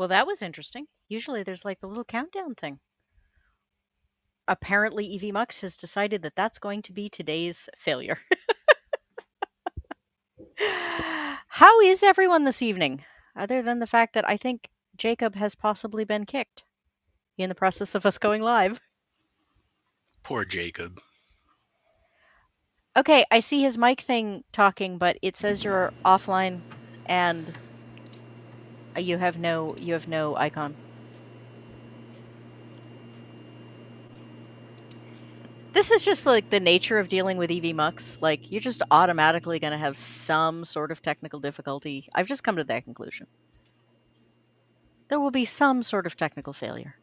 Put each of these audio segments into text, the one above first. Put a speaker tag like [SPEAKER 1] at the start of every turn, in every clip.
[SPEAKER 1] Well, that was interesting. Usually there's like the little countdown thing. Apparently, Evie Mux has decided that that's going to be today's failure. How is everyone this evening? Other than the fact that I think Jacob has possibly been kicked in the process of us going live.
[SPEAKER 2] Poor Jacob.
[SPEAKER 1] Okay, I see his mic thing talking, but it says you're offline and you have no icon. This is just like the nature of dealing with EV Mux. Like you're just automatically going to have some sort of technical difficulty. I've just come to that conclusion. There will be some sort of technical failure.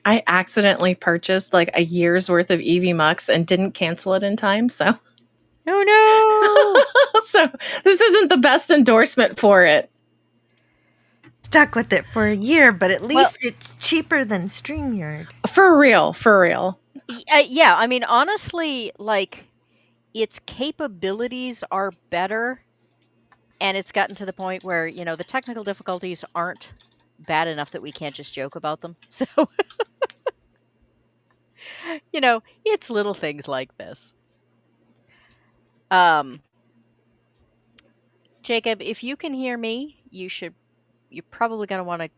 [SPEAKER 3] I accidentally purchased like a year's worth of EV Mux and didn't cancel it in time. So,
[SPEAKER 1] Oh no!
[SPEAKER 3] so this isn't the best endorsement for it.
[SPEAKER 4] Stuck with it for a year, but at least it's cheaper than StreamYard.
[SPEAKER 3] For real.
[SPEAKER 1] Yeah, I mean, honestly, like its capabilities are better, and it's gotten to the point where the technical difficulties aren't bad enough that we can't just joke about them. So, it's little things like this. Jacob, if you can hear me, you're probably gonna want to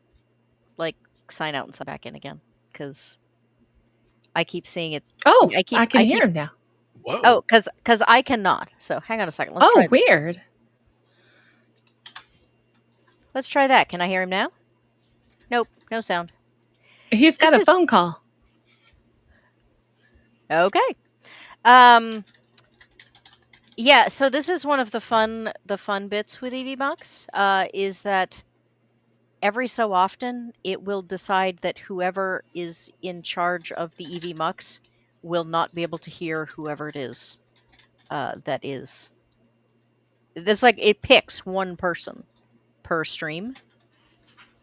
[SPEAKER 1] like sign out and sign back in again because I keep seeing it.
[SPEAKER 3] Oh, I can hear him now.
[SPEAKER 2] Whoa.
[SPEAKER 1] Oh, because I cannot. So hang on a second. Let's try this.
[SPEAKER 3] Weird.
[SPEAKER 1] Let's try that. Can I hear him now? Nope, no sound.
[SPEAKER 3] He's got a phone call.
[SPEAKER 1] Okay. Yeah, so this is one of the fun bits with EV Box, is that every so often it will decide that whoever is in charge of the EV Mux will not be able to hear whoever it is that is. It's like it picks one person per stream,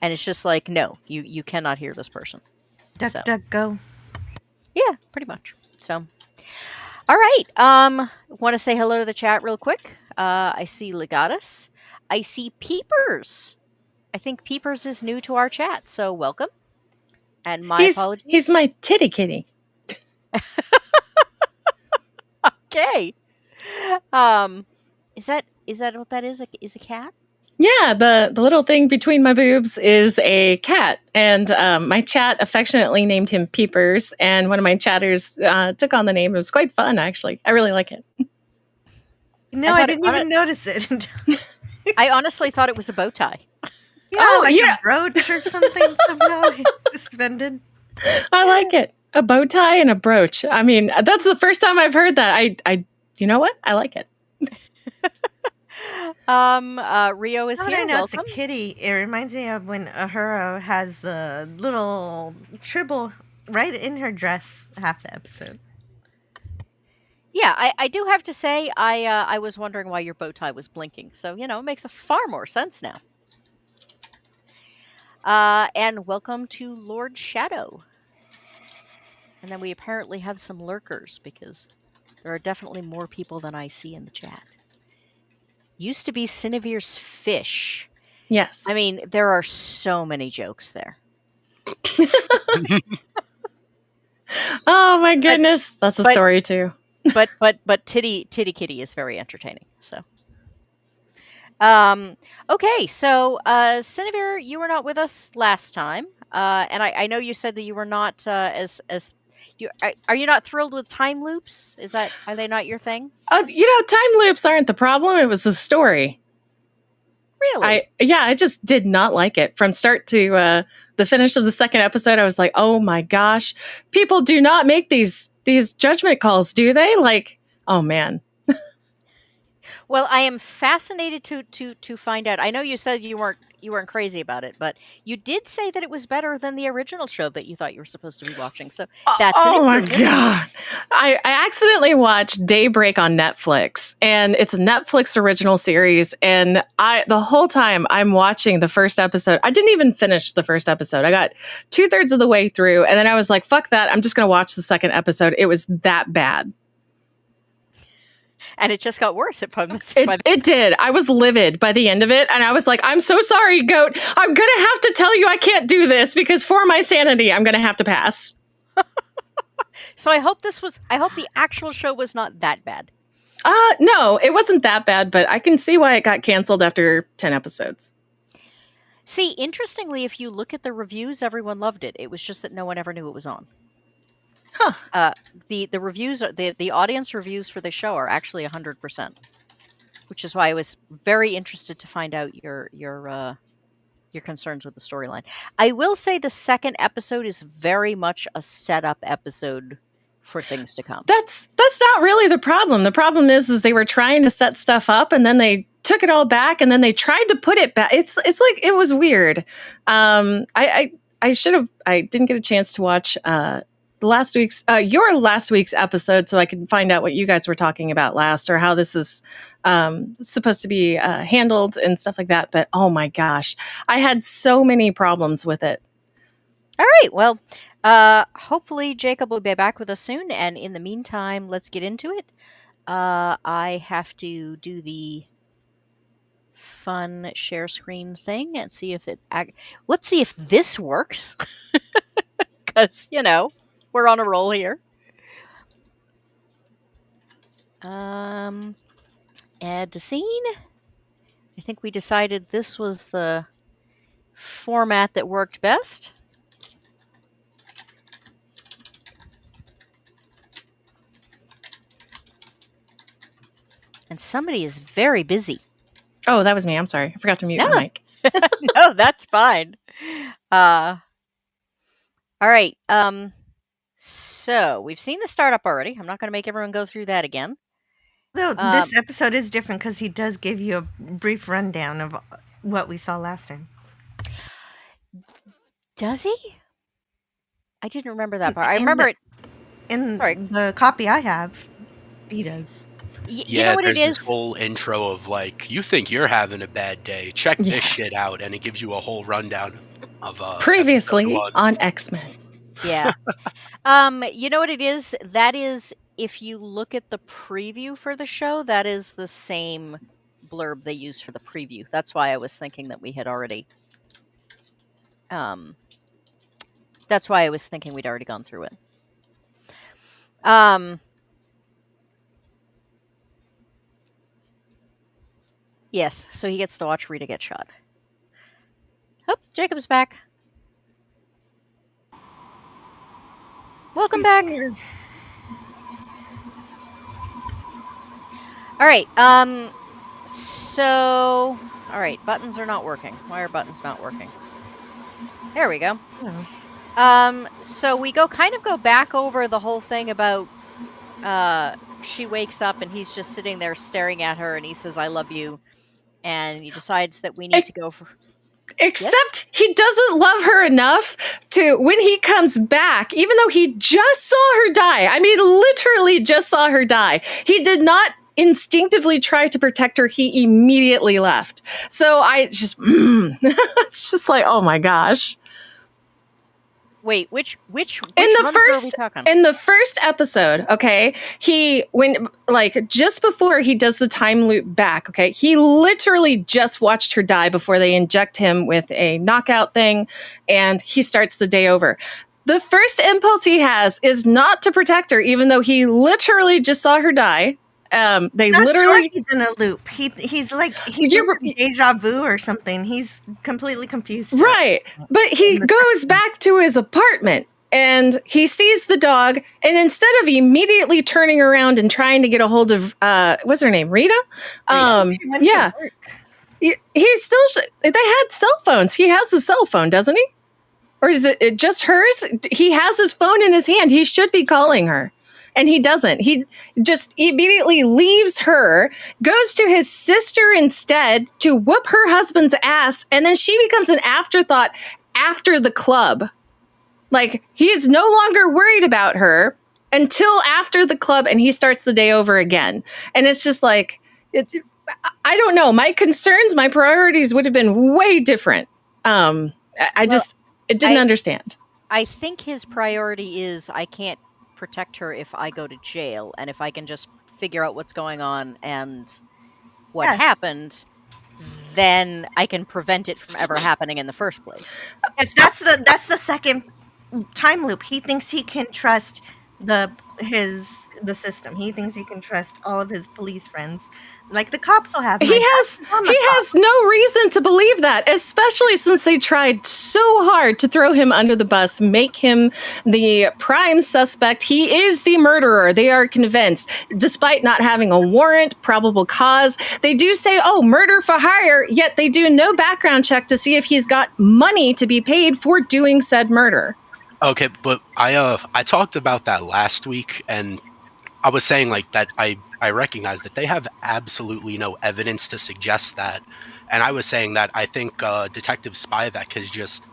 [SPEAKER 1] and it's just like, no, you cannot hear this person.
[SPEAKER 4] Duck, duck, go.
[SPEAKER 1] Yeah, pretty much. So, all right. Want to say hello to the chat real quick. I see Legatus. I see Peepers. I think Peepers is new to our chat, so welcome. And my apologies.
[SPEAKER 3] He's my titty kitty.
[SPEAKER 1] Okay. Is that what that is? Is a cat?
[SPEAKER 3] Yeah, the little thing between my boobs is a cat, and my chat affectionately named him Peepers, and one of my chatters took on the name. It was quite fun, actually. I really like it.
[SPEAKER 4] No, I didn't even notice it.
[SPEAKER 1] I honestly thought it was a bow tie.
[SPEAKER 4] Yeah, a brooch or something somehow suspended.
[SPEAKER 3] I like it. A bow tie and a brooch. I mean, that's the first time I've heard that. I you know what? I like it.
[SPEAKER 1] Rio is here.
[SPEAKER 4] I know
[SPEAKER 1] Welcome.
[SPEAKER 4] It's a kitty. It reminds me of when Ahura has the little tribble right in her dress half the episode.
[SPEAKER 1] Yeah, I do have to say, I was wondering why your bow tie was blinking. So, it makes far more sense now. And welcome to Lord Shadow. And then we apparently have some lurkers because there are definitely more people than I see in the chat. Used to be Cinevere's fish.
[SPEAKER 3] Yes.
[SPEAKER 1] I mean, there are so many jokes there.
[SPEAKER 3] Oh my goodness. That's a story too.
[SPEAKER 1] but Titty Kitty is very entertaining. So okay, so Cinevere, you were not with us last time. And I know you said that you were not are you not thrilled with time loops? Are they not your thing?
[SPEAKER 3] Time loops aren't the problem. It was the story.
[SPEAKER 1] Really?
[SPEAKER 3] I just did not like it from start to the finish of the second episode. I was like, oh my gosh, people do not make these judgment calls, do they? Like, oh man.
[SPEAKER 1] Well, I am fascinated to find out. I know you said you weren't crazy about it, but you did say that it was better than the original show that you thought you were supposed to be watching. So that's
[SPEAKER 3] my god! I accidentally watched Daybreak on Netflix, and it's a Netflix original series. And the whole time I'm watching the first episode, I didn't even finish the first episode. I got 2/3 of the way through, and then I was like, "Fuck that! I'm just going to watch the second episode." It was that bad.
[SPEAKER 1] And it just got worse upon this.
[SPEAKER 3] It did. I was livid by the end of it, and I was like, I'm so sorry, Goat. I'm going to have to tell you I can't do this because for my sanity, I'm going to have to pass.
[SPEAKER 1] So I hope the actual show was not that bad.
[SPEAKER 3] No, it wasn't that bad, but I can see why it got canceled after 10 episodes.
[SPEAKER 1] See, interestingly, if you look at the reviews, everyone loved it. It was just that no one ever knew it was on.
[SPEAKER 3] Huh.
[SPEAKER 1] The reviews, the audience reviews for the show are actually 100%, which is why I was very interested to find out your concerns with the storyline. I will say the second episode is very much a setup episode for things to come.
[SPEAKER 3] That's not really the problem. The problem is they were trying to set stuff up and then they took it all back and then they tried to put it back. It's like it was weird. I didn't get a chance to watch your last week's episode so I could find out what you guys were talking about last or how this is supposed to be handled and stuff like that. But oh my gosh, I had so many problems with it.
[SPEAKER 1] All right. Well, hopefully Jacob will be back with us soon. And in the meantime, let's get into it. I have to do the fun share screen thing and see if let's see if this works. Because, we're on a roll here. Add to scene. I think we decided this was the format that worked best. And somebody is very busy.
[SPEAKER 3] Oh, that was me. I'm sorry. I forgot to mute my mic.
[SPEAKER 1] No, that's fine. All right. So we've seen the startup already. I'm not going to make everyone go through that again.
[SPEAKER 4] Though this episode is different because he does give you a brief rundown of what we saw last time.
[SPEAKER 1] Does he? I didn't remember that part. I remember it
[SPEAKER 4] in the copy I have. He does.
[SPEAKER 1] You know what it is?
[SPEAKER 2] This whole intro of like, you think you're having a bad day. Check this shit out, and it gives you a whole rundown of
[SPEAKER 3] previously on X-Men.
[SPEAKER 1] Yeah. You know what it is? That is, if you look at the preview for the show, that is the same blurb they use for the preview. That's why I was thinking that we had already. That's why I was thinking we'd already gone through it. Yes, so he gets to watch Rita get shot. Oh, Jacob's back. Welcome back.
[SPEAKER 4] Here.
[SPEAKER 1] All right. So, all right, buttons are not working. Why are buttons not working? There we go.
[SPEAKER 4] Oh.
[SPEAKER 1] So we go back over the whole thing about she wakes up and he's just sitting there staring at her and he says, "I love you." And he decides that we need to go for...
[SPEAKER 3] Except he doesn't love her enough to, when he comes back, even though he just saw her die, I mean, literally just saw her die, he did not instinctively try to protect her. He immediately left. So I just, it's just like, oh my gosh.
[SPEAKER 1] Which
[SPEAKER 3] in the first episode, okay, just before he does the time loop back, okay, he literally just watched her die before they inject him with a knockout thing, and he starts the day over. The first impulse he has is not to protect her, even though he literally just saw her die. He's
[SPEAKER 4] in a loop. He's like deja vu or something. He's completely confused.
[SPEAKER 3] Right. But he goes back to his apartment and he sees the dog, and instead of immediately turning around and trying to get a hold of what's her name? Rita?
[SPEAKER 4] She went to work.
[SPEAKER 3] He's still they had cell phones. He has a cell phone, doesn't he? Or is it just hers? He has his phone in his hand. He should be calling her. And he doesn't. He just immediately leaves her, goes to his sister instead to whoop her husband's ass, and then she becomes an afterthought after the club. Like, he is no longer worried about her until after the club, and he starts the day over again. And it's just like, I don't know. My concerns, my priorities would have been way different. I didn't understand.
[SPEAKER 1] I think his priority is, I can't protect her if I go to jail, and if I can just figure out what's going on and what
[SPEAKER 4] Yes.
[SPEAKER 1] happened, then I can prevent it from ever happening in the first place.
[SPEAKER 4] Yes, that's the second time loop. He thinks he can trust the system. He thinks he can trust all of his police friends. Like the cops will have him.
[SPEAKER 3] He
[SPEAKER 4] I
[SPEAKER 3] has
[SPEAKER 4] trust on the
[SPEAKER 3] he
[SPEAKER 4] cops.
[SPEAKER 3] has no reason to believe that, especially since they tried so hard to throw him under the bus, make him the prime suspect. He is the murderer. They are convinced, despite not having a warrant, probable cause. They do say, "Oh, murder for hire," yet they do no background check to see if he's got money to be paid for doing said murder.
[SPEAKER 2] Okay, but I talked about that last week, and I was saying like that I recognize that they have absolutely no evidence to suggest that, and I was saying that I think Detective Spivak has just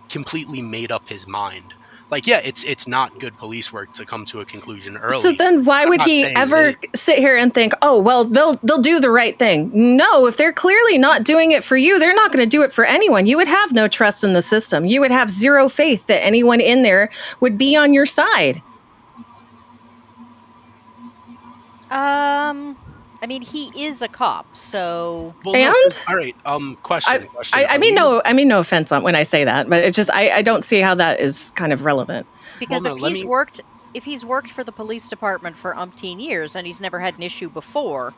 [SPEAKER 2] completely made up his mind. Like, yeah, it's not good police work to come to a conclusion early.
[SPEAKER 3] So then why
[SPEAKER 2] I'm
[SPEAKER 3] would
[SPEAKER 2] not
[SPEAKER 3] he
[SPEAKER 2] saying it
[SPEAKER 3] ever
[SPEAKER 2] is.
[SPEAKER 3] sit here and think, "Oh, well, they'll do the right thing"? No, if they're clearly not doing it for you, they're not going to do it for anyone. You would have no trust in the system. You would have zero faith that anyone in there would be on your side.
[SPEAKER 1] I mean, he is a cop, so
[SPEAKER 2] Well,
[SPEAKER 3] And
[SPEAKER 2] no, all right. Question.
[SPEAKER 3] I
[SPEAKER 2] Are
[SPEAKER 3] mean,
[SPEAKER 2] you-
[SPEAKER 3] no offense on when I say that, but it's just I don't see how that is kind of relevant.
[SPEAKER 1] because
[SPEAKER 2] no,
[SPEAKER 1] if
[SPEAKER 2] let
[SPEAKER 1] he's
[SPEAKER 2] me-
[SPEAKER 1] worked for the police department for umpteen years and he's never had an issue before,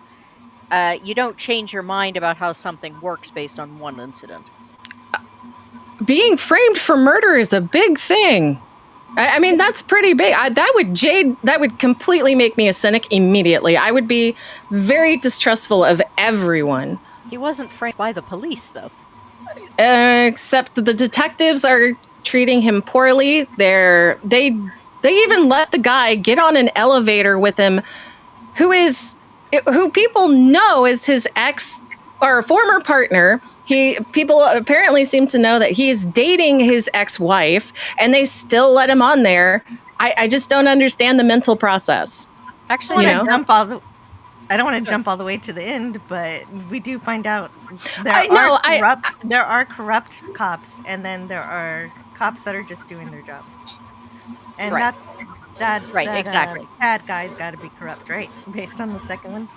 [SPEAKER 1] you don't change your mind about how something works based on one incident.
[SPEAKER 3] Being framed for murder is a big thing. I mean, that's pretty big. That would completely make me a cynic immediately. I would be very distrustful of everyone.
[SPEAKER 1] He wasn't framed by the police, though.
[SPEAKER 3] Except the detectives are treating him poorly. They even let the guy get on an elevator with him, who people know is his ex or former partner. People apparently seem to know that he's dating his ex-wife, and they still let him on there. I just don't understand the mental process.
[SPEAKER 1] Actually,
[SPEAKER 4] I
[SPEAKER 3] You
[SPEAKER 4] don't
[SPEAKER 3] know?
[SPEAKER 4] want to jump all the. I don't want to jump all the way to the end, but we do find out there are corrupt cops, and then there are cops that are just doing their jobs, and
[SPEAKER 1] Right.
[SPEAKER 4] that
[SPEAKER 1] Exactly.
[SPEAKER 4] bad guy's got to be corrupt, right? Based on the second one.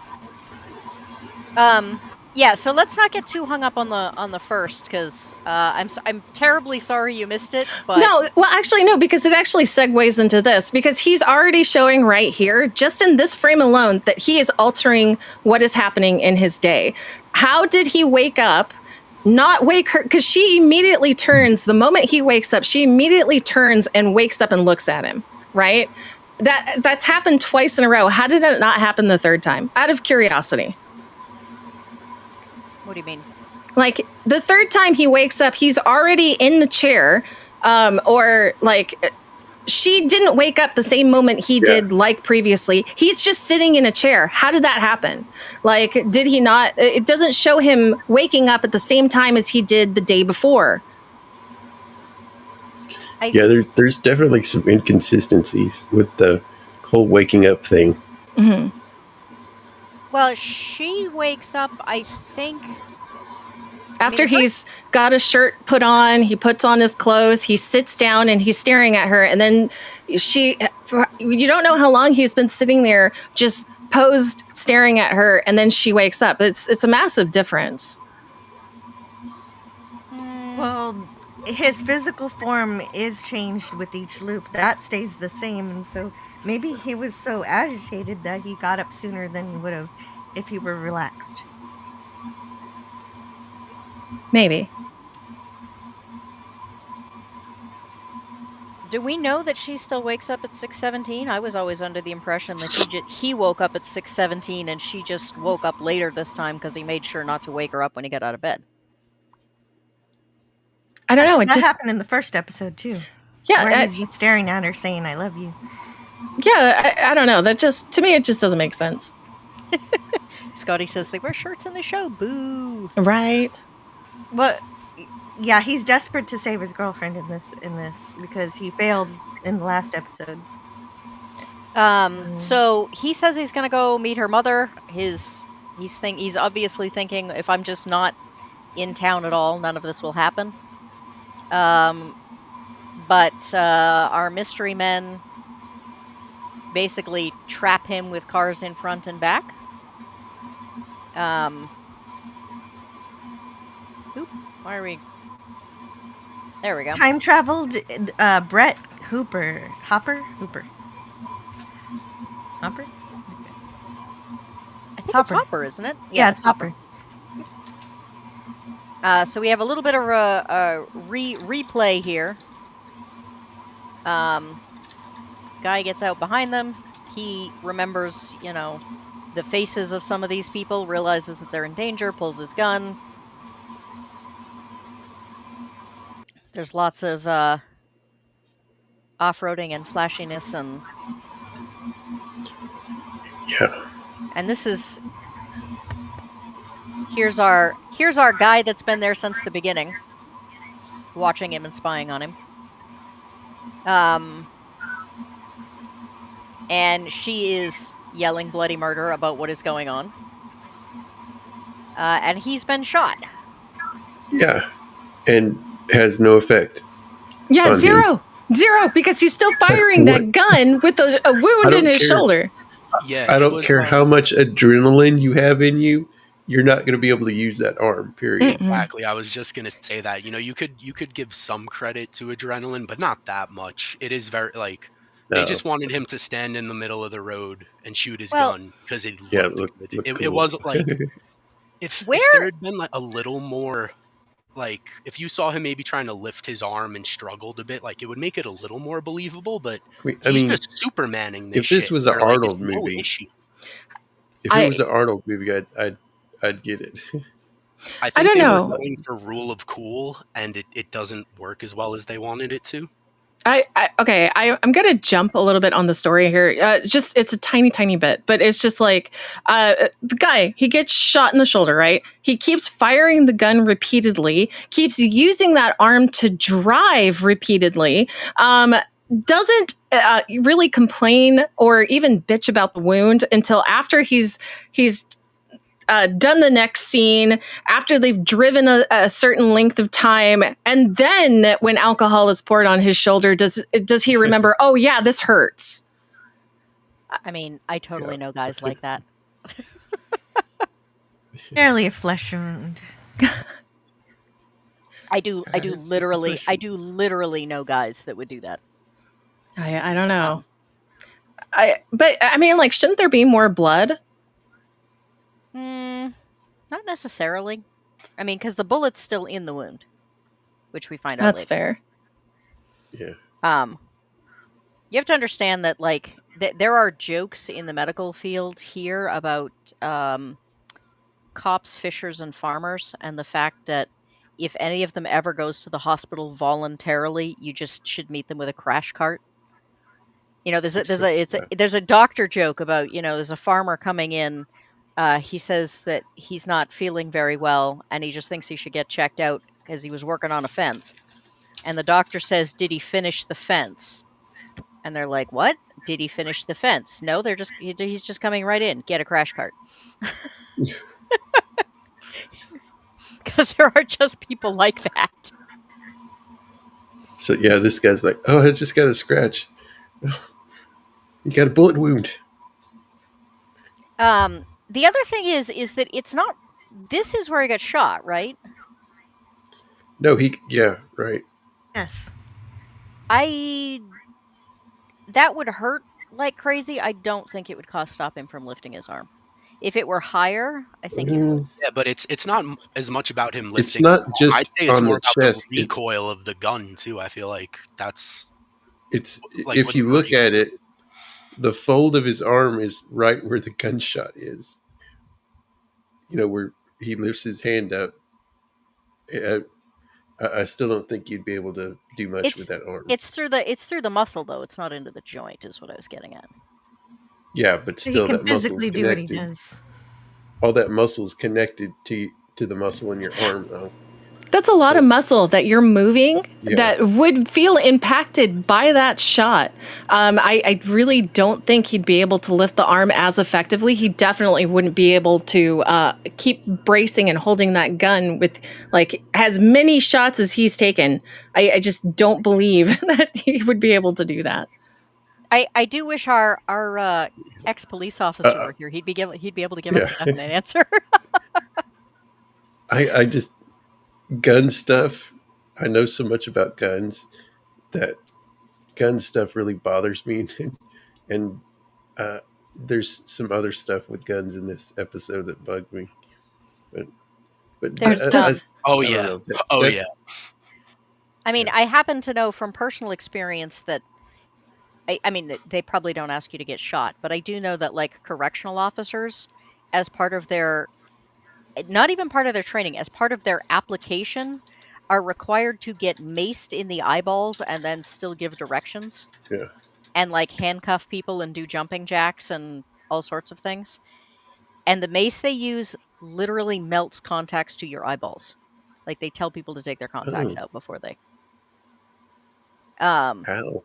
[SPEAKER 1] Yeah, so let's not get too hung up on the first, because I'm terribly sorry you missed it. But
[SPEAKER 3] No, well, actually, no, because it actually segues into this, because he's already showing right here, just in this frame alone, that he is altering what is happening in his day. How did he wake up? Not wake her, because she immediately turns, the moment he wakes up, she immediately turns and wakes up and looks at him, right? That's happened twice in a row. How did it not happen the third time? Out of curiosity.
[SPEAKER 1] what do you mean?
[SPEAKER 3] Like the third time he wakes up, he's already in the chair, or like she didn't wake up the same moment he did, like previously. He's just sitting in a chair. How did that happen? Like, did he not? It doesn't show him waking up at the same time as he did the day before.
[SPEAKER 5] There's definitely some inconsistencies with the whole waking up thing.
[SPEAKER 3] Mm-hmm.
[SPEAKER 1] Well, she wakes up, I think.
[SPEAKER 3] After he's got a shirt put on, he puts on his clothes, he sits down and he's staring at her. And then you don't know how long he's been sitting there just posed staring at her. And then she wakes up. It's a massive difference.
[SPEAKER 4] Well, his physical form is changed with each loop. That stays the same, and so maybe he was so agitated that he got up sooner than he would have if he were relaxed.
[SPEAKER 3] Maybe.
[SPEAKER 1] Do we know that she still wakes up at 6:17? I was always under the impression that he woke up at 6:17 and she just woke up later this time because he made sure not to wake her up when he got out of bed.
[SPEAKER 3] I don't know.
[SPEAKER 4] That happened in the first episode too.
[SPEAKER 3] Yeah,
[SPEAKER 4] where he's just staring at her saying, "I love you."
[SPEAKER 3] Yeah, I don't know. That just, to me, it just doesn't make sense.
[SPEAKER 1] Scotty says they wear shirts in the show. Boo.
[SPEAKER 3] Right.
[SPEAKER 4] Well, yeah, he's desperate to save his girlfriend in this because he failed in the last episode.
[SPEAKER 1] So he says he's gonna go meet her mother. He's obviously thinking, if I'm just not in town at all, none of this will happen. But our mystery men basically trap him with cars in front and back. Oop, why are we... There we go.
[SPEAKER 4] Time traveled Brett Hooper. Hopper?
[SPEAKER 1] I think
[SPEAKER 4] Hopper.
[SPEAKER 1] it's Hopper, isn't it?
[SPEAKER 4] Yeah, it's Hopper.
[SPEAKER 1] So we have a little bit of a replay here. Guy gets out behind them. He remembers, the faces of some of these people, realizes that they're in danger, pulls his gun. There's lots of off-roading and flashiness, and
[SPEAKER 5] Yeah.
[SPEAKER 1] and this is... Here's our guy that's been there since the beginning, watching him and spying on him. And she is yelling bloody murder about what is going on. And he's been shot.
[SPEAKER 5] Yeah. And has no effect.
[SPEAKER 3] Yeah,
[SPEAKER 5] on
[SPEAKER 3] zero, because he's still firing that gun with a wound in his shoulder.
[SPEAKER 2] Yeah,
[SPEAKER 5] I don't care how much adrenaline you have in you. You're not going to be able to use that arm, period.
[SPEAKER 2] Exactly. I was just going to say that. You could give some credit to adrenaline, but not that much. It is very, they just wanted him to stand in the middle of the road and shoot his gun because it looked good. It
[SPEAKER 5] cool.
[SPEAKER 2] wasn't like... if there had been a little more... if you saw him maybe trying to lift his arm and struggled a bit, it would make it a little more believable, but he's just Supermaning this.
[SPEAKER 5] If this was an Arnold movie, I'd get it.
[SPEAKER 2] I
[SPEAKER 3] don't
[SPEAKER 2] they
[SPEAKER 3] know.
[SPEAKER 2] were going for rule of cool, and it doesn't work as well as they wanted it to.
[SPEAKER 3] I'm gonna jump a little bit on the story here. It's a tiny bit, but it's just the guy, he gets shot in the shoulder, right? He keeps firing the gun repeatedly, keeps using that arm to drive repeatedly. Doesn't really complain or even bitch about the wound until after he's done the next scene, after they've driven a certain length of time, and then when alcohol is poured on his shoulder, does he remember, oh yeah, this hurts?
[SPEAKER 1] I mean, I totally know guys like that.
[SPEAKER 4] Barely a flesh wound.
[SPEAKER 1] I do literally know guys that would do that.
[SPEAKER 3] I don't know. But I mean, shouldn't there be more blood?
[SPEAKER 1] Not necessarily. I mean, because the bullet's still in the wound, which we find out
[SPEAKER 3] That's
[SPEAKER 1] later.
[SPEAKER 3] fair.
[SPEAKER 1] Yeah. You have to understand that, there are jokes in the medical field here about cops, fishers, and farmers, and the fact that if any of them ever goes to the hospital voluntarily, you just should meet them with a crash cart. There's a doctor joke about, there's a farmer coming in. He says that he's not feeling very well, and he just thinks he should get checked out because he was working on a fence. And the doctor says, "Did he finish the fence?" And they're like, "What? Did he finish the fence?" "No, he's just coming right in. Get a crash cart." Because there are just people like that.
[SPEAKER 5] So yeah, this guy's like, "Oh, I just got a scratch. You got a bullet wound."
[SPEAKER 1] The other thing is that it's not... This is where he got shot, right?
[SPEAKER 5] No, right.
[SPEAKER 4] Yes.
[SPEAKER 1] That would hurt like crazy. I don't think it would stop him from lifting his arm. If it were higher, I think it would.
[SPEAKER 2] Yeah, but it's not as much about him lifting.
[SPEAKER 5] It's not just
[SPEAKER 2] I'd say it's
[SPEAKER 5] on
[SPEAKER 2] more
[SPEAKER 5] the
[SPEAKER 2] about
[SPEAKER 5] chest.
[SPEAKER 2] the recoil of the gun too. I feel like that's...
[SPEAKER 5] It's if you look at it, the fold of his arm is right where the gunshot is. Where he lifts his hand up. I still don't think you'd be able to do much with that arm.
[SPEAKER 1] It's through the muscle, though. It's not into the joint, is what I was getting at.
[SPEAKER 5] Yeah, but still,
[SPEAKER 4] he can
[SPEAKER 5] that muscle's
[SPEAKER 4] physically do
[SPEAKER 5] connected.
[SPEAKER 4] what he does.
[SPEAKER 5] All that muscle's connected to the muscle in your arm, though.
[SPEAKER 3] That's a lot of muscle that you're moving that would feel impacted by that shot. I really don't think he'd be able to lift the arm as effectively. He definitely wouldn't be able to keep bracing and holding that gun with as many shots as he's taken. I just don't believe that he would be able to do that.
[SPEAKER 1] I do wish our ex-police officer were here. He'd be able to give us a definite answer.
[SPEAKER 5] I just gun stuff. I know so much about guns that gun stuff really bothers me, and there's some other stuff with guns in this episode that bugged me. But
[SPEAKER 1] There's
[SPEAKER 2] oh
[SPEAKER 5] I
[SPEAKER 2] yeah,
[SPEAKER 5] don't know.
[SPEAKER 2] yeah.
[SPEAKER 1] I mean, I happen to know from personal experience that I mean, they probably don't ask you to get shot, but I do know that like correctional officers, as part of their, not even part of their training, as part of their application, are required to get maced in the eyeballs and then still give directions.
[SPEAKER 5] Yeah.
[SPEAKER 1] And like handcuff people and do jumping jacks and all sorts of things. And the mace they use literally melts contacts to your eyeballs. Like they tell people to take their contacts out before they.
[SPEAKER 5] How?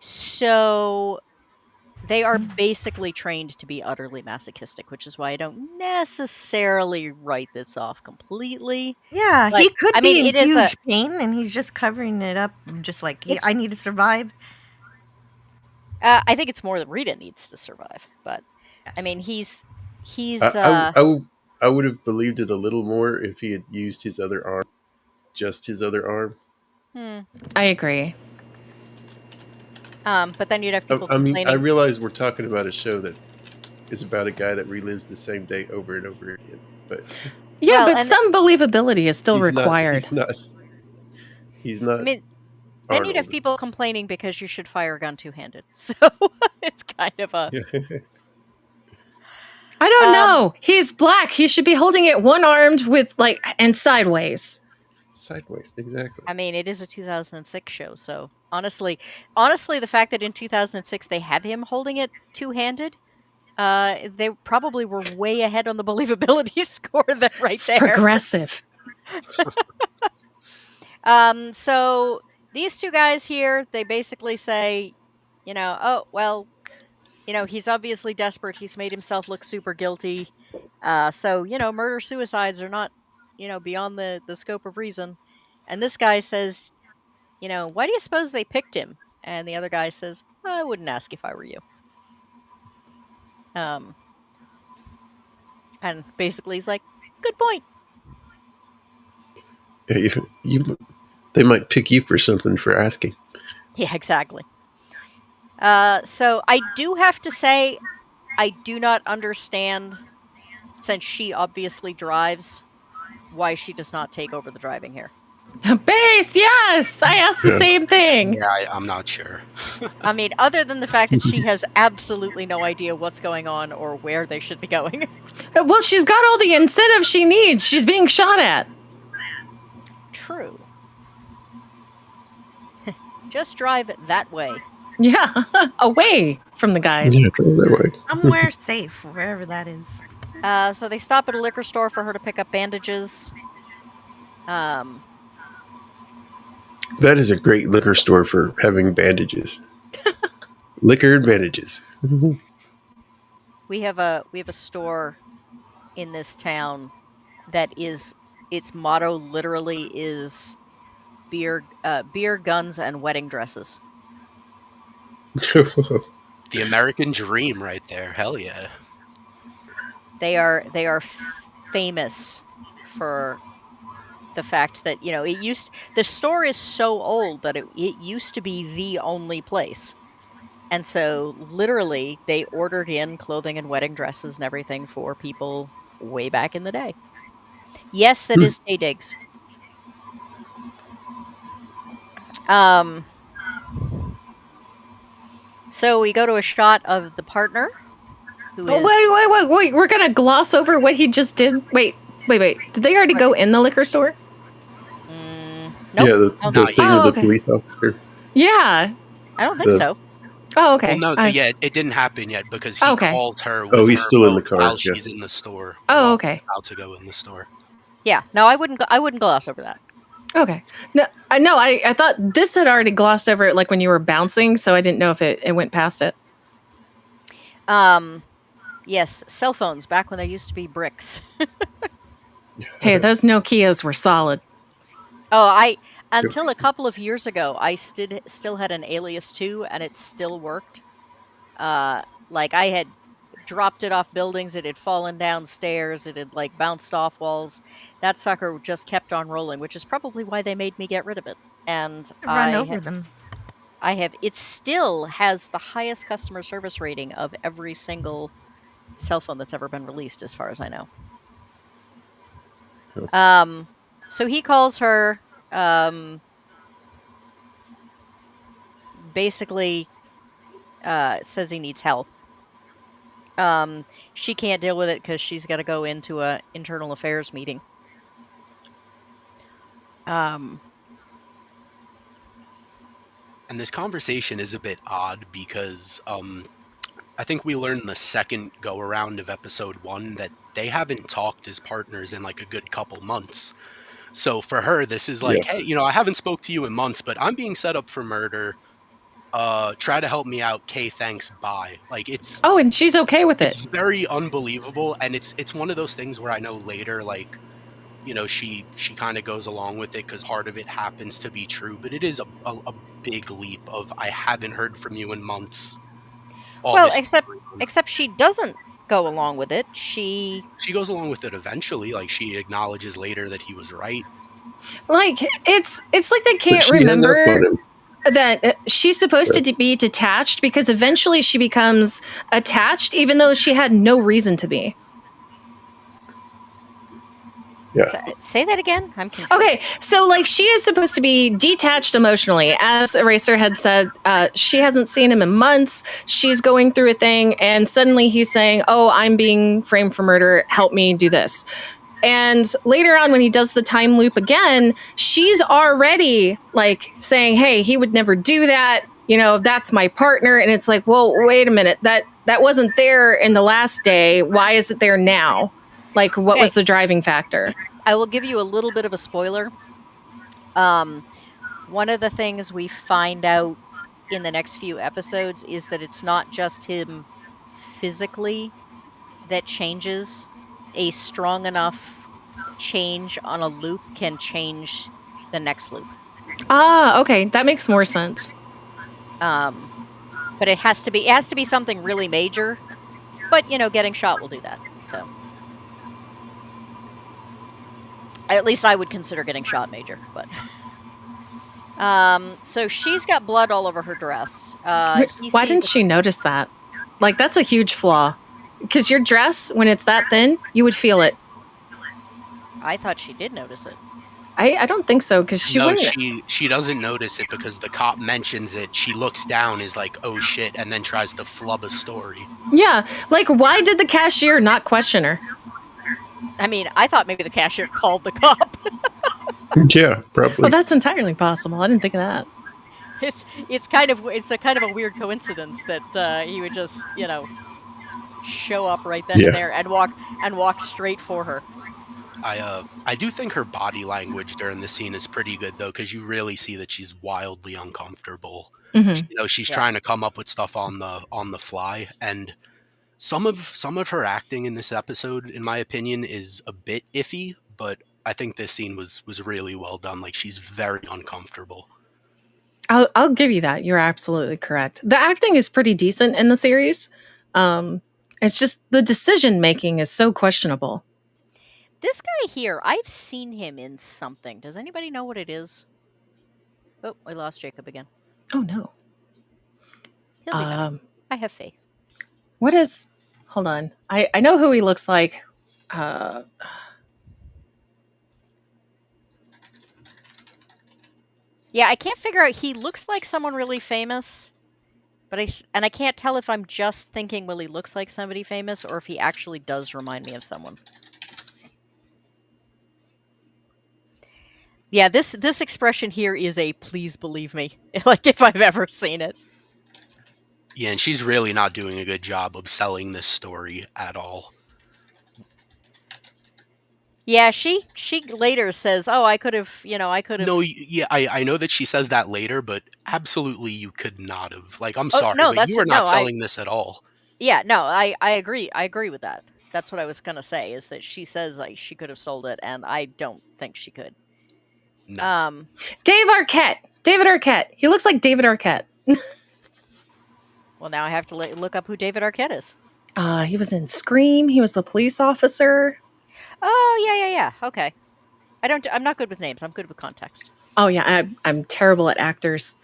[SPEAKER 1] So they are basically trained to be utterly masochistic, which is why I don't necessarily write this off completely.
[SPEAKER 4] Yeah,
[SPEAKER 1] But,
[SPEAKER 4] he could
[SPEAKER 1] I mean,
[SPEAKER 4] be
[SPEAKER 1] it
[SPEAKER 4] in
[SPEAKER 1] is
[SPEAKER 4] huge pain, and he's just covering it up, just like I need to survive.
[SPEAKER 1] I think it's more that Rita needs to survive, but I mean, he's.
[SPEAKER 5] I would have believed it a little more if he had used his other arm, just his other arm.
[SPEAKER 3] I agree.
[SPEAKER 1] But then you'd have people complaining.
[SPEAKER 5] I realize we're talking about a show that is about a guy that relives the same day over and over again, but
[SPEAKER 3] yeah, but some believability is still required.
[SPEAKER 5] He's not.
[SPEAKER 1] I mean, then you'd have people complaining because you should fire a gun two-handed. So it's kind of a.
[SPEAKER 3] I don't know. He's black. He should be holding it one-armed with and sideways.
[SPEAKER 5] Sideways, exactly.
[SPEAKER 1] I mean, it is a 2006 show, so honestly, the fact that in 2006 they have him holding it two-handed, they probably were way ahead on the believability score there.
[SPEAKER 3] It's progressive.
[SPEAKER 1] So these two guys here, they basically say, oh, well, he's obviously desperate. He's made himself look super guilty. So, murder-suicides are not, beyond the scope of reason. And this guy says, why do you suppose they picked him? And the other guy says, I wouldn't ask if I were you. And basically he's like, good point.
[SPEAKER 5] Yeah, they might pick you for something for asking.
[SPEAKER 1] Yeah, exactly. So I do have to say, I do not understand, since she obviously drives, why she does not take over the driving here.
[SPEAKER 3] Base, yes! I asked the same thing.
[SPEAKER 2] Yeah, I'm not sure.
[SPEAKER 1] I mean, other than the fact that she has absolutely no idea what's going on or where they should be going.
[SPEAKER 3] Well, she's got all the incentive she needs. She's being shot at.
[SPEAKER 1] True. Just drive that way.
[SPEAKER 3] Yeah, away from the guys.
[SPEAKER 5] Yeah, drive that way.
[SPEAKER 4] Somewhere safe, wherever that is.
[SPEAKER 1] So they stop at a liquor store for her to pick up bandages.
[SPEAKER 5] That is a great liquor store for having bandages. Liquor and bandages.
[SPEAKER 1] We have a store in this town that is, its motto literally is beer, guns, and wedding dresses.
[SPEAKER 2] The American dream right there. Hell yeah.
[SPEAKER 1] They are famous for the fact that, the store is so old that it used to be the only place. And so literally they ordered in clothing and wedding dresses and everything for people way back in the day. Yes, that is Tay Diggs. So we go to a shot of the partner. Wait.
[SPEAKER 3] We're going to gloss over what he just did. Wait. Did they already go in the liquor store?
[SPEAKER 1] Nope.
[SPEAKER 5] Yeah, the thing with the police officer.
[SPEAKER 3] Yeah.
[SPEAKER 1] I don't think so.
[SPEAKER 3] Oh, okay.
[SPEAKER 2] Well, no, it didn't happen yet because he called her. He's
[SPEAKER 5] still in the car
[SPEAKER 2] while she's in the store.
[SPEAKER 3] Oh, okay.
[SPEAKER 2] About to go in the store.
[SPEAKER 1] Yeah. No, I wouldn't gloss over that.
[SPEAKER 3] Okay. No, I thought this had already glossed over it, like when you were bouncing, so I didn't know if it went past it.
[SPEAKER 1] Yes, cell phones back when they used to be bricks.
[SPEAKER 3] Hey, those Nokias were solid.
[SPEAKER 1] Until a couple of years ago, I still had an Alias 2, and it still worked. Like I had dropped it off buildings, it had fallen downstairs, it had like bounced off walls. That sucker just kept on rolling, which is probably why they made me get rid of it. And
[SPEAKER 4] Run over them.
[SPEAKER 1] it still has the highest customer service rating of every single cell phone that's ever been released, as far as I know.
[SPEAKER 5] Oh.
[SPEAKER 1] So he calls her, basically says he needs help. She can't deal with it because she's got to go into a internal affairs meeting.
[SPEAKER 2] And this conversation is a bit odd because I think we learned the second go around of episode 1 that they haven't talked as partners in like a good couple months. So for her, this is like, hey, I haven't spoke to you in months, but I'm being set up for murder. Try to help me out. Kay, thanks. Bye. Like it's.
[SPEAKER 3] Oh, and she's okay with
[SPEAKER 2] It's
[SPEAKER 3] it.
[SPEAKER 2] very unbelievable, and it's one of those things where I know later, like, she kind of goes along with it because part of it happens to be true, but it is a big leap of I haven't heard from you in months.
[SPEAKER 1] Well, except she doesn't go along with it. She
[SPEAKER 2] goes along with it eventually. Like she acknowledges later that he was right.
[SPEAKER 3] Like it's like they can't remember that she's supposed to be detached because eventually she becomes attached, even though she had no reason to be.
[SPEAKER 5] Yeah.
[SPEAKER 1] Say that again. I'm confused.
[SPEAKER 3] Okay, so like she is supposed to be detached emotionally. As Eraser had said, she hasn't seen him in months. She's going through a thing, and suddenly he's saying, "Oh, I'm being framed for murder. Help me do this." And later on, when he does the time loop again, she's already like saying, "Hey, he would never do that. That's my partner." And it's like, well, wait a minute. That wasn't there in the last day. Why is it there now? Like, what was the driving factor?
[SPEAKER 1] I will give you a little bit of a spoiler. One of the things we find out in the next few episodes is that it's not just him physically that changes. A strong enough change on a loop can change the next loop.
[SPEAKER 3] Ah, okay. That makes more sense.
[SPEAKER 1] But it has to be something really major. But, getting shot will do that. So at least I would consider getting shot major, but so she's got blood all over her dress.
[SPEAKER 3] Why didn't she notice that? Like, that's a huge flaw. Because your dress, when it's that thin, you would feel it.
[SPEAKER 1] I thought she did notice it.
[SPEAKER 3] I don't think so, because she wouldn't.
[SPEAKER 2] She doesn't notice it because the cop mentions it. She looks down, is like, oh shit, and then tries to flub a story.
[SPEAKER 3] Yeah, like, why did the cashier not question her?
[SPEAKER 1] I mean, I thought maybe the cashier called the cop.
[SPEAKER 5] Yeah, probably.
[SPEAKER 3] Well, that's entirely possible. I didn't think of that.
[SPEAKER 1] It's kind of a weird coincidence that he would just show up right then and there and walk straight for her.
[SPEAKER 2] I do think her body language during the scene is pretty good though, because you really see that she's wildly uncomfortable.
[SPEAKER 3] Mm-hmm.
[SPEAKER 2] She's trying to come up with stuff on the fly, and some of her acting in this episode, in my opinion, is a bit iffy, but I think this scene was really well done. Like, she's very uncomfortable.
[SPEAKER 3] I'll give you that. You're absolutely correct. The acting is pretty decent in the series. It's just the decision making is so questionable.
[SPEAKER 1] This guy here, I've seen him in something. Does anybody know what it is? Oh, I lost Jacob again.
[SPEAKER 3] Oh no.
[SPEAKER 1] He'll be back. I have faith.
[SPEAKER 3] What is? Hold on. I know who he looks like.
[SPEAKER 1] Yeah, I can't figure out. He looks like someone really famous, but I can't tell if I'm just thinking, well, he looks like somebody famous, or if he actually does remind me of someone. Yeah, this expression here is a please believe me, like if I've ever seen it.
[SPEAKER 2] Yeah, and she's really not doing a good job of selling this story at all.
[SPEAKER 1] Yeah, she later says, "Oh, I could have."
[SPEAKER 2] No, yeah, I know that she says that later, but absolutely you could not have. Like, I'm sorry,
[SPEAKER 1] no,
[SPEAKER 2] but you were not selling this at all.
[SPEAKER 1] Yeah, no, I agree. I agree with that. That's what I was gonna say. Is that she says like she could have sold it, and I don't think she could.
[SPEAKER 2] No.
[SPEAKER 3] David Arquette. He looks like David Arquette.
[SPEAKER 1] Well, now I have to look up who David Arquette is.
[SPEAKER 3] He was in Scream. He was the police officer.
[SPEAKER 1] Oh, yeah. Okay. I'm not good with names. I'm good with context.
[SPEAKER 3] Oh yeah, I'm terrible at actors.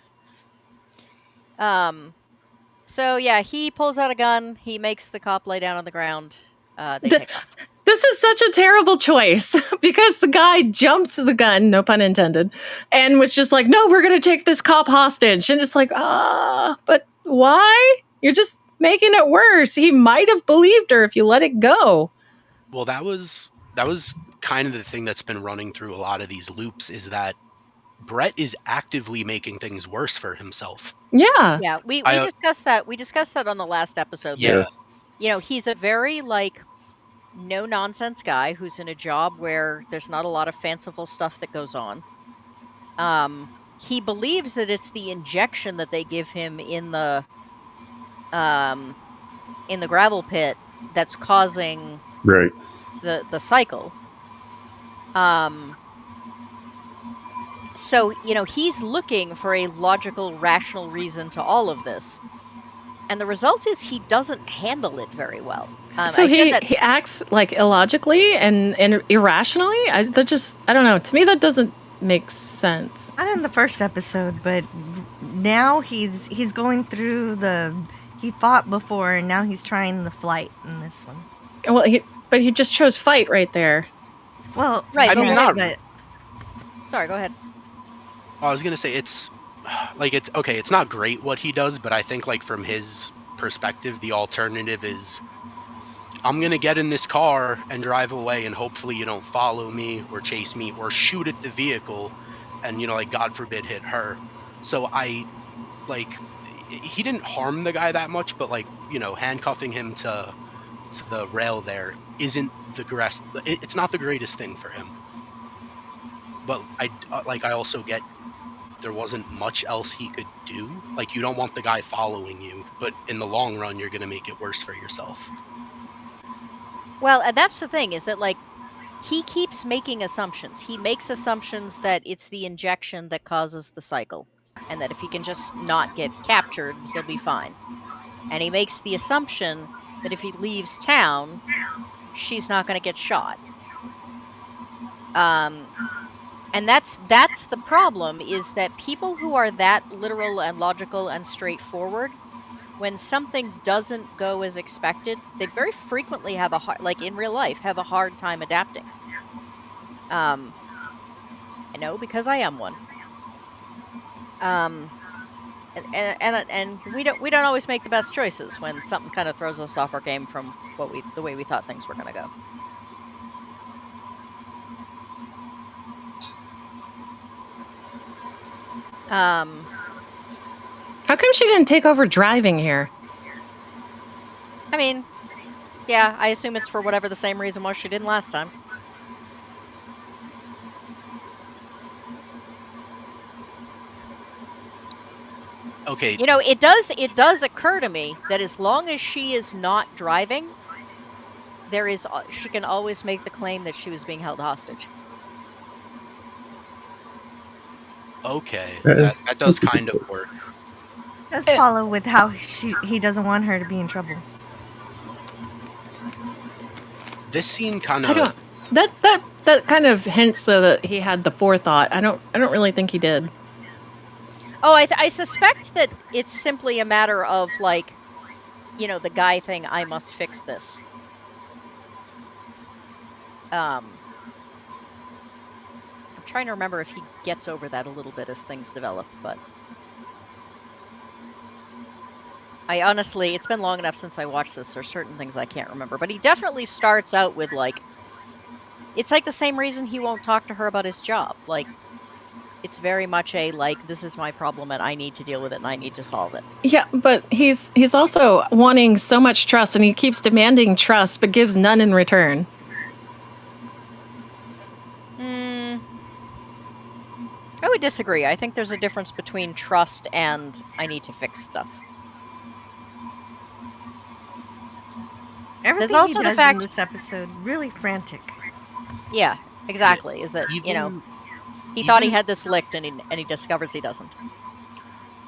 [SPEAKER 1] So yeah, he pulls out a gun. He makes the cop lay down on the ground. They
[SPEAKER 3] The-
[SPEAKER 1] take off.
[SPEAKER 3] This is such a terrible choice because the guy jumped the gun, no pun intended, and was just like, "No, we're going to take this cop hostage." And it's like, but why? You're just making it worse. He might have believed her if you let it go.
[SPEAKER 2] Well, that was kind of the thing that's been running through a lot of these loops, is that Brett is actively making things worse for himself.
[SPEAKER 3] Yeah.
[SPEAKER 1] Yeah, we discussed that. We discussed that on the last episode.
[SPEAKER 2] Yeah.
[SPEAKER 1] He's a very no nonsense guy who's in a job where there's not a lot of fanciful stuff that goes on. He believes that it's the injection that they give him in the gravel pit that's causing
[SPEAKER 5] Right.
[SPEAKER 1] the cycle. So, he's looking for a logical, rational reason to all of this. And the result is he doesn't handle it very well.
[SPEAKER 3] So he acts illogically and irrationally. I don't know. To me, that doesn't make sense.
[SPEAKER 4] Not in the first episode, but now he's going through he fought before, and now he's trying the flight in this one.
[SPEAKER 3] Well, he just chose fight right there.
[SPEAKER 4] Well,
[SPEAKER 1] right.
[SPEAKER 4] but
[SPEAKER 1] sorry, go ahead.
[SPEAKER 2] I was gonna say it's okay. It's not great what he does, but I think from his perspective, the alternative is, I'm gonna get in this car and drive away, and hopefully you don't follow me or chase me or shoot at the vehicle, and God forbid hit her. So he didn't harm the guy that much, but handcuffing him to the rail there isn't it's not the greatest thing for him. But I also get there wasn't much else he could do. You don't want the guy following you, but in the long run, you're going to make it worse for yourself.
[SPEAKER 1] Well, and that's the thing, is that he keeps making assumptions. He makes assumptions that it's the injection that causes the cycle, and that if he can just not get captured, he'll be fine. And he makes the assumption that if he leaves town, she's not going to get shot. And that's the problem, is that people who are that literal and logical and straightforward, when something doesn't go as expected, they very frequently have in real life, have a hard time adapting. I know, because I am one. And we don't always make the best choices when something kind of throws us off our game from the way we thought things were going to go.
[SPEAKER 3] How come she didn't take over driving here?
[SPEAKER 1] I mean, yeah, I assume it's for whatever the same reason was she didn't last time.
[SPEAKER 2] Okay.
[SPEAKER 1] It does occur to me that as long as she is not driving, she can always make the claim that she was being held hostage.
[SPEAKER 2] Okay, that does kind of work.
[SPEAKER 4] Does follow with how he doesn't want her to be in trouble.
[SPEAKER 2] This scene kind of
[SPEAKER 3] that kind of hints that he had the forethought. I don't really think he did.
[SPEAKER 1] Oh, I suspect that it's simply a matter of the guy thing. I must fix this. I'm trying to remember if he gets over that a little bit as things develop, but I honestly, it's been long enough since I watched this. There's certain things I can't remember, but he definitely starts out with it's the same reason he won't talk to her about his job. It's very much this is my problem and I need to deal with it and I need to solve it.
[SPEAKER 3] Yeah, but he's also wanting so much trust, and he keeps demanding trust but gives none in return.
[SPEAKER 1] I would disagree. I think there's a difference between trust and I need to fix stuff.
[SPEAKER 4] Everything
[SPEAKER 1] There's also
[SPEAKER 4] he does in this episode really frantic.
[SPEAKER 1] Yeah, exactly. Is that he thought he had this licked and he discovers he doesn't.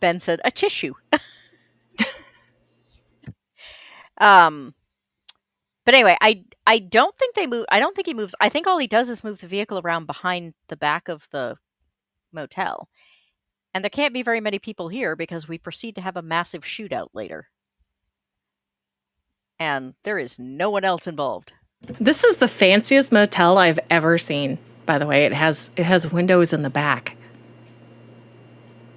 [SPEAKER 1] Ben said, "A tissue." But anyway, I don't think they move. I don't think he moves. I think all he does is move the vehicle around behind the back of the motel. And there can't be very many people here because we proceed to have a massive shootout later. And there is no one else involved.
[SPEAKER 3] This is the fanciest motel I've ever seen. By the way, it has windows in the back.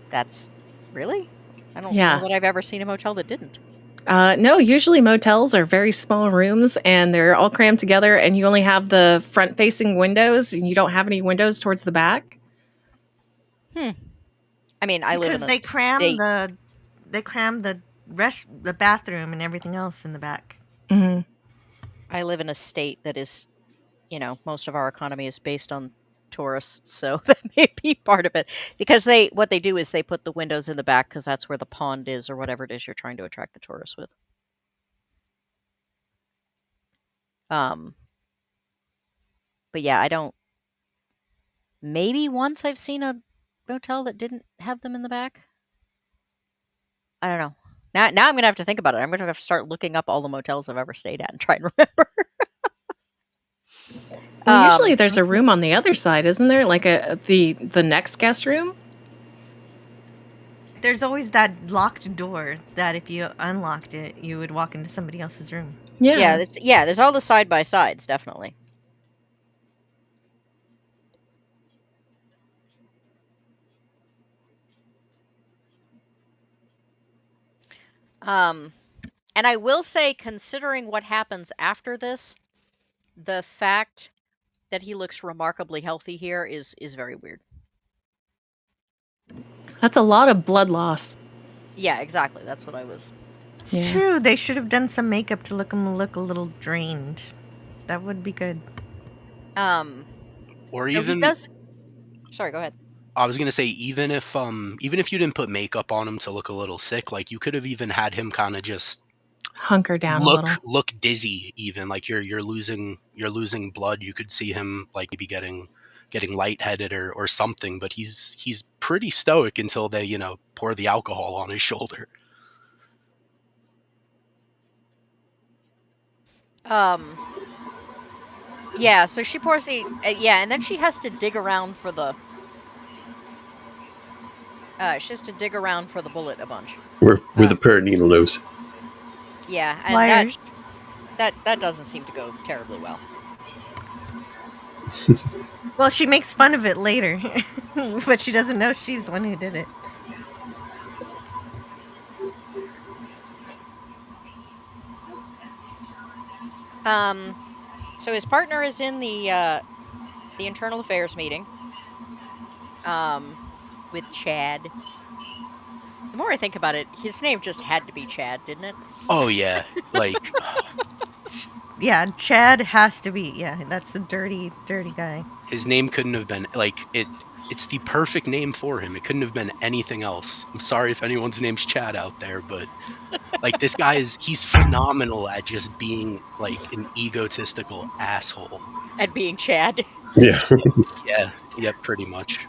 [SPEAKER 1] That's really? I don't
[SPEAKER 3] Yeah.
[SPEAKER 1] know that I've ever seen a motel that didn't.
[SPEAKER 3] No, usually motels are very small rooms and they're all crammed together, and you only have the front-facing windows, and you don't have any windows towards the back.
[SPEAKER 1] I mean, I live
[SPEAKER 4] Because
[SPEAKER 1] in a
[SPEAKER 4] they cram
[SPEAKER 1] state.
[SPEAKER 4] the bathroom and everything else in the back.
[SPEAKER 3] Mm-hmm.
[SPEAKER 1] I live in a state that is, most of our economy is based on tourists, so that may be part of it. Because what they do is they put the windows in the back because that's where the pond is or whatever it is you're trying to attract the tourists with. But yeah, I don't. Maybe once I've seen a motel that didn't have them in the back. I don't know. Now I'm gonna have to think about it. I'm gonna have to start looking up all the motels I've ever stayed at and try and remember.
[SPEAKER 3] Well, usually there's a room on the other side, isn't there? Like the next guest room?
[SPEAKER 4] There's always that locked door that if you unlocked it, you would walk into somebody else's room.
[SPEAKER 3] Yeah.
[SPEAKER 1] There's all the side by sides, definitely. And I will say, considering what happens after this, the fact that he looks remarkably healthy here is very weird.
[SPEAKER 3] That's a lot of blood loss.
[SPEAKER 1] Yeah, exactly. That's what I was.
[SPEAKER 4] It's true. They should have done some makeup to look him look a little drained. That would be good.
[SPEAKER 2] Or even
[SPEAKER 1] Sorry, go ahead.
[SPEAKER 2] I was gonna say even if you didn't put makeup on him to look a little sick, like you could have even had him kind of just
[SPEAKER 3] hunker down a little.
[SPEAKER 2] Look dizzy, even like you're losing blood. You could see him like maybe getting lightheaded or something, but he's pretty stoic until they pour the alcohol on his shoulder.
[SPEAKER 1] Yeah, so she pours the and then she has to dig around for the bullet a bunch.
[SPEAKER 5] Where the parrot needle knows.
[SPEAKER 1] Yeah, and
[SPEAKER 4] Liars.
[SPEAKER 1] that doesn't seem to go terribly well.
[SPEAKER 4] Well, she makes fun of it later, but she doesn't know she's the one who did it.
[SPEAKER 1] So his partner is in the internal affairs meeting. With Chad. The more I think about it, his name just had to be Chad, didn't it?
[SPEAKER 2] Oh yeah, like.
[SPEAKER 4] Yeah, Chad has to be. Yeah, that's a dirty, dirty guy.
[SPEAKER 2] His name couldn't have been like it. It's the perfect name for him. It couldn't have been anything else. I'm sorry if anyone's name's Chad out there, but like this guy he's phenomenal at just being like an egotistical asshole.
[SPEAKER 1] At being Chad.
[SPEAKER 5] Yeah.
[SPEAKER 2] Yeah, pretty much.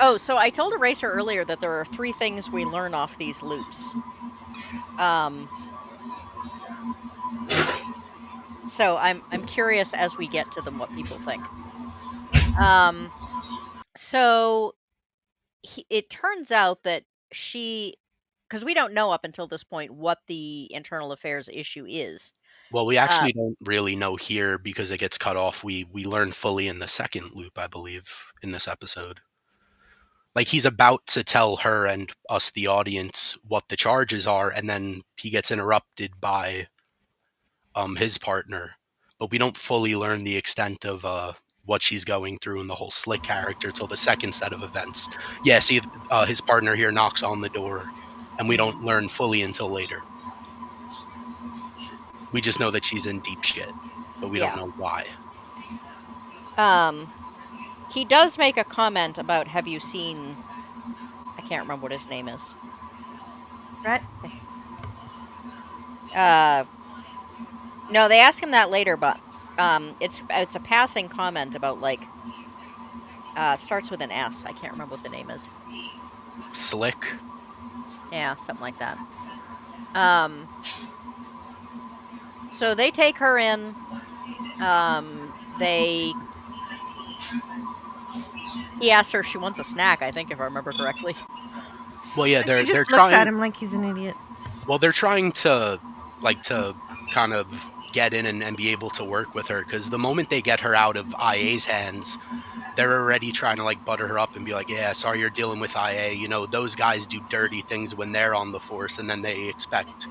[SPEAKER 1] Oh, so I told Eraser earlier that there are 3 things we learn off these loops. So I'm curious as we get to them what people think. So it turns out that because we don't know up until this point what the internal affairs issue is.
[SPEAKER 2] Well, we actually don't really know here because it gets cut off. We learn fully in the second loop, I believe, in this episode. Like he's about to tell her and us, the audience, what the charges are, and then he gets interrupted by his partner. But we don't fully learn the extent of what she's going through and the whole Slick character till the second set of events. Yeah, see, his partner here knocks on the door, and we don't learn fully until later. We just know that she's in deep shit, but we don't know why.
[SPEAKER 1] He does make a comment about, have you seen... I can't remember what his name is.
[SPEAKER 4] Brett?
[SPEAKER 1] No, they ask him that later, but it's a passing comment about, like, Starts with an S. I can't remember what the name is.
[SPEAKER 2] Slick.
[SPEAKER 1] Yeah, something like that. So they take her in. They He asks her if she wants a snack, I think, if I remember correctly.
[SPEAKER 2] Well, yeah,
[SPEAKER 4] And she
[SPEAKER 2] they're
[SPEAKER 4] just looks at
[SPEAKER 2] trying.
[SPEAKER 4] him like he's an idiot.
[SPEAKER 2] Well, they're trying to kind of get in and be able to work with her, because the moment they get her out of IA's hands, they're already trying to like butter her up and be like, yeah, sorry you're dealing with IA. You know, those guys do dirty things when they're on the force, and then they expect,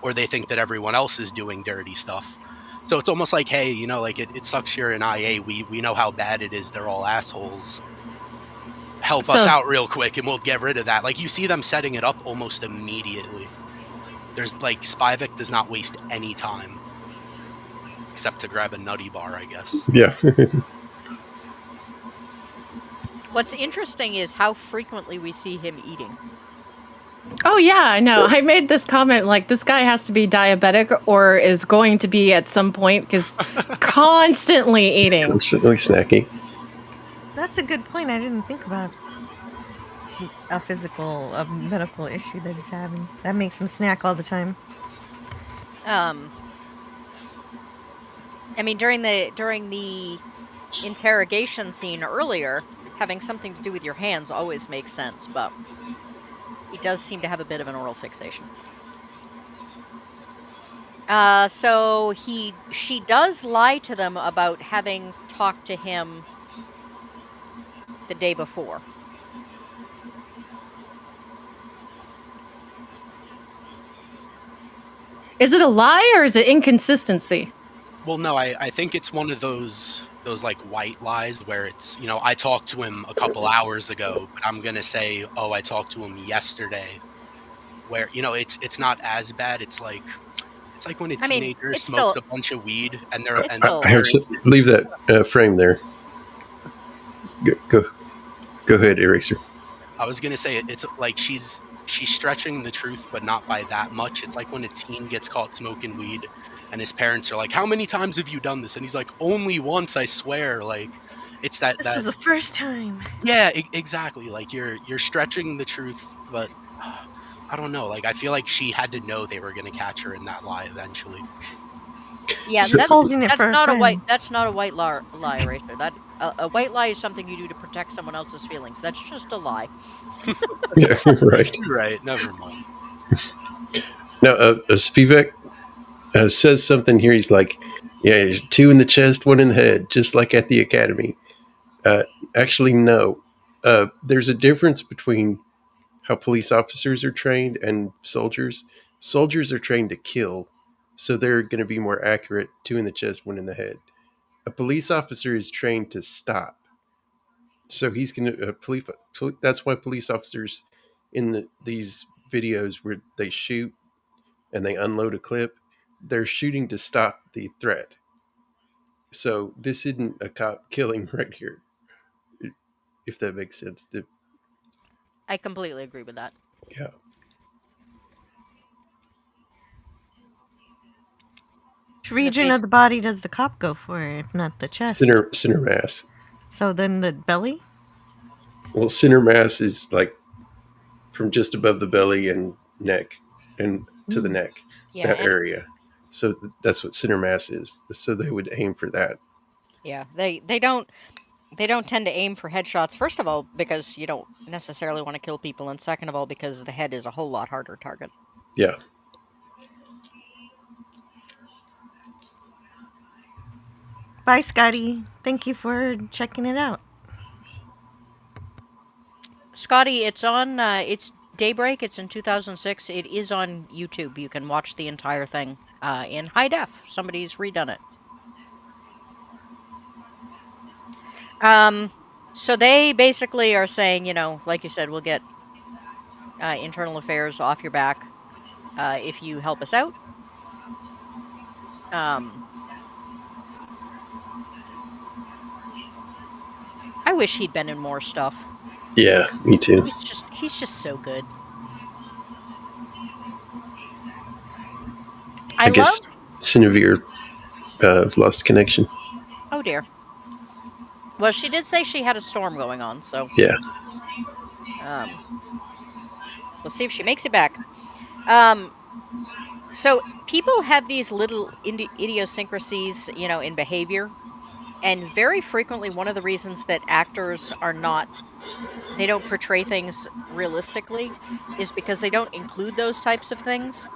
[SPEAKER 2] or they think that everyone else is doing dirty stuff. So it's almost like, hey, you know, like it sucks you're in IA. We know how bad it is. They're all assholes. Help us
[SPEAKER 3] So
[SPEAKER 2] out real quick and we'll get rid of that. Like, you see them setting it up almost immediately. There's like, Spivak does not waste any time except to grab a nutty bar, I guess.
[SPEAKER 5] Yeah.
[SPEAKER 1] What's interesting is how frequently we see him eating.
[SPEAKER 3] oh yeah, I know. I made this comment like this guy has to be diabetic or is going to be at some point because constantly eating.
[SPEAKER 5] Constantly snacking.
[SPEAKER 4] That's a good point. I didn't think about a medical issue that he's having. That makes him snack all the time.
[SPEAKER 1] I mean, during the interrogation scene earlier, having something to do with your hands always makes sense, but he does seem to have a bit of an oral fixation. So she does lie to them about having talked to him the day before.
[SPEAKER 3] Is it a lie or is it inconsistency?
[SPEAKER 2] Well, no, I think it's one of those like white lies where it's, you know, I talked to him a couple hours ago, but I'm gonna say, oh, I talked to him yesterday. Where, you know, it's not as bad. It's like when a
[SPEAKER 1] I mean,
[SPEAKER 2] teenager
[SPEAKER 1] it's
[SPEAKER 2] smokes
[SPEAKER 1] still-
[SPEAKER 2] a bunch of weed and they're
[SPEAKER 1] It's
[SPEAKER 2] and
[SPEAKER 1] still-
[SPEAKER 5] Leave that frame there. Go ahead, Eraser.
[SPEAKER 2] I was gonna say it's like she's stretching the truth, but not by that much. It's like when a teen gets caught smoking weed, and his parents are like, "How many times have you done this?" And he's like, "Only once, I swear." Like, it's that
[SPEAKER 4] This was the first time.
[SPEAKER 2] yeah, exactly. Like you're stretching the truth, but I don't know. Like, I feel like she had to know they were gonna catch her in that lie eventually.
[SPEAKER 1] Yeah,
[SPEAKER 5] So-
[SPEAKER 1] that's
[SPEAKER 4] holding it for a
[SPEAKER 1] not a white.
[SPEAKER 4] friend.
[SPEAKER 1] That's not a white lie, Eraser. That a white lie is something you do to protect someone else's feelings. That's just a lie.
[SPEAKER 5] Yeah, right.
[SPEAKER 2] You're right. Never mind.
[SPEAKER 5] Now, Spivak says something here. He's like, yeah, 2 in the chest, 1 in the head, just like at the academy. Actually, no. There's a difference between how police officers are trained and soldiers. Soldiers are trained to kill, so they're going to be more accurate. 2 in the chest, 1 in the head. A police officer is trained to stop. So he's going to that's why police officers in these videos where they shoot and they unload a clip, they're shooting to stop the threat. So this isn't a cop killing right here, if that makes sense.
[SPEAKER 1] I completely agree with that.
[SPEAKER 5] Yeah.
[SPEAKER 4] Which region of the body does the cop go for, if not the chest?
[SPEAKER 5] Center mass.
[SPEAKER 4] So then the belly?
[SPEAKER 5] Well, center mass is like from just above the belly and neck and to the neck,
[SPEAKER 1] Yeah,
[SPEAKER 5] that area. So that's what center mass is. So they would aim for that.
[SPEAKER 1] Yeah, they don't tend to aim for headshots. First of all, because you don't necessarily want to kill people, and second of all, because the head is a whole lot harder target.
[SPEAKER 5] Yeah.
[SPEAKER 4] Bye, Scotty. Thank you for checking it out.
[SPEAKER 1] Scotty, it's on. It's Daybreak. It's in 2006. It is on YouTube. You can watch the entire thing in high def. Somebody's redone it. So they basically are saying, you know, like you said, we'll get internal affairs off your back if you help us out. I wish he'd been in more stuff.
[SPEAKER 5] Yeah, me too.
[SPEAKER 1] He's just so good. I
[SPEAKER 5] guess
[SPEAKER 1] love.
[SPEAKER 5] Cinevere lost connection.
[SPEAKER 1] Oh dear. Well, she did say she had a storm going on, so
[SPEAKER 5] Yeah.
[SPEAKER 1] We'll see if she makes it back. So people have these little idiosyncrasies, in behavior, and very frequently one of the reasons that actors they don't portray things realistically is because they don't include those types of things,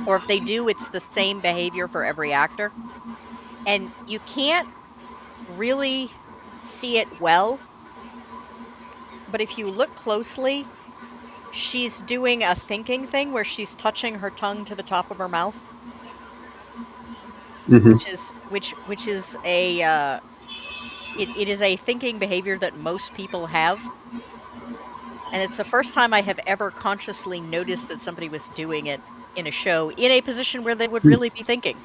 [SPEAKER 1] or if they do, it's the same behavior for every actor, and you can't really see it well. But if you look closely, she's doing a thinking thing where she's touching her tongue to the top of her mouth,
[SPEAKER 5] Hmm.
[SPEAKER 1] which is a it is a thinking behavior that most people have, and it's the first time I have ever consciously noticed that somebody was doing it in a show in a position where they would really be thinking.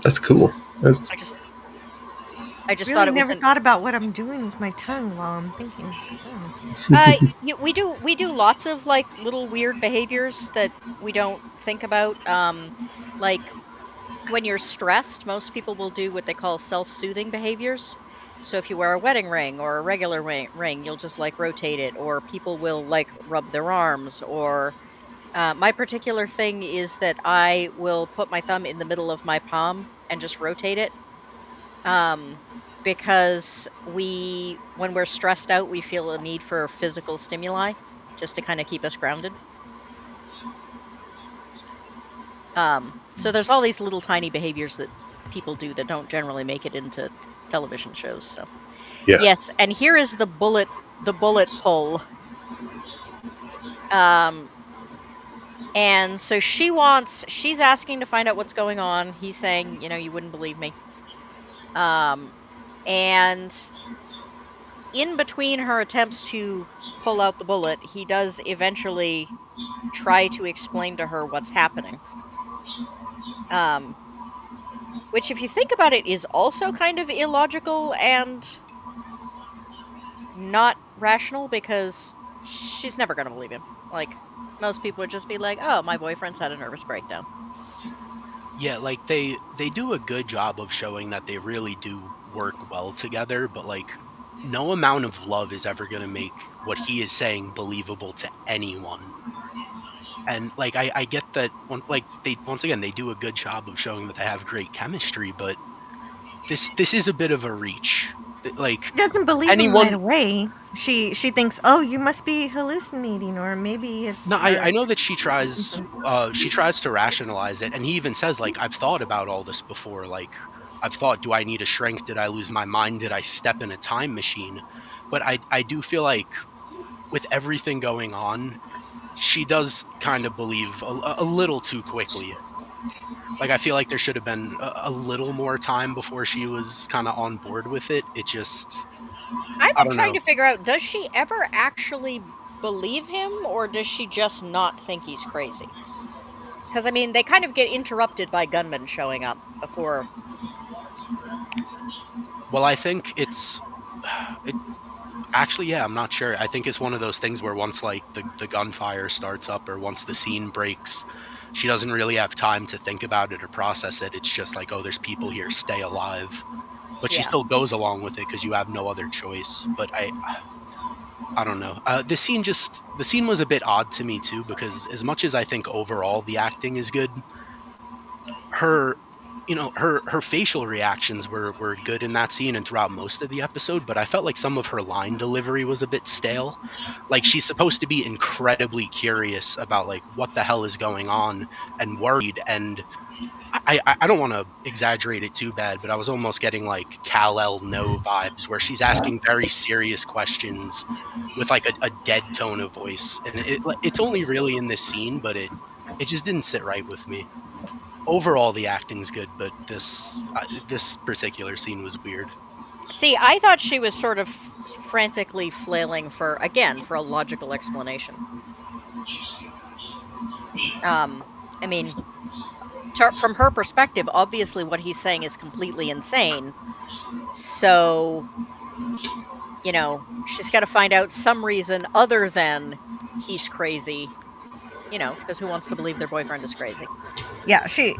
[SPEAKER 5] That's cool. That's
[SPEAKER 1] I just I just thought
[SPEAKER 4] Really
[SPEAKER 1] it was
[SPEAKER 4] never
[SPEAKER 1] an
[SPEAKER 4] thought about what I'm doing with my tongue while I'm thinking. Oh.
[SPEAKER 1] we do lots of like little weird behaviors that we don't think about, like when you're stressed, most people will do what they call self-soothing behaviors. So if you wear a wedding ring or a regular ring, you'll just like rotate it, or people will like rub their arms. Or my particular thing is that I will put my thumb in the middle of my palm and just rotate it. Um, because when we're stressed out, we feel a need for physical stimuli just to kind of keep us grounded. So there's all these little tiny behaviors that people do that don't generally make it into television shows. So
[SPEAKER 5] yeah.
[SPEAKER 1] yes, and here is the bullet pull. Um, and so she's asking to find out what's going on. He's saying, you wouldn't believe me. And in between her attempts to pull out the bullet, he does eventually try to explain to her what's happening. Which, if you think about it, is also kind of illogical and not rational, because she's never going to believe him. Like, most people would just be like, "Oh, my boyfriend's had a nervous breakdown."
[SPEAKER 2] Yeah, like they do a good job of showing that they really do work well together, but like no amount of love is ever going to make what he is saying believable to anyone. And like I get that like they once again they do a good job of showing that they have great chemistry, but this is a bit of a reach. Like
[SPEAKER 4] She doesn't believe him right
[SPEAKER 2] anyone
[SPEAKER 4] away. She thinks, oh, you must be hallucinating, or maybe it's.
[SPEAKER 2] No,
[SPEAKER 4] Or
[SPEAKER 2] I know that she tries
[SPEAKER 4] something.
[SPEAKER 2] she tries to rationalize it, and he even says like I've thought about all this before, like I've thought, do I need a shrink? Did I lose my mind? Did I step in a time machine? But I do feel like with everything going on, she does kind of believe a little too quickly. Like I feel like there should have been a little more time before she was kind of on board with it. It just
[SPEAKER 1] I've
[SPEAKER 2] I
[SPEAKER 1] been
[SPEAKER 2] don't
[SPEAKER 1] trying
[SPEAKER 2] know.
[SPEAKER 1] to figure out, does she ever actually believe him, or does she just not think he's crazy? Because, I mean, they kind of get interrupted by gunmen showing up before.
[SPEAKER 2] Well, I think it actually, yeah, I'm not sure. I think it's one of those things where once like the gunfire starts up or once the scene breaks, she doesn't really have time to think about it or process it. It's just like, oh, there's people here, stay alive. But she
[SPEAKER 1] Yeah.
[SPEAKER 2] still goes along with it because you have no other choice. But I don't know. The scene was a bit odd to me too because as much as I think overall the acting is good, her her facial reactions were good in that scene and throughout most of the episode, but I felt like some of her line delivery was a bit stale. Like she's supposed to be incredibly curious about like what the hell is going on and worried, and I don't want to exaggerate it too bad, but I was almost getting like Kal-El No vibes where she's asking very serious questions with like a dead tone of voice, and it's only really in this scene, but it just didn't sit right with me. Overall, the acting's good, but this particular scene was weird.
[SPEAKER 1] See, I thought she was sort of frantically flailing for a logical explanation. I mean, from her perspective, obviously what he's saying is completely insane. So, she's got to find out some reason other than he's crazy, because who wants to believe their boyfriend is crazy?
[SPEAKER 4] Yeah, she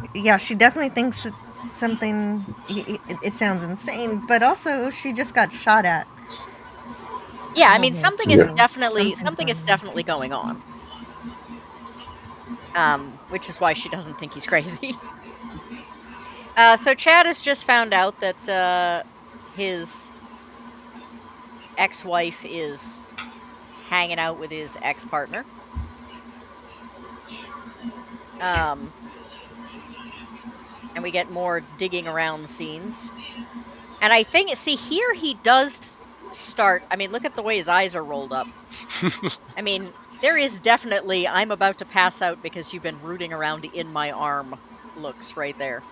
[SPEAKER 4] definitely thinks something. It sounds insane, but also she just got shot at.
[SPEAKER 1] Yeah, I
[SPEAKER 4] Oh,
[SPEAKER 1] mean
[SPEAKER 4] man,
[SPEAKER 1] something is
[SPEAKER 4] too.
[SPEAKER 1] definitely
[SPEAKER 4] Something's
[SPEAKER 1] going on. Which is why she doesn't think he's crazy. So Chad has just found out that his ex-wife is hanging out with his ex-partner. And we get more digging around scenes. And I think, see, here he does start. I mean, look at the way his eyes are rolled up. I mean, there is definitely "I'm about to pass out because you've been rooting around in my arm" looks right there.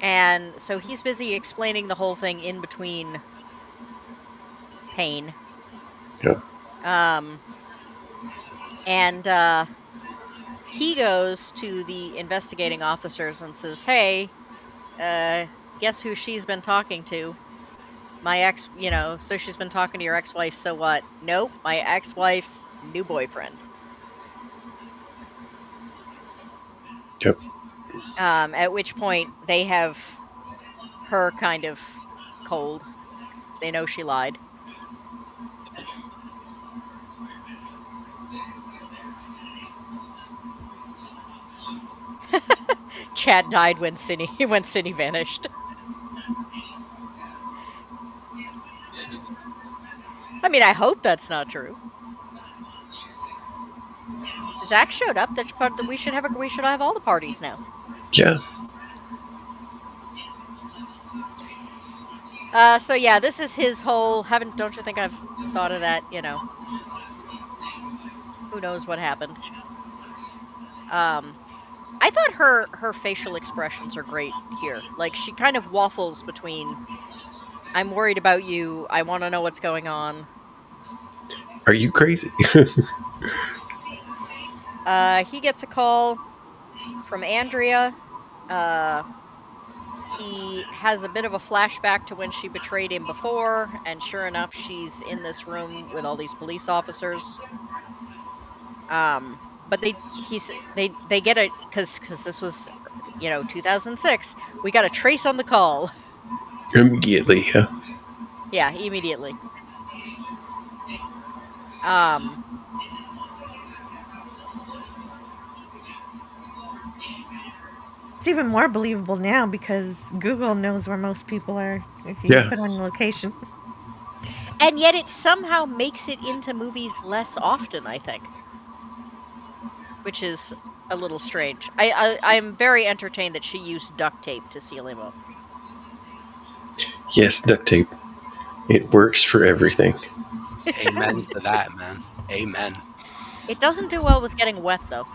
[SPEAKER 1] And so he's busy explaining the whole thing in between pain.
[SPEAKER 5] Yeah.
[SPEAKER 1] And he goes to the investigating officers and says, "Hey, guess who she's been talking to? My ex, so she's been talking to your ex-wife, so what? Nope, my ex-wife's new boyfriend."
[SPEAKER 5] Yep.
[SPEAKER 1] At which point they have her kind of cold. They know she lied. Chad died when Cindy vanished. I mean, I hope that's not true. Zach showed up. That's part that we should have all the parties now.
[SPEAKER 5] Yeah.
[SPEAKER 1] So yeah, this is his whole. Don't you think I've thought of that? Who knows what happened? I thought her facial expressions are great here. Like she kind of waffles between "I'm worried about you," "I want to know what's going on."
[SPEAKER 5] Are you crazy?
[SPEAKER 1] He gets a call from Andrea. He has a bit of a flashback to when she betrayed him before, and sure enough, she's in this room with all these police officers. But they get it because this was 2006. We got a trace on the call.
[SPEAKER 5] Immediately, yeah.
[SPEAKER 1] Yeah, immediately.
[SPEAKER 4] It's even more believable now because Google knows where most people are if you
[SPEAKER 5] Yeah.
[SPEAKER 4] put on location.
[SPEAKER 1] And yet it somehow makes it into movies less often, I think. Which is a little strange. I'm very entertained that she used duct tape to seal him up.
[SPEAKER 5] Yes, duct tape. It works for everything.
[SPEAKER 2] Amen to that, man. Amen.
[SPEAKER 1] It doesn't do well with getting wet, though.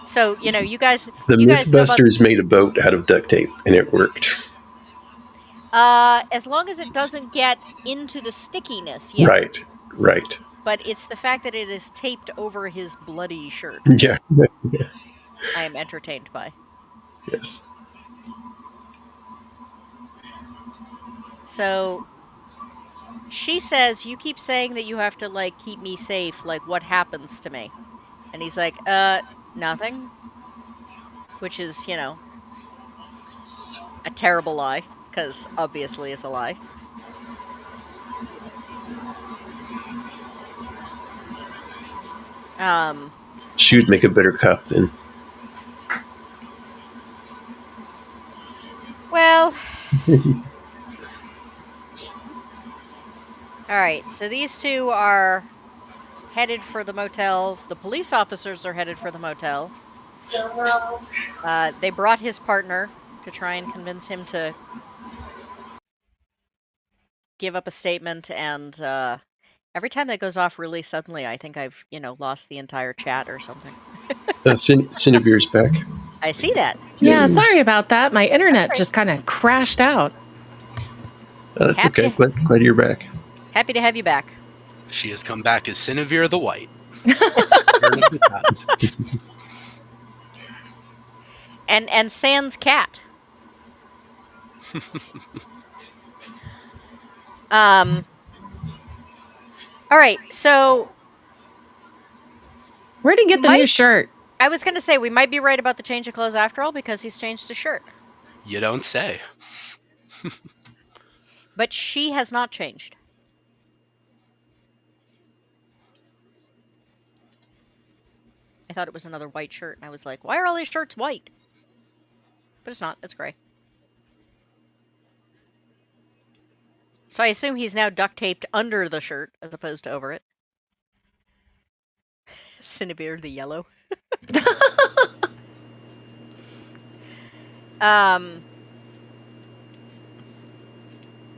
[SPEAKER 1] So, you guys
[SPEAKER 5] The
[SPEAKER 1] know about
[SPEAKER 5] Mythbusters made a boat out of duct tape, and it worked.
[SPEAKER 1] as long as it doesn't get into the stickiness, yeah.
[SPEAKER 5] Right. Right.
[SPEAKER 1] But it's the fact that it is taped over his bloody shirt
[SPEAKER 5] Yeah.
[SPEAKER 1] I am entertained by.
[SPEAKER 5] Yes.
[SPEAKER 1] So she says, "You keep saying that you have to keep me safe, what happens to me?" And he's like, nothing. Which is, a terrible lie, because obviously it's a lie.
[SPEAKER 5] She would make a better cop then.
[SPEAKER 1] Well, alright, so these two are headed for the motel. The police officers are headed for the motel. They brought his partner to try and convince him to give up a statement, and every time that goes off really suddenly, I think I've, lost the entire chat or something.
[SPEAKER 5] Cinebeer's back.
[SPEAKER 1] I see that.
[SPEAKER 3] Yeah,
[SPEAKER 5] Yay.
[SPEAKER 3] sorry about that. My internet
[SPEAKER 1] right.
[SPEAKER 3] just kind of crashed out.
[SPEAKER 5] Oh, that's
[SPEAKER 1] Happy
[SPEAKER 5] okay. Glad you're back.
[SPEAKER 1] Happy to have you back.
[SPEAKER 2] She has come back as Cinevere the White.
[SPEAKER 1] And Sans cat. All right, so
[SPEAKER 3] Where'd he get the new shirt?
[SPEAKER 1] I was going to say, we might be right about the change of clothes after all, because he's changed his shirt.
[SPEAKER 2] You don't say.
[SPEAKER 1] But she has not changed. I thought it was another white shirt, and I was like, why are all these shirts white? But it's not. It's gray. So I assume he's now duct taped under the shirt as opposed to over it. Cinnabir the yellow.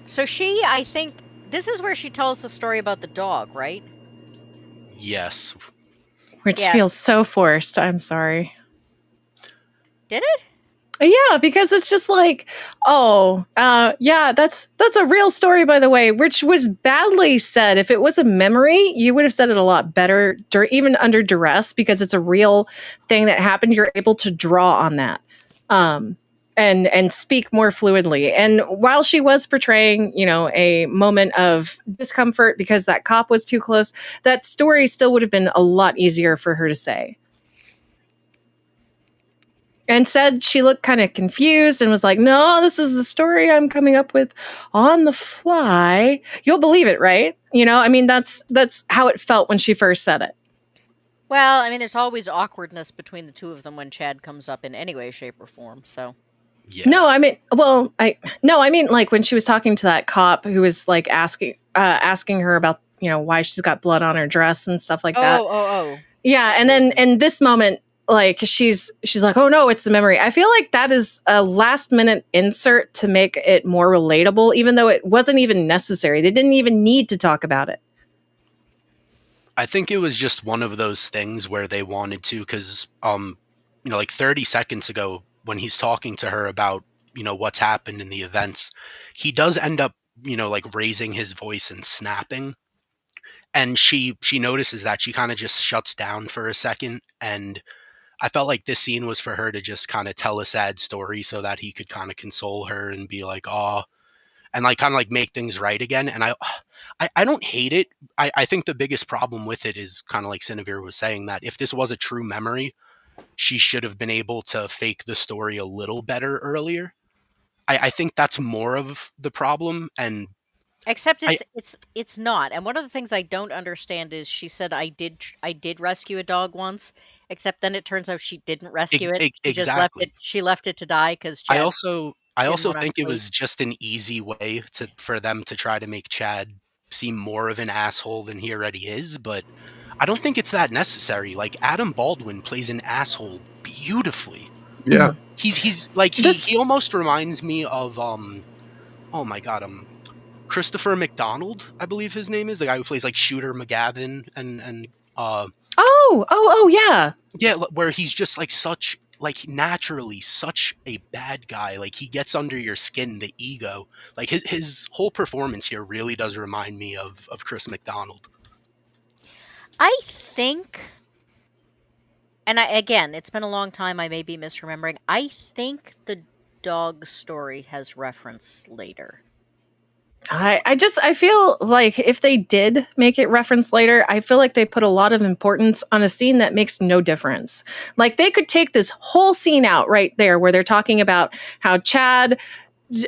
[SPEAKER 1] So she, I think, this is where she tells the story about the dog, right?
[SPEAKER 2] Yes.
[SPEAKER 3] Which
[SPEAKER 1] Yes.
[SPEAKER 3] feels so forced. I'm sorry.
[SPEAKER 1] Did it?
[SPEAKER 3] Yeah, because it's just like, yeah, that's a real story, by the way, which was badly said. If it was a memory, you would have said it a lot better, even under duress, because it's a real thing that happened. You're able to draw on that, and speak more fluidly. And while she was portraying, a moment of discomfort because that cop was too close, that story still would have been a lot easier for her to say. And said she looked kind of confused and was like, no, this is the story I'm coming up with on the fly. You'll believe it, right? That's how it felt when she first said it.
[SPEAKER 1] Well, I mean, there's always awkwardness between the two of them when Chad comes up in any way, shape, or form, so.
[SPEAKER 2] Yeah.
[SPEAKER 3] No, I mean, like when she was talking to that cop who was like asking her about, why she's got blood on her dress and stuff like that.
[SPEAKER 1] Oh.
[SPEAKER 3] Yeah, and then in this moment, like she's like, oh no, it's the memory. I feel like that is a last minute insert to make it more relatable, even though it wasn't even necessary. They didn't even need to talk about it.
[SPEAKER 2] I think it was just one of those things where they wanted to, because like 30 seconds ago when he's talking to her about what's happened in the events, he does end up like raising his voice and snapping, and she notices that. She kind of just shuts down for a second, and I felt like this scene was for her to just kind of tell a sad story so that he could kind of console her and be like, oh, and like kind of like make things right again. And I don't hate it. I think the biggest problem with it is kind of like Cinevere was saying, that if this was a true memory, she should have been able to fake the story a little better earlier. I think that's more of the problem. And
[SPEAKER 1] Except it's not. And one of the things I don't understand is she said I did rescue a dog once, except then it turns out she didn't rescue it. She just left it. She left it to die because
[SPEAKER 2] I also
[SPEAKER 1] wanna
[SPEAKER 2] think it
[SPEAKER 1] flee.
[SPEAKER 2] was just an easy way for them to try to make Chad seem more of an asshole than he already is, but I don't think it's that necessary. Like, Adam Baldwin plays an asshole beautifully.
[SPEAKER 5] Yeah.
[SPEAKER 2] He's like, he almost reminds me of oh my god, Christopher McDonald, I believe his name is, the guy who plays like Shooter McGavin and
[SPEAKER 3] yeah.
[SPEAKER 2] Yeah, where he's just like such, like naturally such a bad guy. Like, he gets under your skin, the ego. Like his whole performance here really does remind me of Chris McDonald.
[SPEAKER 1] I think, and again, it's been a long time, I may be misremembering. I think the dog story has reference later.
[SPEAKER 3] I feel like if they did make it reference later, I feel like they put a lot of importance on a scene that makes no difference. Like, they could take this whole scene out right there where they're talking about how Chad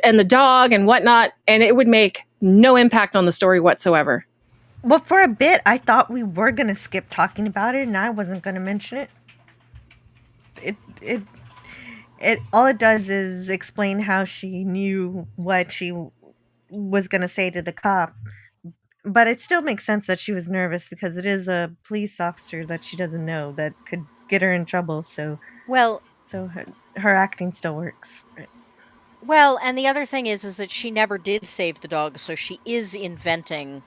[SPEAKER 3] and the dog and whatnot, and it would make no impact on the story whatsoever.
[SPEAKER 4] Well, for a bit, I thought we were going to skip talking about it, and I wasn't going to mention it. It all it does is explain how she knew what she was going to say to the cop. But it still makes sense that she was nervous, because it is a police officer that she doesn't know that could get her in trouble. So her acting still works.
[SPEAKER 1] Well, and the other thing is that she never did save the dog, so she is inventing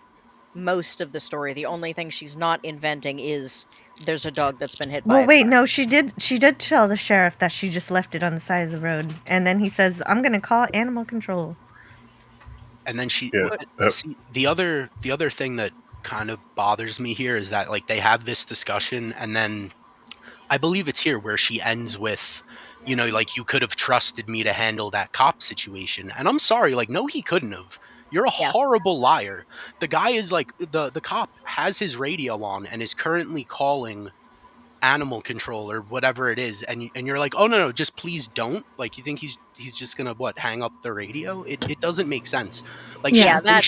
[SPEAKER 1] most of the story. The only thing she's not inventing is there's a dog that's been hit by a car.
[SPEAKER 4] No, she did tell the sheriff that she just left it on the side of the road, and then he says, I'm going to call animal control.
[SPEAKER 2] And then see, the other thing that kind of bothers me here is that, like, they have this discussion, and then I believe it's here where she ends with, like, you could have trusted me to handle that cop situation. And I'm sorry, like, no, he couldn't have. You're a horrible liar. The guy is like, the cop has his radio on and is currently calling animal control or whatever it is, and you're like, oh no, just please don't. Like, you think he's just gonna hang up the radio? It doesn't make sense. Like
[SPEAKER 1] Yeah, that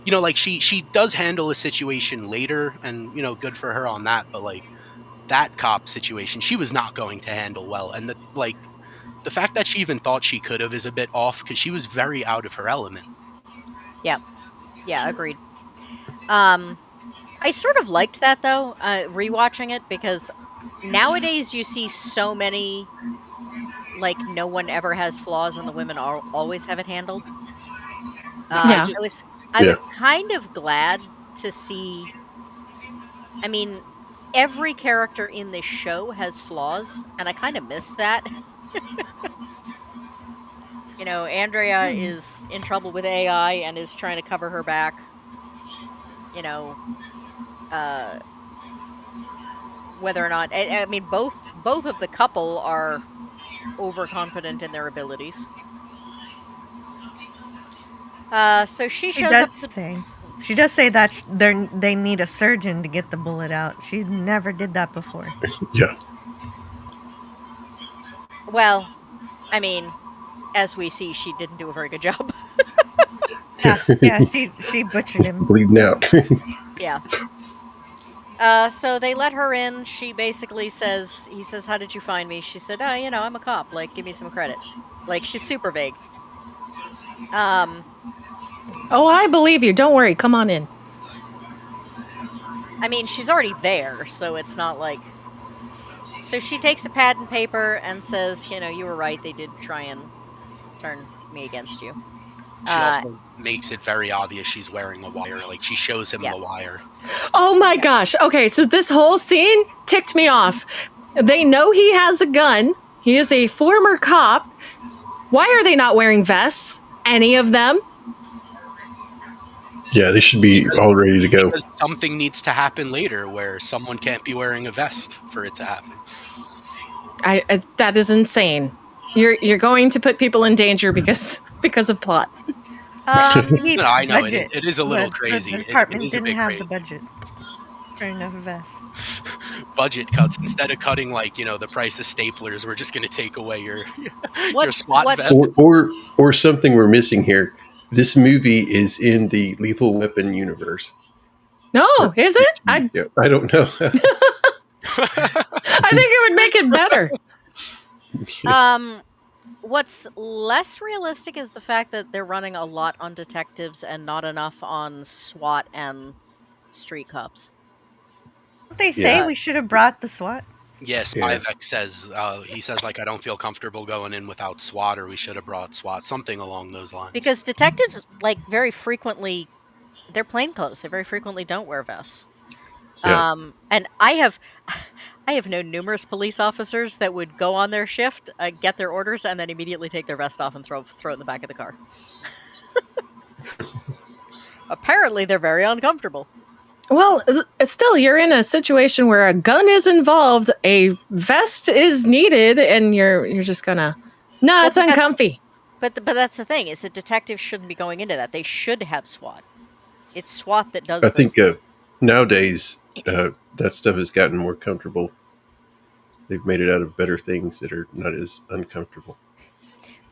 [SPEAKER 2] like she does handle a situation later, and good for her on that. But like that cop situation, she was not going to handle well, and the fact that she even thought she could have is a bit off because she was very out of her element.
[SPEAKER 1] yeah, agreed. I sort of liked that though, rewatching it, because nowadays you see so many, like, no one ever has flaws and the women always have it handled.
[SPEAKER 3] Yeah.
[SPEAKER 1] I
[SPEAKER 5] Yeah.
[SPEAKER 1] was kind of glad to see. I mean, every character in this show has flaws, and I kind of miss that. Andrea is in trouble with AI and is trying to cover her back. You know, uh, whether or not I mean, both of the couple are overconfident in their abilities. So she
[SPEAKER 4] She
[SPEAKER 1] shows up
[SPEAKER 4] does
[SPEAKER 1] to.
[SPEAKER 4] say. She does say that they need a surgeon to get the bullet out. She never did that before.
[SPEAKER 5] Yeah.
[SPEAKER 1] Well, I mean, as we see, she didn't do a very good job.
[SPEAKER 4] Yeah, she butchered him.
[SPEAKER 5] Bleeding out.
[SPEAKER 1] Yeah. So they let her in. She basically says, he says, "How did you find me?" She said, "Oh, I'm a cop. Like, give me some credit." Like, she's super vague.
[SPEAKER 3] Oh, I believe you. Don't worry. Come on in.
[SPEAKER 1] I mean, she's already there, so it's not like. So she takes a pad and paper and says, "You were right. They did try and turn me against you."
[SPEAKER 2] She also makes it very obvious she's wearing a wire. Like, she shows him the wire.
[SPEAKER 3] Oh my gosh. Okay, so this whole scene ticked me off. They know he has a gun. He is a former cop. Why are they not wearing vests? Any of them?
[SPEAKER 5] Yeah, they should be all ready to go.
[SPEAKER 2] Because something needs to happen later where someone can't be wearing a vest for it to happen.
[SPEAKER 3] That is insane. You're going to put people in danger because of plot.
[SPEAKER 2] No, I know
[SPEAKER 4] budget,
[SPEAKER 2] it is a little crazy.
[SPEAKER 4] The department
[SPEAKER 2] it is
[SPEAKER 4] didn't
[SPEAKER 2] a bit
[SPEAKER 4] have
[SPEAKER 2] crazy.
[SPEAKER 4] the budget for enough vests.
[SPEAKER 2] Budget cuts. Instead of cutting the price of staplers, we're just going to take away your SWAT
[SPEAKER 1] what's-
[SPEAKER 2] vest.
[SPEAKER 5] Or something we're missing here. This movie is in the Lethal Weapon universe.
[SPEAKER 3] No, is it?
[SPEAKER 5] I don't know.
[SPEAKER 3] I think it would make it better.
[SPEAKER 1] What's less realistic is the fact that they're running a lot on detectives and not enough on SWAT and street cops.
[SPEAKER 4] Don't they say
[SPEAKER 2] Yeah.
[SPEAKER 4] we should have brought the SWAT?
[SPEAKER 2] Yes, Spivak says, he says, like, I don't feel comfortable going in without SWAT, or we should have brought SWAT, something along those lines.
[SPEAKER 1] Because detectives, like, very frequently, they're plainclothes. They very frequently don't wear vests.
[SPEAKER 5] Yeah.
[SPEAKER 1] And I have known numerous police officers that would go on their shift, get their orders, and then immediately take their vest off and throw it in the back of the car. Apparently, they're very uncomfortable.
[SPEAKER 3] Well, still, you're in a situation where a gun is involved, a vest is needed, and you're just gonna. No, it's uncomfy.
[SPEAKER 1] But that's the thing, is that detectives shouldn't be going into that. They should have SWAT. It's SWAT that does.
[SPEAKER 5] I think nowadays that stuff has gotten more comfortable. They've made it out of better things that are not as uncomfortable.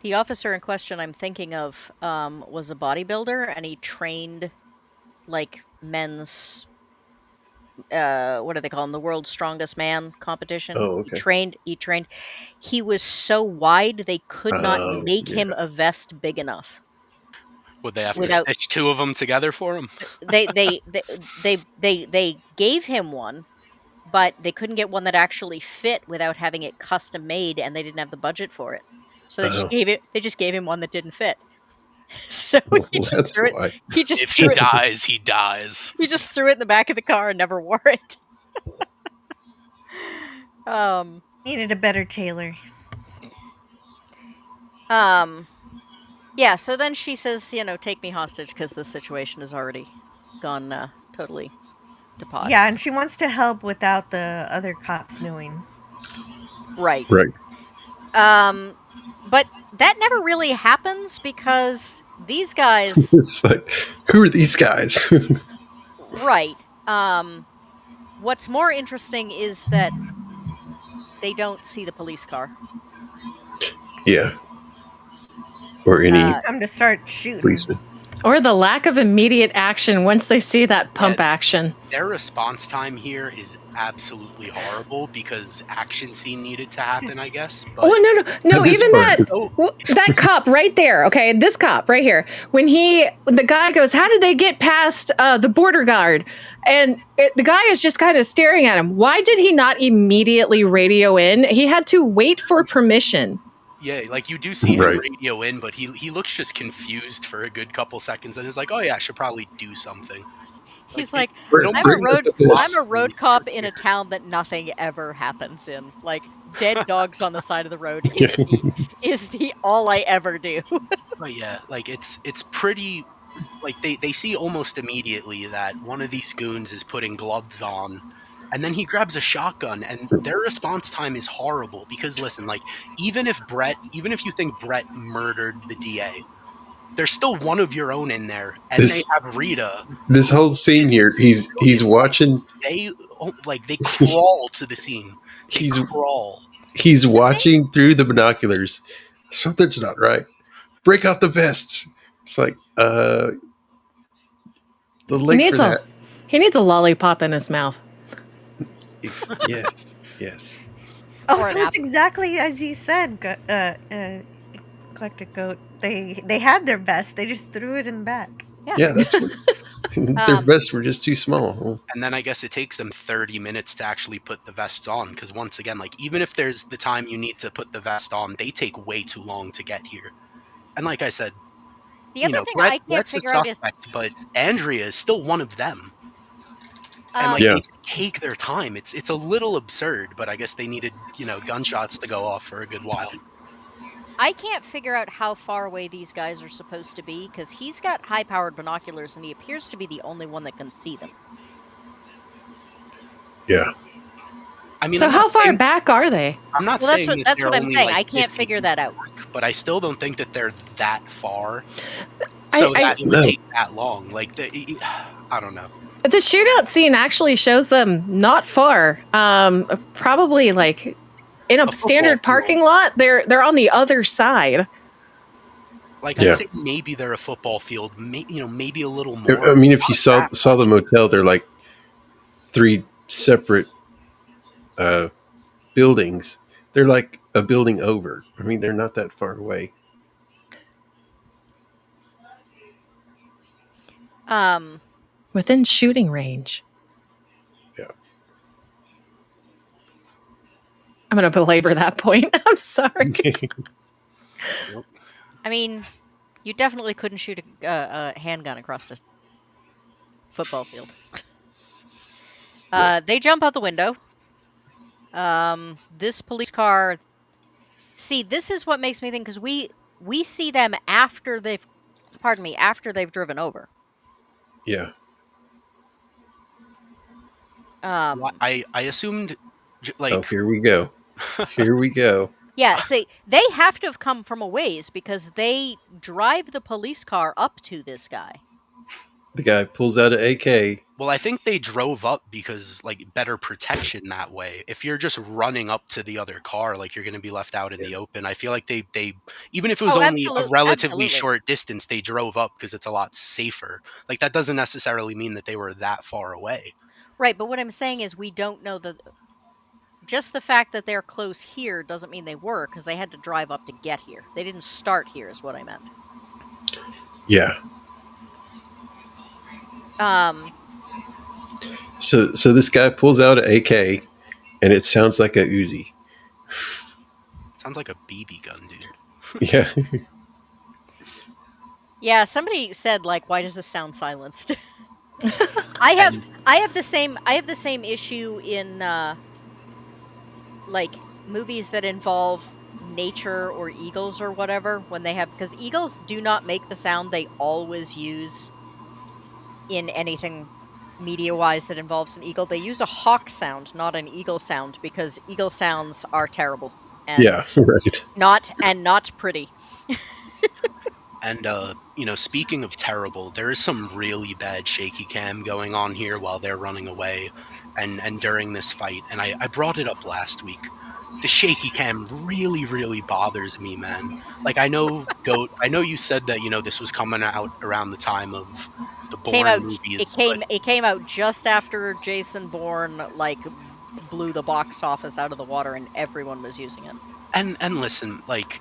[SPEAKER 1] The officer in question I'm thinking of was a bodybuilder, and he trained, like, men's, what do they call them? The world's strongest man competition.
[SPEAKER 5] Oh, okay.
[SPEAKER 1] He trained. He was so wide they could not make him a vest big enough.
[SPEAKER 2] Would they have to stitch two of them together for him?
[SPEAKER 1] They gave him one, but they couldn't get one that actually fit without having it custom made, and they didn't have the budget for it. So they just gave him one that didn't fit. So
[SPEAKER 5] that's why.
[SPEAKER 2] If he dies, he dies.
[SPEAKER 1] He just threw it in the back of the car and never wore it.
[SPEAKER 4] Needed a better tailor.
[SPEAKER 1] Yeah, so then she says, take me hostage because this situation has already gone totally to pot.
[SPEAKER 4] Yeah, and she wants to help without the other cops knowing.
[SPEAKER 1] Right. But that never really happens because these guys...
[SPEAKER 5] It's like, who are these guys?
[SPEAKER 1] Right. What's more interesting is that they don't see the police car.
[SPEAKER 5] Yeah. Or any
[SPEAKER 4] Come to start shooting.
[SPEAKER 5] policeman.
[SPEAKER 3] Or the lack of immediate action once they see that pump action.
[SPEAKER 2] Their response time here is absolutely horrible because action scene needed to happen, I guess. But
[SPEAKER 3] Oh no!
[SPEAKER 5] This
[SPEAKER 3] Even
[SPEAKER 5] part-
[SPEAKER 3] that cop right there. Okay, this cop right here. When the guy goes, "How did they get past the border guard?" And the guy is just kind of staring at him. Why did he not immediately radio in? He had to wait for permission.
[SPEAKER 2] yeah, like you do see him
[SPEAKER 5] Right.
[SPEAKER 2] radio in, but he looks just confused for a good couple seconds and is like, "Oh yeah, I should probably do something."
[SPEAKER 1] He's
[SPEAKER 2] Like,
[SPEAKER 1] like,
[SPEAKER 2] don't
[SPEAKER 1] I'm
[SPEAKER 2] bring
[SPEAKER 1] a
[SPEAKER 2] up the
[SPEAKER 1] road
[SPEAKER 2] police
[SPEAKER 1] cop
[SPEAKER 2] for
[SPEAKER 1] in a
[SPEAKER 2] here."
[SPEAKER 1] town that nothing ever happens in. Like dead dogs on the side of the road is the all I ever do.
[SPEAKER 2] But yeah, like it's pretty. Like they see almost immediately that one of these goons is putting gloves on, and then he grabs a shotgun, and their response time is horrible because listen, like even if you think Brett murdered the DA, there's still one of your own in there, and they have Rita.
[SPEAKER 5] This whole scene here, he's watching.
[SPEAKER 2] They crawl to the scene. They
[SPEAKER 5] He's
[SPEAKER 2] crawl.
[SPEAKER 5] he's watching through the binoculars. Something's not right. Break out the vests. It's like the link for that.
[SPEAKER 3] He needs a lollipop in his mouth.
[SPEAKER 5] Yes.
[SPEAKER 4] Oh,
[SPEAKER 1] Or
[SPEAKER 4] so
[SPEAKER 1] an
[SPEAKER 4] it's exactly as you said, Eclectic Goat. They had their best. They just threw it in the back.
[SPEAKER 5] Yeah, that's what, their vests were just too small.
[SPEAKER 2] And then I guess it takes them 30 minutes to actually put the vests on because once again, like even if there's the time you need to put the vest on, they take way too long to get here. And like I said,
[SPEAKER 1] The other thing I can't
[SPEAKER 2] Brett's
[SPEAKER 1] figure
[SPEAKER 2] a
[SPEAKER 1] out is
[SPEAKER 2] suspect, but Andrea is still one of them. And like
[SPEAKER 5] Yeah.
[SPEAKER 2] they just take their time. It's a little absurd, but I guess they needed, gunshots to go off for a good while.
[SPEAKER 1] I can't figure out how far away these guys are supposed to be because he's got high-powered binoculars and he appears to be the only one that can see them.
[SPEAKER 5] Yeah.
[SPEAKER 2] I mean,
[SPEAKER 3] So
[SPEAKER 2] I'm
[SPEAKER 3] how
[SPEAKER 2] not
[SPEAKER 3] far
[SPEAKER 2] saying-
[SPEAKER 3] back are they?
[SPEAKER 2] I'm not
[SPEAKER 1] Well, that's
[SPEAKER 2] saying
[SPEAKER 1] what-
[SPEAKER 2] that
[SPEAKER 1] that's
[SPEAKER 2] they're
[SPEAKER 1] what I'm
[SPEAKER 2] only,
[SPEAKER 1] saying.
[SPEAKER 2] like,
[SPEAKER 1] I can't
[SPEAKER 2] 50
[SPEAKER 1] figure
[SPEAKER 2] feet
[SPEAKER 1] that out.
[SPEAKER 2] back, but I still don't think that they're that far.
[SPEAKER 3] I-
[SPEAKER 2] That it would
[SPEAKER 5] No.
[SPEAKER 2] take that long. Like, I don't know.
[SPEAKER 3] The shootout scene actually shows them not far. Probably like in a
[SPEAKER 2] football
[SPEAKER 3] standard
[SPEAKER 2] field.
[SPEAKER 3] parking lot. They're on the other side.
[SPEAKER 2] Like,
[SPEAKER 5] Yeah.
[SPEAKER 2] I'd say maybe they're a football field. Maybe a little more.
[SPEAKER 5] I mean, if you saw the motel, they're like 3 separate buildings. They're like a building over. I mean, they're not that far away.
[SPEAKER 3] Within shooting range.
[SPEAKER 5] Yeah.
[SPEAKER 3] I'm going to belabor that point. I'm sorry.
[SPEAKER 1] I mean, you definitely couldn't shoot a handgun across a football field. They jump out the window. This police car. See, this is what makes me think because we see them after they've driven over.
[SPEAKER 5] Yeah.
[SPEAKER 2] Well, I assumed,
[SPEAKER 5] Oh, here we go. Here we go.
[SPEAKER 1] Yeah, see, they have to have come from a ways because they drive the police car up to this guy.
[SPEAKER 5] The guy pulls out an AK.
[SPEAKER 2] Well, I think they drove up because, like, better protection that way. If you're just running up to the other car, like, you're going to be left out in the open. I feel like they even if it was only a relatively short distance, they drove up because it's a lot safer. Like, that doesn't necessarily mean that they were that far away.
[SPEAKER 1] Right, but what I'm saying is we don't know just the fact that they're close here doesn't mean they were because they had to drive up to get here. They didn't start here is what I meant.
[SPEAKER 5] Yeah. So this guy pulls out an AK, and it sounds like a Uzi.
[SPEAKER 2] Sounds like a BB gun, dude.
[SPEAKER 5] Yeah.
[SPEAKER 1] Yeah, somebody said like, why does this sound silenced? I have the same issue in like movies that involve nature or eagles or whatever when they have because eagles do not make the sound they always use in anything media-wise that involves an eagle. They use a hawk sound, not an eagle sound, because eagle sounds are terrible and
[SPEAKER 5] Yeah, right.
[SPEAKER 1] not pretty.
[SPEAKER 2] And, speaking of terrible, there is some really bad shaky cam going on here while they're running away and during this fight. And I brought it up last week. the shaky cam really, really bothers me, man. Like, I know, Goat, I know you said that, this was coming out around the time of the
[SPEAKER 1] Came
[SPEAKER 2] Bourne
[SPEAKER 1] out. It
[SPEAKER 2] movies, but
[SPEAKER 1] came. It came out just after Jason Bourne blew the box office out of the water, and everyone was using it.
[SPEAKER 2] and listen, like,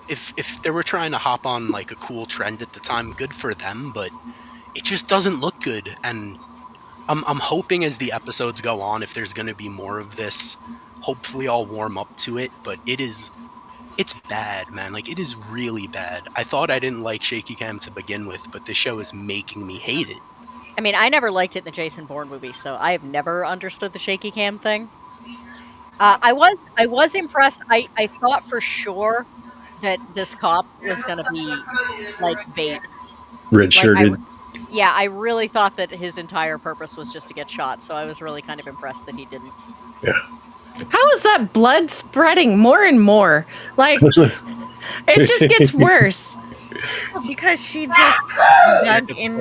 [SPEAKER 2] if they were trying to hop on like a cool trend at the time, good for them, but it just doesn't look good. And I'm hoping as the episodes go on, if there's going to be more of this, hopefully I'll warm up to it. But it's bad, man. Like, it is really bad. I thought I didn't like shaky cam to begin with, but this show is making me hate it.
[SPEAKER 1] I mean, I never liked it in the Jason Bourne movie, so I have never understood the shaky cam thing. I was impressed. I thought for sure that this cop was going to be like bait.
[SPEAKER 5] Red shirted.
[SPEAKER 1] Yeah, I really thought that his entire purpose was just to get shot. So I was really kind of impressed that he didn't.
[SPEAKER 5] Yeah.
[SPEAKER 3] How is that blood spreading more and more? Like, it just gets worse.
[SPEAKER 4] Because she just dug in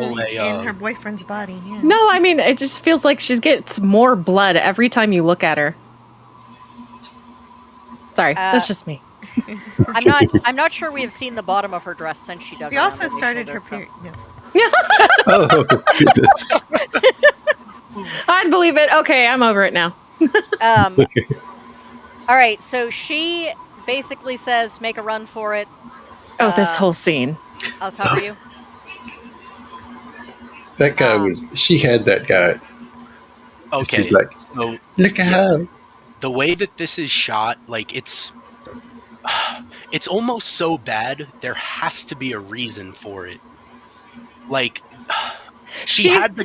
[SPEAKER 4] her boyfriend's body. Yeah.
[SPEAKER 3] No, I mean, it just feels like she gets more blood every time you look at her. Sorry, that's just me.
[SPEAKER 1] I'm not sure we have seen the bottom of her dress since she dug.
[SPEAKER 4] She also started her period. No.
[SPEAKER 5] Oh goodness!
[SPEAKER 3] I'd believe it. Okay, I'm over it now.
[SPEAKER 1] All right, so she basically says, "Make a run for it."
[SPEAKER 3] Oh, this whole scene.
[SPEAKER 1] I'll cover you.
[SPEAKER 5] That guy she had that guy.
[SPEAKER 2] Okay,
[SPEAKER 5] she's like,
[SPEAKER 2] so
[SPEAKER 5] look at her.
[SPEAKER 2] The way that this is shot, like, it's almost so bad. There has to be a reason for it. Like, she had the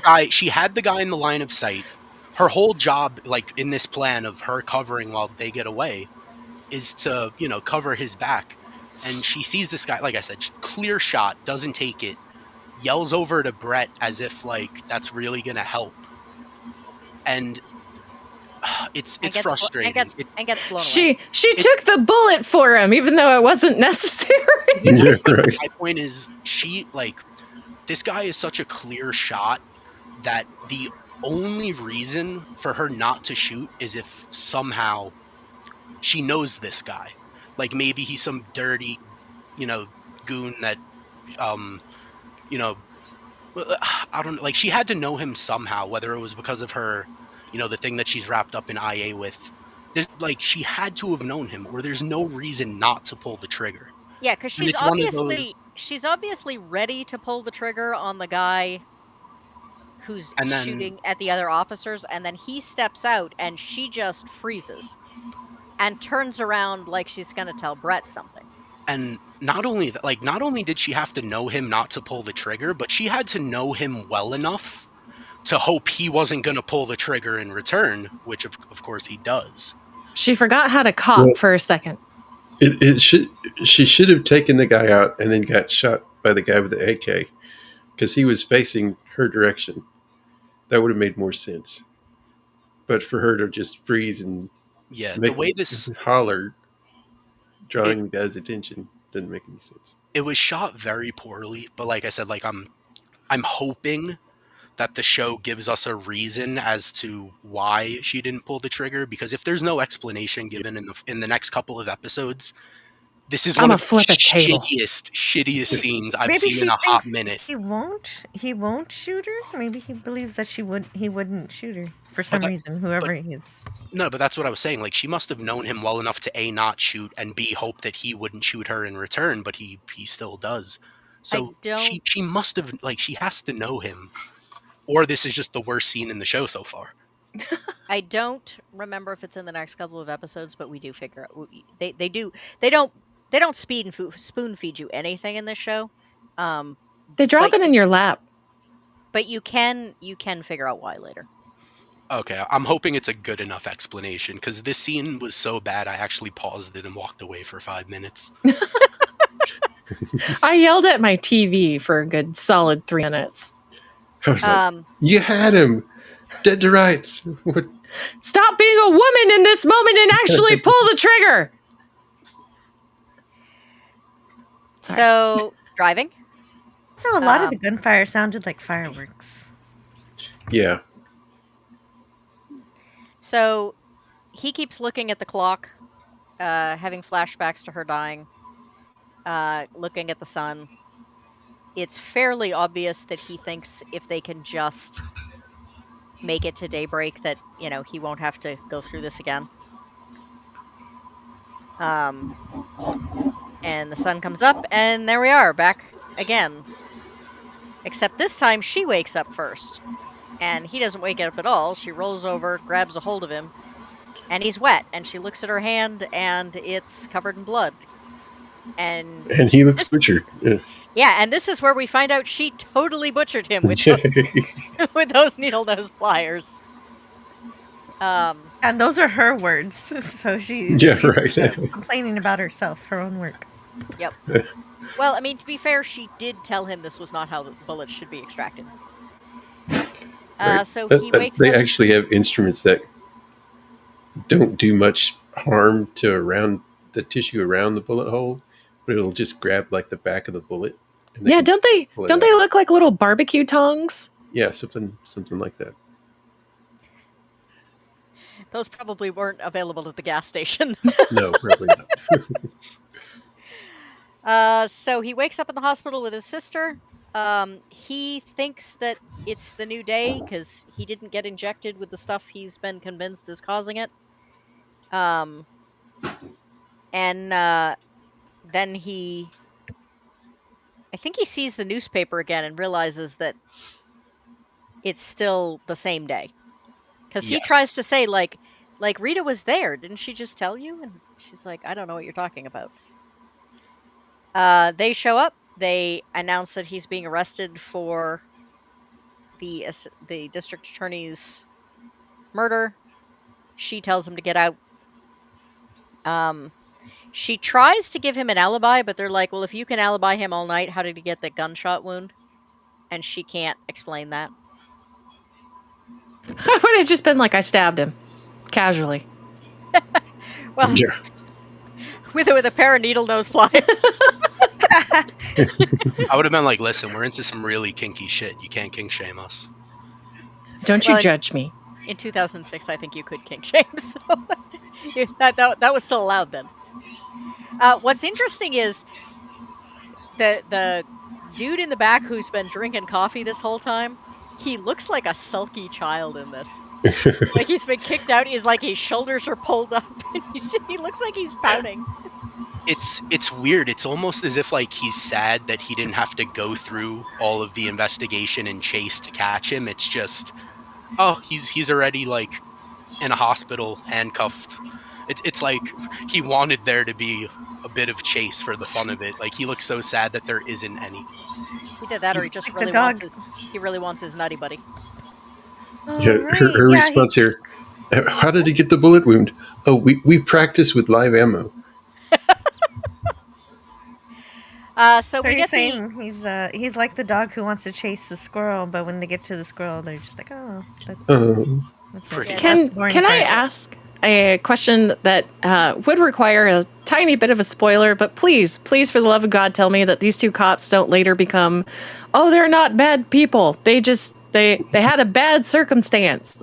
[SPEAKER 2] guy in the line of sight. Her whole job, like, in this plan of her covering while they get away, is to, cover his back. And she sees this guy, like I said, clear shot, doesn't take it, yells over to Brett as if, like, that's really going to help. And it's frustrating.
[SPEAKER 1] And gets blown away.
[SPEAKER 3] She took the bullet for him, even though it wasn't necessary.
[SPEAKER 5] Yeah, right.
[SPEAKER 2] My point is, this guy is such a clear shot that the only reason for her not to shoot is if somehow she knows this guy. Like, maybe he's some dirty, goon that, I don't know. Like, she had to know him somehow, whether it was because of her, the thing that she's wrapped up in IA with. Like, she had to have known him, or there's no reason not to pull the trigger.
[SPEAKER 1] Yeah, because she's obviously ready to pull the trigger on the guy who's shooting at the other officers, and then he steps out, and she just freezes and turns around like she's going to tell Brett something.
[SPEAKER 2] And not only did she have to know him not to pull the trigger, but she had to know him well enough to hope he wasn't going to pull the trigger in return, which of course he does.
[SPEAKER 3] She forgot how to cop for a second.
[SPEAKER 5] She should have taken the guy out and then got shot by the guy with the AK, because he was facing her direction. That would have made more sense. But for her to just freeze and
[SPEAKER 2] the way this
[SPEAKER 5] holler, drawing the guy's attention, didn't make any sense.
[SPEAKER 2] It was shot very poorly, but like I said, like, I'm hoping that the show gives us a reason as to why she didn't pull the trigger, because if there's no explanation given in the next couple of episodes, this is one of the shittiest scenes I've seen in a hot minute.
[SPEAKER 4] He won't shoot her. Maybe he believes that he wouldn't shoot her for some reason, whoever he is.
[SPEAKER 2] No, but that's what I was saying. Like, she must have known him well enough to A, not shoot, and B, hope that he wouldn't shoot her in return, but he still does. So she must have, like, she has to know him. Or this is just the worst scene in the show so far.
[SPEAKER 1] I don't remember if it's in the next couple of episodes, but we do figure out they don't speed and spoon feed you anything in this show.
[SPEAKER 3] They drop it in your lap.
[SPEAKER 1] But you can figure out why later.
[SPEAKER 2] Okay, I'm hoping it's a good enough explanation, because this scene was so bad I actually paused it and walked away for 5 minutes.
[SPEAKER 3] I yelled at my TV for a good solid 3 minutes.
[SPEAKER 5] I was like, you had him. Dead to rights.
[SPEAKER 3] Stop being a woman in this moment and actually pull the trigger.
[SPEAKER 1] Sorry. So, driving?
[SPEAKER 4] So a lot of the gunfire sounded like fireworks.
[SPEAKER 5] Yeah.
[SPEAKER 1] So, he keeps looking at the clock having flashbacks to her dying, looking at the sun. It's fairly obvious that he thinks if they can just make it to daybreak that, he won't have to go through this again. And the sun comes up, and there we are, back again. Except this time she wakes up first. And he doesn't wake up at all. She rolls over, grabs a hold of him, and he's wet. And she looks at her hand, and it's covered in blood. And
[SPEAKER 5] he looks butchered.
[SPEAKER 1] Yeah, and this is where we find out she totally butchered him with those, with those needle nose pliers.
[SPEAKER 4] And those are her words, so she's
[SPEAKER 5] right.
[SPEAKER 4] complaining about herself, her own work.
[SPEAKER 1] Yep. Well, I mean, to be fair, she did tell him this was not how the bullets should be extracted.
[SPEAKER 5] Right.
[SPEAKER 1] So he wakes
[SPEAKER 5] they
[SPEAKER 1] up.
[SPEAKER 5] actually have instruments that don't do much harm to around the tissue around the bullet hole, but it'll just grab like the back of the bullet. And
[SPEAKER 3] Yeah, don't they look like little barbecue tongs?
[SPEAKER 5] Yeah, something like that.
[SPEAKER 1] Those probably weren't available at the gas station.
[SPEAKER 5] No, probably
[SPEAKER 1] not. So he wakes up in the hospital with his sister. He thinks that it's the new day because he didn't get injected with the stuff he's been convinced is causing it. And then I think he sees the newspaper again and realizes that it's still the same day. Because he tries to say, like Rita was there. Didn't she just tell you? And she's like, I don't know what you're talking about. They show up. They announce that he's being arrested for the district attorney's murder. She tells him to get out. She tries to give him an alibi, but they're like, well, if you can alibi him all night, how did he get the gunshot wound? And she can't explain that.
[SPEAKER 3] I would have just been like, I stabbed him. Casually.
[SPEAKER 1] Well,
[SPEAKER 5] Yeah.
[SPEAKER 1] with a pair of needle nose pliers.
[SPEAKER 2] I would have been like, listen, we're into some really kinky shit. You can't kink shame us.
[SPEAKER 3] Don't you judge me.
[SPEAKER 1] In 2006, I think you could kink shame, so that was still allowed then. What's interesting is the dude in the back who's been drinking coffee this whole time, he looks like a sulky child in this. Like he's been kicked out. He's like his shoulders are pulled up. And he looks like he's pouting.
[SPEAKER 2] It's weird. It's almost as if like he's sad that he didn't have to go through all of the investigation and chase to catch him. It's just, he's already like in a hospital, handcuffed. It's like he wanted there to be a bit of chase for the fun of it. Like he looks so sad that there isn't any.
[SPEAKER 1] He did that, or he just
[SPEAKER 4] like
[SPEAKER 1] really wants his nutty buddy.
[SPEAKER 5] Yeah, her response here. How did he get the bullet wound? Oh, we practice with live ammo.
[SPEAKER 1] So we get
[SPEAKER 4] saying he's like the dog who wants to chase the squirrel, but when they get to the squirrel, they're just like, oh, that's
[SPEAKER 2] Pretty.
[SPEAKER 3] Can I ask a question that would require a tiny bit of a spoiler, but please, for the love of God, tell me that these two cops don't later become, they're not bad people. They had a bad circumstance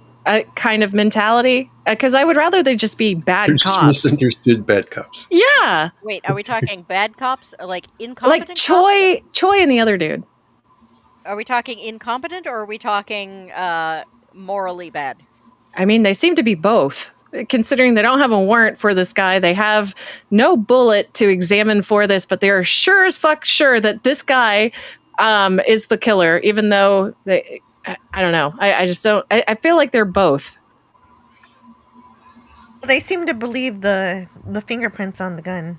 [SPEAKER 3] kind of mentality. Because I would rather they just be bad cops.
[SPEAKER 5] Just misunderstood bad cops.
[SPEAKER 3] Yeah.
[SPEAKER 1] Wait, are we talking bad cops or like incompetent?
[SPEAKER 3] Like Choi and the other dude.
[SPEAKER 1] Are we talking incompetent or are we talking morally bad?
[SPEAKER 3] I mean, they seem to be both. Considering they don't have a warrant for this guy, they have no bullet to examine for this, but they are sure as fuck sure that this guy is the killer, even though I don't know. I just don't. I feel like they're both.
[SPEAKER 4] They seem to believe the fingerprints on the gun.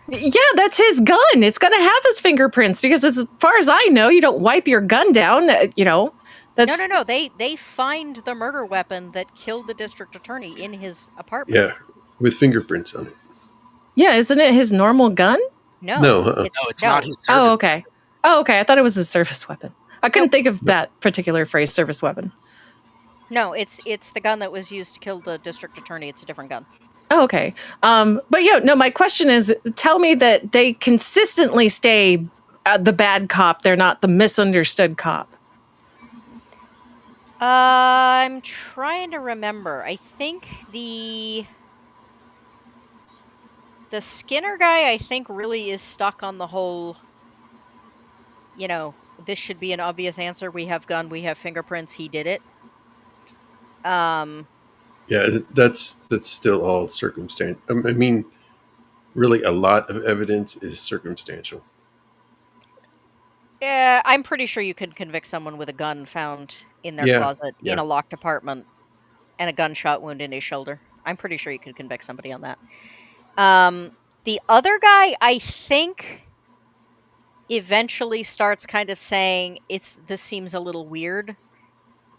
[SPEAKER 3] Yeah, that's his gun. It's going to have his fingerprints because as far as I know, you don't wipe your gun down, That's...
[SPEAKER 1] No. They find the murder weapon that killed the district attorney in his apartment.
[SPEAKER 5] Yeah, with fingerprints on it.
[SPEAKER 3] Yeah, isn't it his normal gun?
[SPEAKER 5] No,
[SPEAKER 2] it's not his service.
[SPEAKER 3] Oh, okay. I thought it was his service weapon. I couldn't think of that particular phrase, service weapon.
[SPEAKER 1] No, it's the gun that was used to kill the district attorney. It's a different gun.
[SPEAKER 3] Oh, okay. But my question is, tell me that they consistently stay the bad cop. They're not the misunderstood cop.
[SPEAKER 1] I'm trying to remember. I think The Skinner guy, I think, really is stuck on the whole, this should be an obvious answer. We have gun, we have fingerprints, he did it.
[SPEAKER 5] Yeah, that's still all circumstantial. I mean, really, a lot of evidence is circumstantial.
[SPEAKER 1] Yeah, I'm pretty sure you could convict someone with a gun found in their closet in a locked apartment and a gunshot wound in his shoulder. I'm pretty sure you could convict somebody on that. The other guy, I think, eventually starts kind of saying this seems a little weird,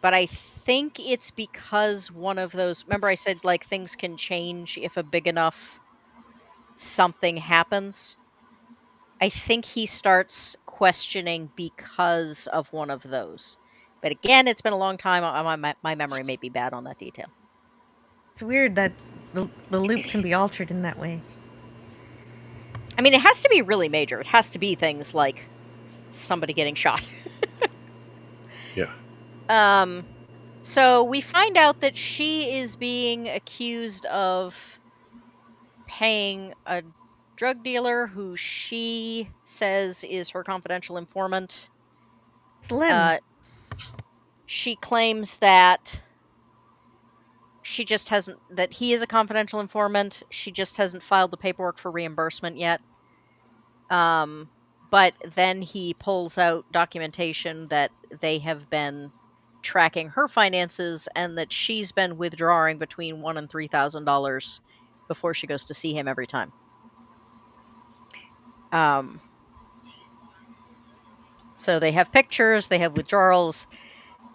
[SPEAKER 1] but I think it's because one of those. Remember, I said like things can change if a big enough something happens. I think he starts questioning because of one of those. But again, it's been a long time. My memory may be bad on that detail.
[SPEAKER 4] It's weird that the loop can be altered in that way.
[SPEAKER 1] I mean, it has to be really major. It has to be things like somebody getting shot.
[SPEAKER 5] Yeah.
[SPEAKER 1] So we find out that she is being accused of paying a drug dealer who she says is her confidential informant.
[SPEAKER 4] Slim.
[SPEAKER 1] She claims that she just hasn't, that he is a confidential informant. She just hasn't filed the paperwork for reimbursement yet. But then he pulls out documentation that they have been tracking her finances and that she's been withdrawing between $1,000 and $3,000 before she goes to see him every time. So they have pictures, they have withdrawals.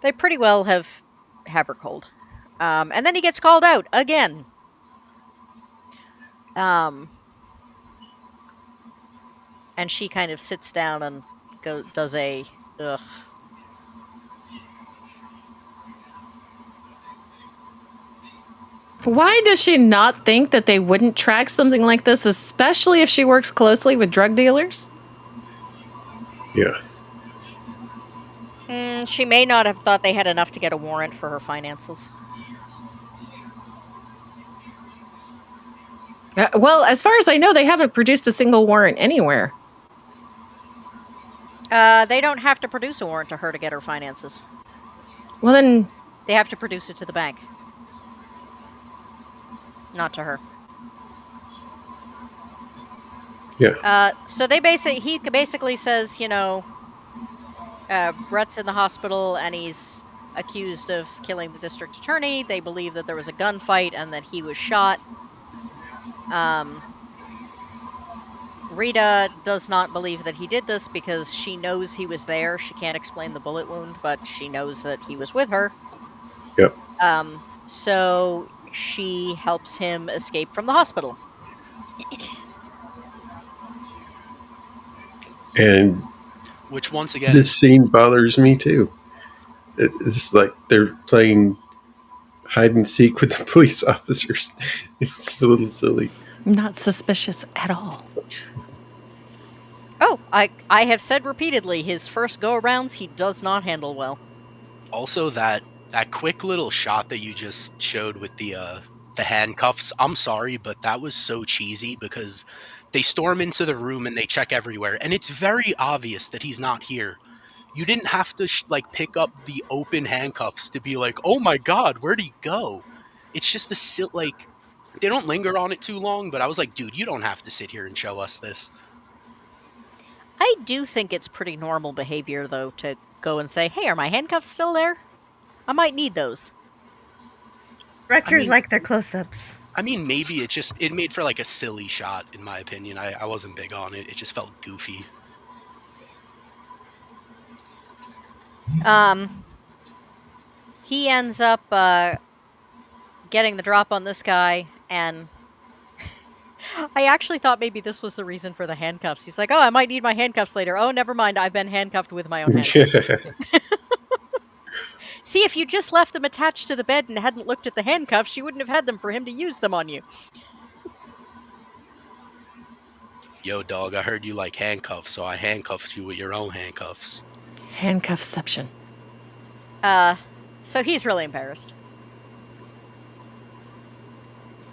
[SPEAKER 1] They pretty well have her cold. And then he gets called out again. And she kind of sits down and does a ugh.
[SPEAKER 3] Why does she not think that they wouldn't track something like this, especially if she works closely with drug dealers?
[SPEAKER 5] Yeah.
[SPEAKER 1] She may not have thought they had enough to get a warrant for her finances.
[SPEAKER 3] Well, as far as I know, they haven't produced a single warrant anywhere.
[SPEAKER 1] They don't have to produce a warrant to her to get her finances.
[SPEAKER 3] Well, then
[SPEAKER 1] they have to produce it to the bank, not to her.
[SPEAKER 5] Yeah.
[SPEAKER 1] So he basically says, Brett's in the hospital and he's accused of killing the district attorney. They believe that there was a gunfight and that he was shot. Rita does not believe that he did this because she knows he was there. She can't explain the bullet wound, but she knows that he was with her.
[SPEAKER 5] Yep.
[SPEAKER 1] So she helps him escape from the hospital.
[SPEAKER 5] And
[SPEAKER 2] which, once again,
[SPEAKER 5] this scene bothers me too. It's like they're playing hide and seek with the police officers. It's a little silly.
[SPEAKER 3] Not suspicious at all.
[SPEAKER 1] Oh, I have said repeatedly, his first go-arounds he does not handle well.
[SPEAKER 2] Also, that quick little shot that you just showed with the handcuffs, I'm sorry, but that was so cheesy because they storm into the room and they check everywhere, and it's very obvious that he's not here. You didn't have to pick up the open handcuffs to be like, oh my god, where'd he go? It's just they don't linger on it too long, but I was like, dude, you don't have to sit here and show us this.
[SPEAKER 1] I do think it's pretty normal behavior, though, to go and say, hey, are my handcuffs still there? I might need those.
[SPEAKER 4] Directors like their close-ups.
[SPEAKER 2] I mean, maybe it made for a silly shot, in my opinion. I wasn't big on it. It just felt goofy.
[SPEAKER 1] He ends up getting the drop on this guy, and I actually thought maybe this was the reason for the handcuffs. He's like, oh, I might need my handcuffs later. Oh, never mind. I've been handcuffed with my own handcuffs. See, if you just left them attached to the bed and hadn't looked at the handcuffs, you wouldn't have had them for him to use them on you.
[SPEAKER 2] Yo, dog, I heard you like handcuffs, so I handcuffed you with your own handcuffs.
[SPEAKER 3] Handcuffception.
[SPEAKER 1] So he's really embarrassed.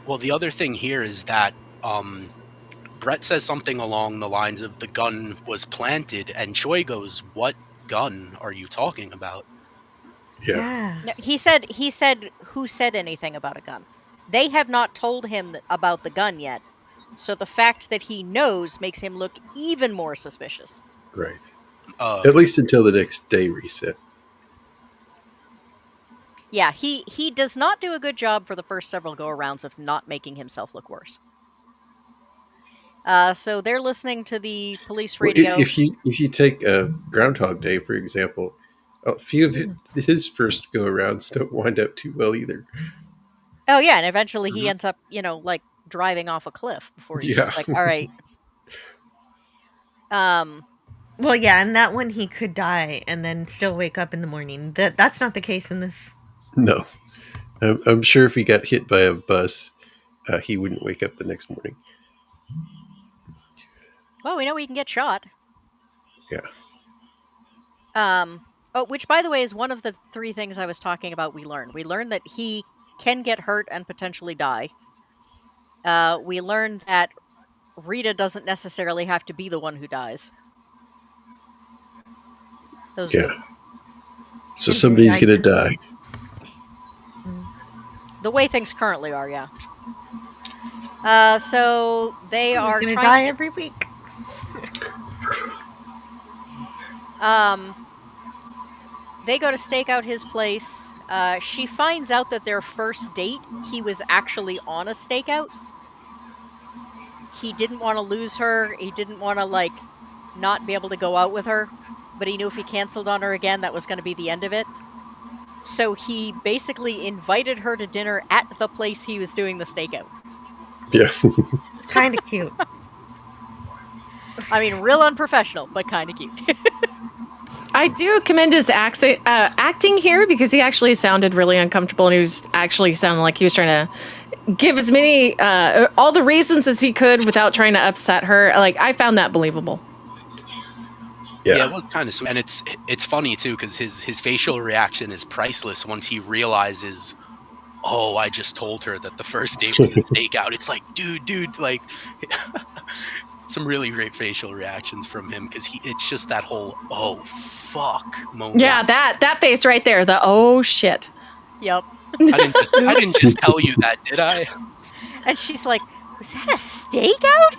[SPEAKER 2] Well, the other thing here is that Brett says something along the lines of the gun was planted, and Choi goes, "What gun are you talking about?"
[SPEAKER 5] Yeah.
[SPEAKER 1] No, he said who said anything about a gun. They have not told him about the gun yet. So the fact that he knows makes him look even more suspicious.
[SPEAKER 5] Right.
[SPEAKER 2] Uh,
[SPEAKER 5] At least until the next day reset.
[SPEAKER 1] Yeah, he does not do a good job for the first several go-arounds of not making himself look worse. So they're listening to the police
[SPEAKER 5] Well,
[SPEAKER 1] radio.
[SPEAKER 5] if you take Groundhog Day, for example, a few of his first go arounds don't wind up too well either.
[SPEAKER 1] Oh yeah, and eventually he
[SPEAKER 2] Mhm.
[SPEAKER 1] ends up, like driving off a cliff before he's
[SPEAKER 5] Yeah.
[SPEAKER 1] just like, all right.
[SPEAKER 4] Well, yeah, and that one he could die and then still wake up in the morning. That's not the case in this.
[SPEAKER 5] No. I'm sure if he got hit by a bus, he wouldn't wake up the next morning.
[SPEAKER 1] Well, we know he can get shot.
[SPEAKER 5] Yeah.
[SPEAKER 1] Which by the way is one of the three things I was talking about we learned. We learned that he can get hurt and potentially die. We learned that Rita doesn't necessarily have to be the one who dies. Those are
[SPEAKER 5] Yeah. So
[SPEAKER 4] Can be
[SPEAKER 5] somebody's
[SPEAKER 4] the
[SPEAKER 5] going to
[SPEAKER 4] idea.
[SPEAKER 5] die.
[SPEAKER 1] the way things currently are, yeah. So they
[SPEAKER 4] He's
[SPEAKER 1] are
[SPEAKER 4] gonna
[SPEAKER 1] trying
[SPEAKER 4] die
[SPEAKER 1] to
[SPEAKER 4] every week.
[SPEAKER 1] they go to stake out his place. She finds out that their first date, he was actually on a stakeout. He didn't want to lose her. He didn't want to, not be able to go out with her. But he knew if he canceled on her again, that was going to be the end of it. So he basically invited her to dinner at the place he was doing the stakeout.
[SPEAKER 5] Yeah.
[SPEAKER 4] Kind of cute.
[SPEAKER 1] I mean, real unprofessional, but kind of cute.
[SPEAKER 3] I do commend his acting here because he actually sounded really uncomfortable and he was actually sounding like he was trying to give as many, all the reasons as he could without trying to upset her. Like, I found that believable.
[SPEAKER 2] Yeah, it was kind of sweet, and it's funny too because his facial reaction is priceless once he realizes, oh, I just told her that the first date was a stakeout. It's like, dude, like some really great facial reactions from him because it's just that whole oh fuck moment.
[SPEAKER 3] Yeah, that face right there, the oh shit.
[SPEAKER 1] Yep.
[SPEAKER 2] I didn't just tell you that, did I?
[SPEAKER 1] And she's like, was that a stakeout?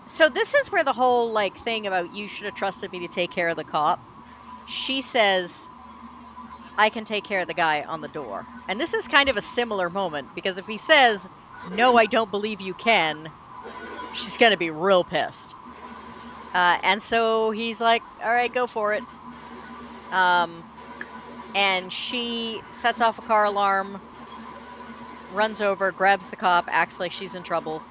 [SPEAKER 1] So this is where the whole thing about you should have trusted me to take care of the cop. She says, I can take care of the guy on the door. And this is kind of a similar moment because if he says, no, I don't believe you can, she's going to be real pissed. And so he's like, all right, go for it. And she sets off a car alarm, runs over, grabs the cop, acts like she's in trouble.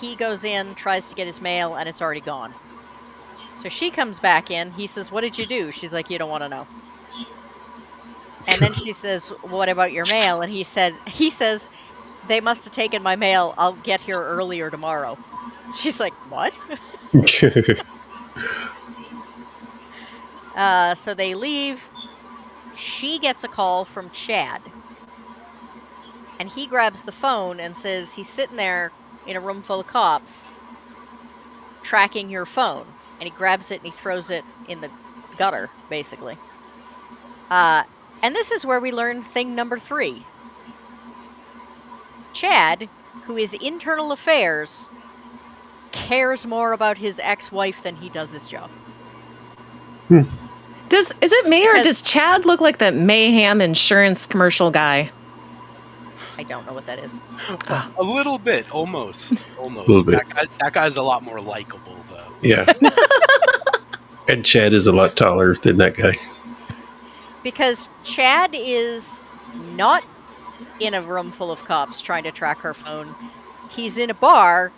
[SPEAKER 1] He goes in, tries to get his mail, and it's already gone. So she comes back in. He says, what did you do? She's like, you don't want to know. And then she says, what about your mail? And he says, they must have taken my mail. I'll get here earlier tomorrow. She's like, what? So they leave. She gets a call from Chad. And he grabs the phone and says he's sitting there in a room full of cops tracking your phone. And he grabs it and he throws it in the gutter, basically. And this is where we learn thing number 3. Chad, who is internal affairs, cares more about his ex-wife than he does his job.
[SPEAKER 3] Is it me or does Chad look like the Mayhem insurance commercial guy?
[SPEAKER 1] I don't know what that is.
[SPEAKER 2] A little bit, almost.
[SPEAKER 5] Little bit.
[SPEAKER 2] That guy's a lot more likable, though.
[SPEAKER 5] Yeah. And Chad is a lot taller than that guy.
[SPEAKER 1] Because Chad is not in a room full of cops trying to track her phone. He's in a bar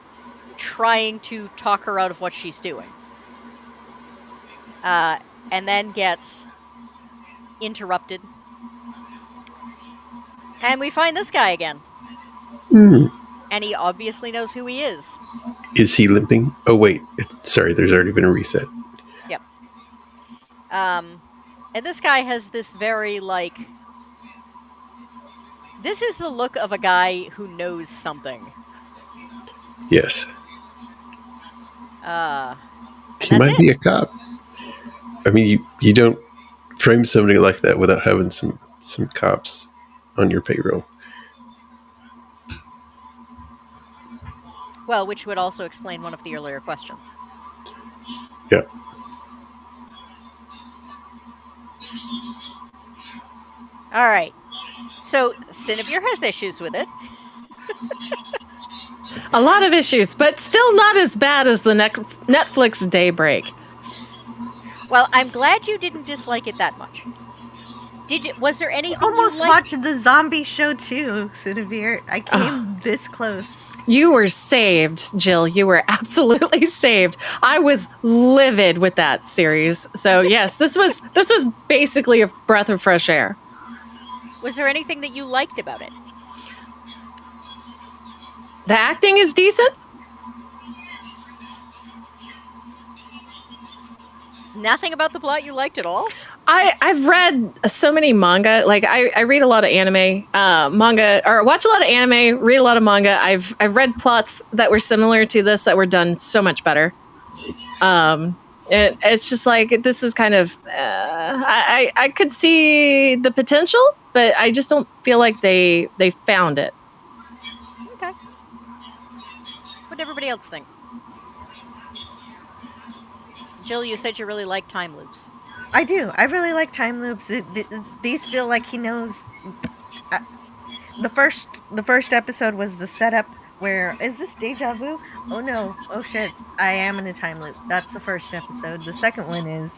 [SPEAKER 1] trying to talk her out of what she's doing. And then gets interrupted. And we find this guy again. And he obviously knows who he is.
[SPEAKER 5] Is he limping? Oh, wait. Sorry, there's already been a reset.
[SPEAKER 1] Yep. And this guy has this very, This is the look of a guy who knows something.
[SPEAKER 5] Yes,
[SPEAKER 1] And
[SPEAKER 5] he
[SPEAKER 1] that's
[SPEAKER 5] might
[SPEAKER 1] it.
[SPEAKER 5] be a cop. I mean, you don't frame somebody like that without having some cops on your payroll.
[SPEAKER 1] Well, which would also explain one of the earlier questions.
[SPEAKER 5] Yeah.
[SPEAKER 1] All right. So Cinevere has issues with it.
[SPEAKER 3] A lot of issues, but still not as bad as the Netflix Daybreak.
[SPEAKER 1] Well, I'm glad you didn't dislike it that much. Did you? Was there
[SPEAKER 4] I
[SPEAKER 1] anything you
[SPEAKER 4] almost
[SPEAKER 1] liked?
[SPEAKER 4] watched the zombie show too, Cinevere. I came this close.
[SPEAKER 3] You were saved, Jill. You were absolutely saved. I was livid with that series. So yes, this was basically a breath of fresh air.
[SPEAKER 1] Was there anything that you liked about it?
[SPEAKER 3] The acting is decent.
[SPEAKER 1] Nothing about the plot you liked at all?
[SPEAKER 3] I've read so many manga. Like I read a lot of anime, manga, or watch a lot of anime, read a lot of manga. I've read plots that were similar to this that were done so much better. It's just like this is kind of I could see the potential, but I just don't feel like they found it.
[SPEAKER 1] Okay. What did everybody else think? Jill, you said you really like time loops.
[SPEAKER 4] I do. I really like time loops. These feel like he knows. Uh, the first episode was the setup. Where is this deja vu? Oh no! Oh shit! I am in a time loop. That's the first episode. The second one is.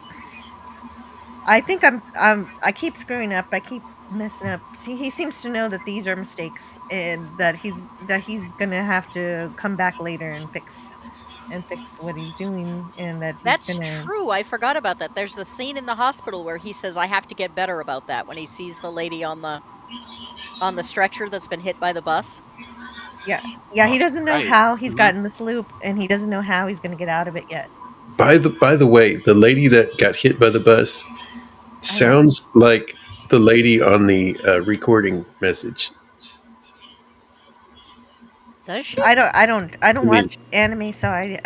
[SPEAKER 4] I think I keep screwing up. I keep messing up. See, he seems to know that these are mistakes and that he's gonna have to come back later and fix what he's doing, and that he's
[SPEAKER 1] That's
[SPEAKER 4] gonna.
[SPEAKER 1] true. I forgot about that. There's the scene in the hospital where he says, "I have to get better about that." When he sees the lady on the stretcher that's been hit by the bus.
[SPEAKER 4] Yeah, yeah. He doesn't know
[SPEAKER 2] Right.
[SPEAKER 4] how he's
[SPEAKER 2] Mhm.
[SPEAKER 4] gotten this loop, and he doesn't know how he's gonna get out of it yet.
[SPEAKER 5] By the way, the lady that got hit by the bus
[SPEAKER 4] I know.
[SPEAKER 5] sounds like the lady on the recording message.
[SPEAKER 1] Does she?
[SPEAKER 4] I don't
[SPEAKER 5] I mean,
[SPEAKER 4] watch anime, so I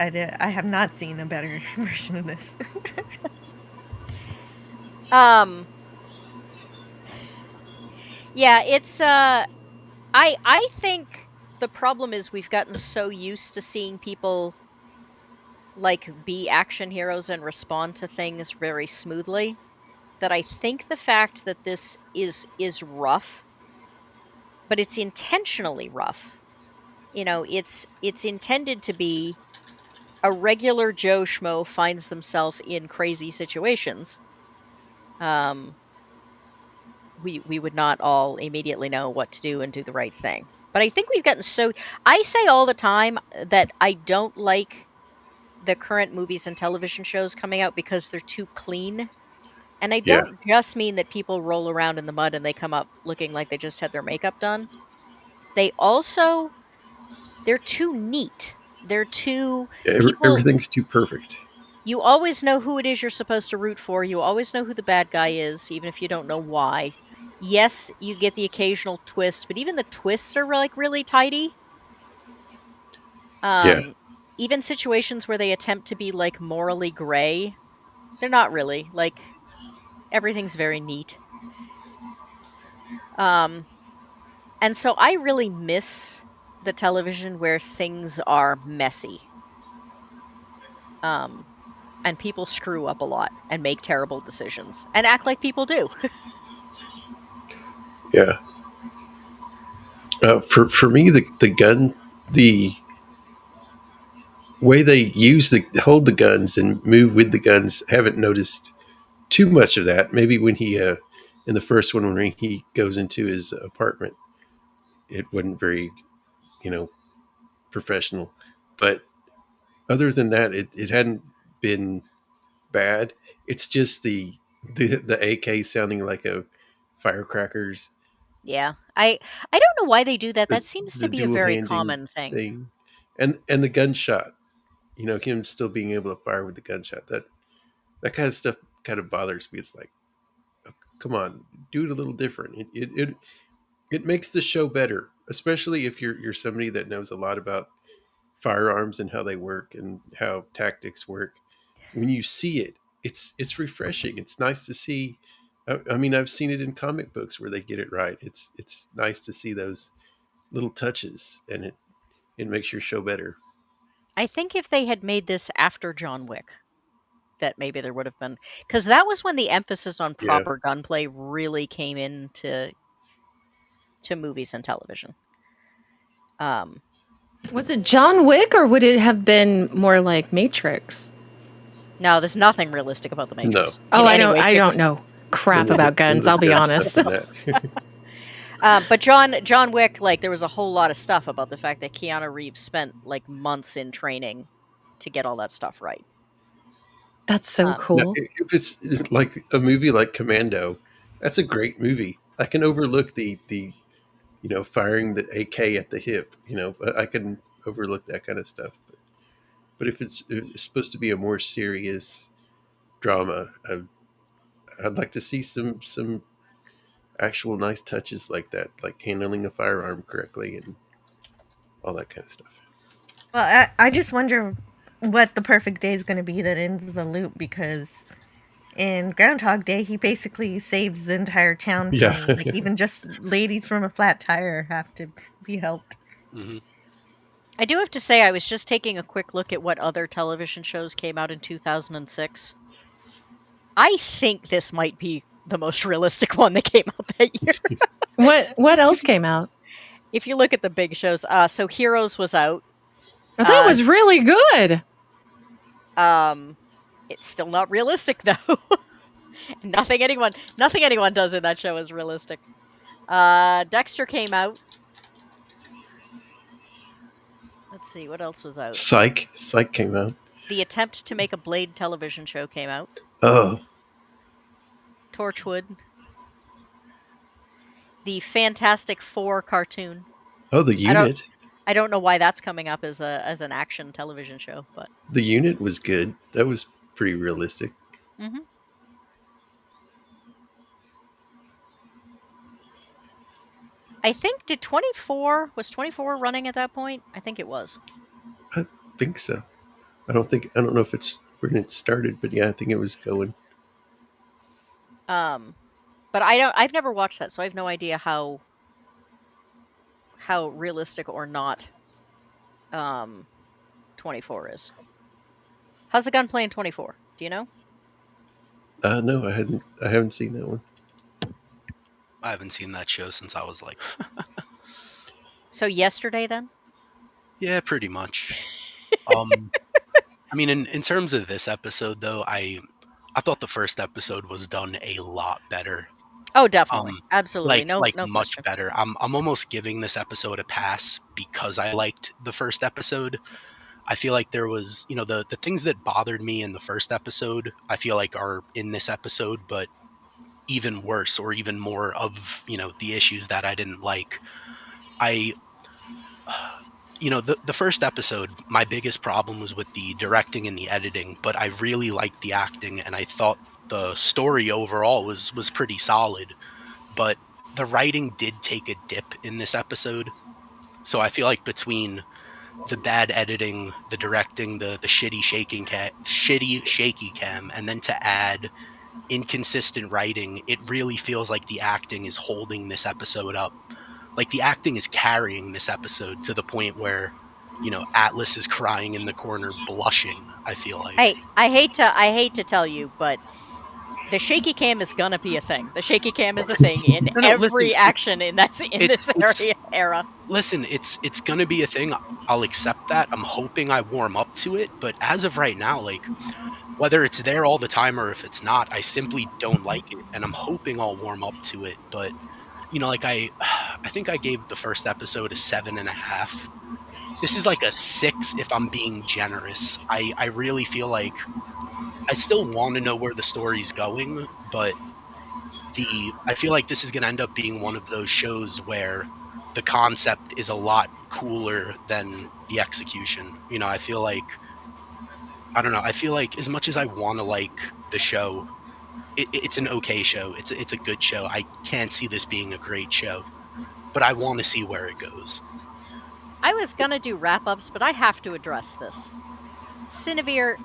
[SPEAKER 4] have not seen a better version of this.
[SPEAKER 1] Um. Yeah, it's I think the problem is we've gotten so used to seeing people like be action heroes and respond to things very smoothly that I think the fact that this is rough, but it's intentionally rough. It's intended to be a regular Joe Schmo finds themselves in crazy situations. Um, we would not all immediately know what to do and do the right thing. But I think we've gotten so. I say all the time that I don't like the current movies and television shows coming out because they're too clean. And I
[SPEAKER 5] yeah,
[SPEAKER 1] don't just mean that people roll around in the mud and they come up looking like they just had their makeup done. They also they're too neat. They're too people
[SPEAKER 5] everything's too perfect.
[SPEAKER 1] You always know who it is you're supposed to root for. You always know who the bad guy is, even if you don't know why. Yes, you get the occasional twist, but even the twists are like really tidy.
[SPEAKER 5] Yeah,
[SPEAKER 1] Um, Even situations where they attempt to be like morally gray, they're not really. Like everything's very neat. Um, and so I really miss the television where things are messy. Um, and people screw up a lot and make terrible decisions and act like people do.
[SPEAKER 5] yeah. For me, the way they hold the guns and move with the guns, haven't noticed too much of that. Maybe when he in the first one when he goes into his apartment, it wasn't very you know professional. But other than that, it hadn't been bad. It's just the AK sounding like a firecrackers,
[SPEAKER 1] Yeah. I don't know why they do that.
[SPEAKER 5] the
[SPEAKER 1] That seems to
[SPEAKER 5] the
[SPEAKER 1] be a
[SPEAKER 5] dual
[SPEAKER 1] very
[SPEAKER 5] handing
[SPEAKER 1] common thing.
[SPEAKER 5] thing, and the gunshot. Him still being able to fire with the gunshot. That kind of stuff kind of bothers me. It's like, oh, come on, do it a little different. It makes the show better, especially if you're somebody that knows a lot about firearms and how they work and how tactics work. When you see it, it's refreshing. It's nice to see. I mean, I've seen it in comic books where they get it right. It's nice to see those little touches, and it makes your show better.
[SPEAKER 1] I think if they had made this after John Wick, that maybe there would have been, because that was when the emphasis on
[SPEAKER 5] Yeah.
[SPEAKER 1] proper gunplay really came into movies and television.
[SPEAKER 3] Was it John Wick or would it have been more like Matrix?
[SPEAKER 1] No, there's nothing realistic about the Matrix.
[SPEAKER 5] No.
[SPEAKER 3] Oh,
[SPEAKER 1] in
[SPEAKER 3] I
[SPEAKER 1] any
[SPEAKER 3] don't.
[SPEAKER 1] way,
[SPEAKER 3] I
[SPEAKER 1] shape, or
[SPEAKER 3] don't know crap
[SPEAKER 5] None of
[SPEAKER 3] about
[SPEAKER 5] the- none of
[SPEAKER 3] guns.
[SPEAKER 5] the
[SPEAKER 3] I'll be
[SPEAKER 5] gun
[SPEAKER 3] honest.
[SPEAKER 5] stuff in that.
[SPEAKER 1] But John Wick, like there was a whole lot of stuff about the fact that Keanu Reeves spent like months in training to get all that stuff right.
[SPEAKER 3] That's so
[SPEAKER 1] Um,
[SPEAKER 5] Now,
[SPEAKER 3] cool.
[SPEAKER 5] if it's like a movie like Commando, that's a great movie. I can overlook the firing the AK at the hip. I can overlook that kind of stuff. But if it's supposed to be a more serious drama, I'd like to see some actual nice touches like that, like handling a firearm correctly and all that kind of stuff.
[SPEAKER 4] Well, I just wonder what the perfect day is going to be that ends the loop, because in Groundhog Day, he basically saves the entire town
[SPEAKER 5] Yeah.
[SPEAKER 4] from, like, even just ladies from a flat tire have to be helped.
[SPEAKER 2] Hmm.
[SPEAKER 1] I do have to say, I was just taking a quick look at what other television shows came out in 2006. I think this might be the most realistic one that came out that year.
[SPEAKER 3] What else came out?
[SPEAKER 1] If you look at the big shows, so Heroes was out.
[SPEAKER 3] That was really good.
[SPEAKER 1] It's still not realistic though. Nothing anyone does in that show is realistic. Dexter came out. Let's see, what else was out?
[SPEAKER 5] Psych came out.
[SPEAKER 1] The attempt to make a Blade television show came out.
[SPEAKER 5] Oh,
[SPEAKER 1] Torchwood. The Fantastic Four cartoon.
[SPEAKER 5] the unit.
[SPEAKER 1] I don't know why that's coming up as an action television show, but
[SPEAKER 5] The unit was good. That was pretty realistic.
[SPEAKER 1] mm-hmm. I think was 24 running at that point? I think it was.
[SPEAKER 5] I think so. I don't know if it's when it started, but yeah, I think it was going.
[SPEAKER 1] But I've never watched that, so I have no idea how realistic or not 24 is. How's the gunplay in 24? Do you know?
[SPEAKER 5] No, I haven't seen that one.
[SPEAKER 2] I haven't seen that show since I was like,
[SPEAKER 1] So yesterday then?
[SPEAKER 2] yeah, pretty much. I mean, in terms of this episode, though, I thought the first episode was done a lot better.
[SPEAKER 1] Oh, definitely. Absolutely. No
[SPEAKER 2] much
[SPEAKER 1] question.
[SPEAKER 2] better. I'm almost giving this episode a pass because I liked the first episode. I feel like there was, the things that bothered me in the first episode, I feel like are in this episode, but even worse or even more of, the issues that I didn't like. The first episode, my biggest problem was with the directing and the editing, but I really liked the acting and I thought the story overall was pretty solid. But the writing did take a dip in this episode. So I feel like between the bad editing, the directing, the shitty shaky cam, and then to add inconsistent writing, it really feels like the acting is holding this episode up. Like the acting is carrying this episode to the point where, Atlas is crying in the corner, blushing. I feel like.
[SPEAKER 1] Hey, I hate to tell you, but the shaky cam is gonna be a thing. The shaky cam is a thing in every
[SPEAKER 2] listen,
[SPEAKER 1] action in this era.
[SPEAKER 2] Listen, it's gonna be a thing. I'll accept that. I'm hoping I warm up to it, but as of right now, like whether it's there all the time or if it's not, I simply don't like it, and I'm hoping I'll warm up to it. But like I think I gave the first episode a 7.5. This is like a 6 if I'm being generous. I really feel like I still want to know where the story's going, but I feel like this is going to end up being one of those shows where the concept is a lot cooler than the execution. I feel like, I don't know, I feel like as much as I want to like the show, it's an okay show. It's a good show. I can't see this being a great show. but I want to see where it goes.
[SPEAKER 1] I was gonna do wrap-ups, but I have to address this. Cinevere,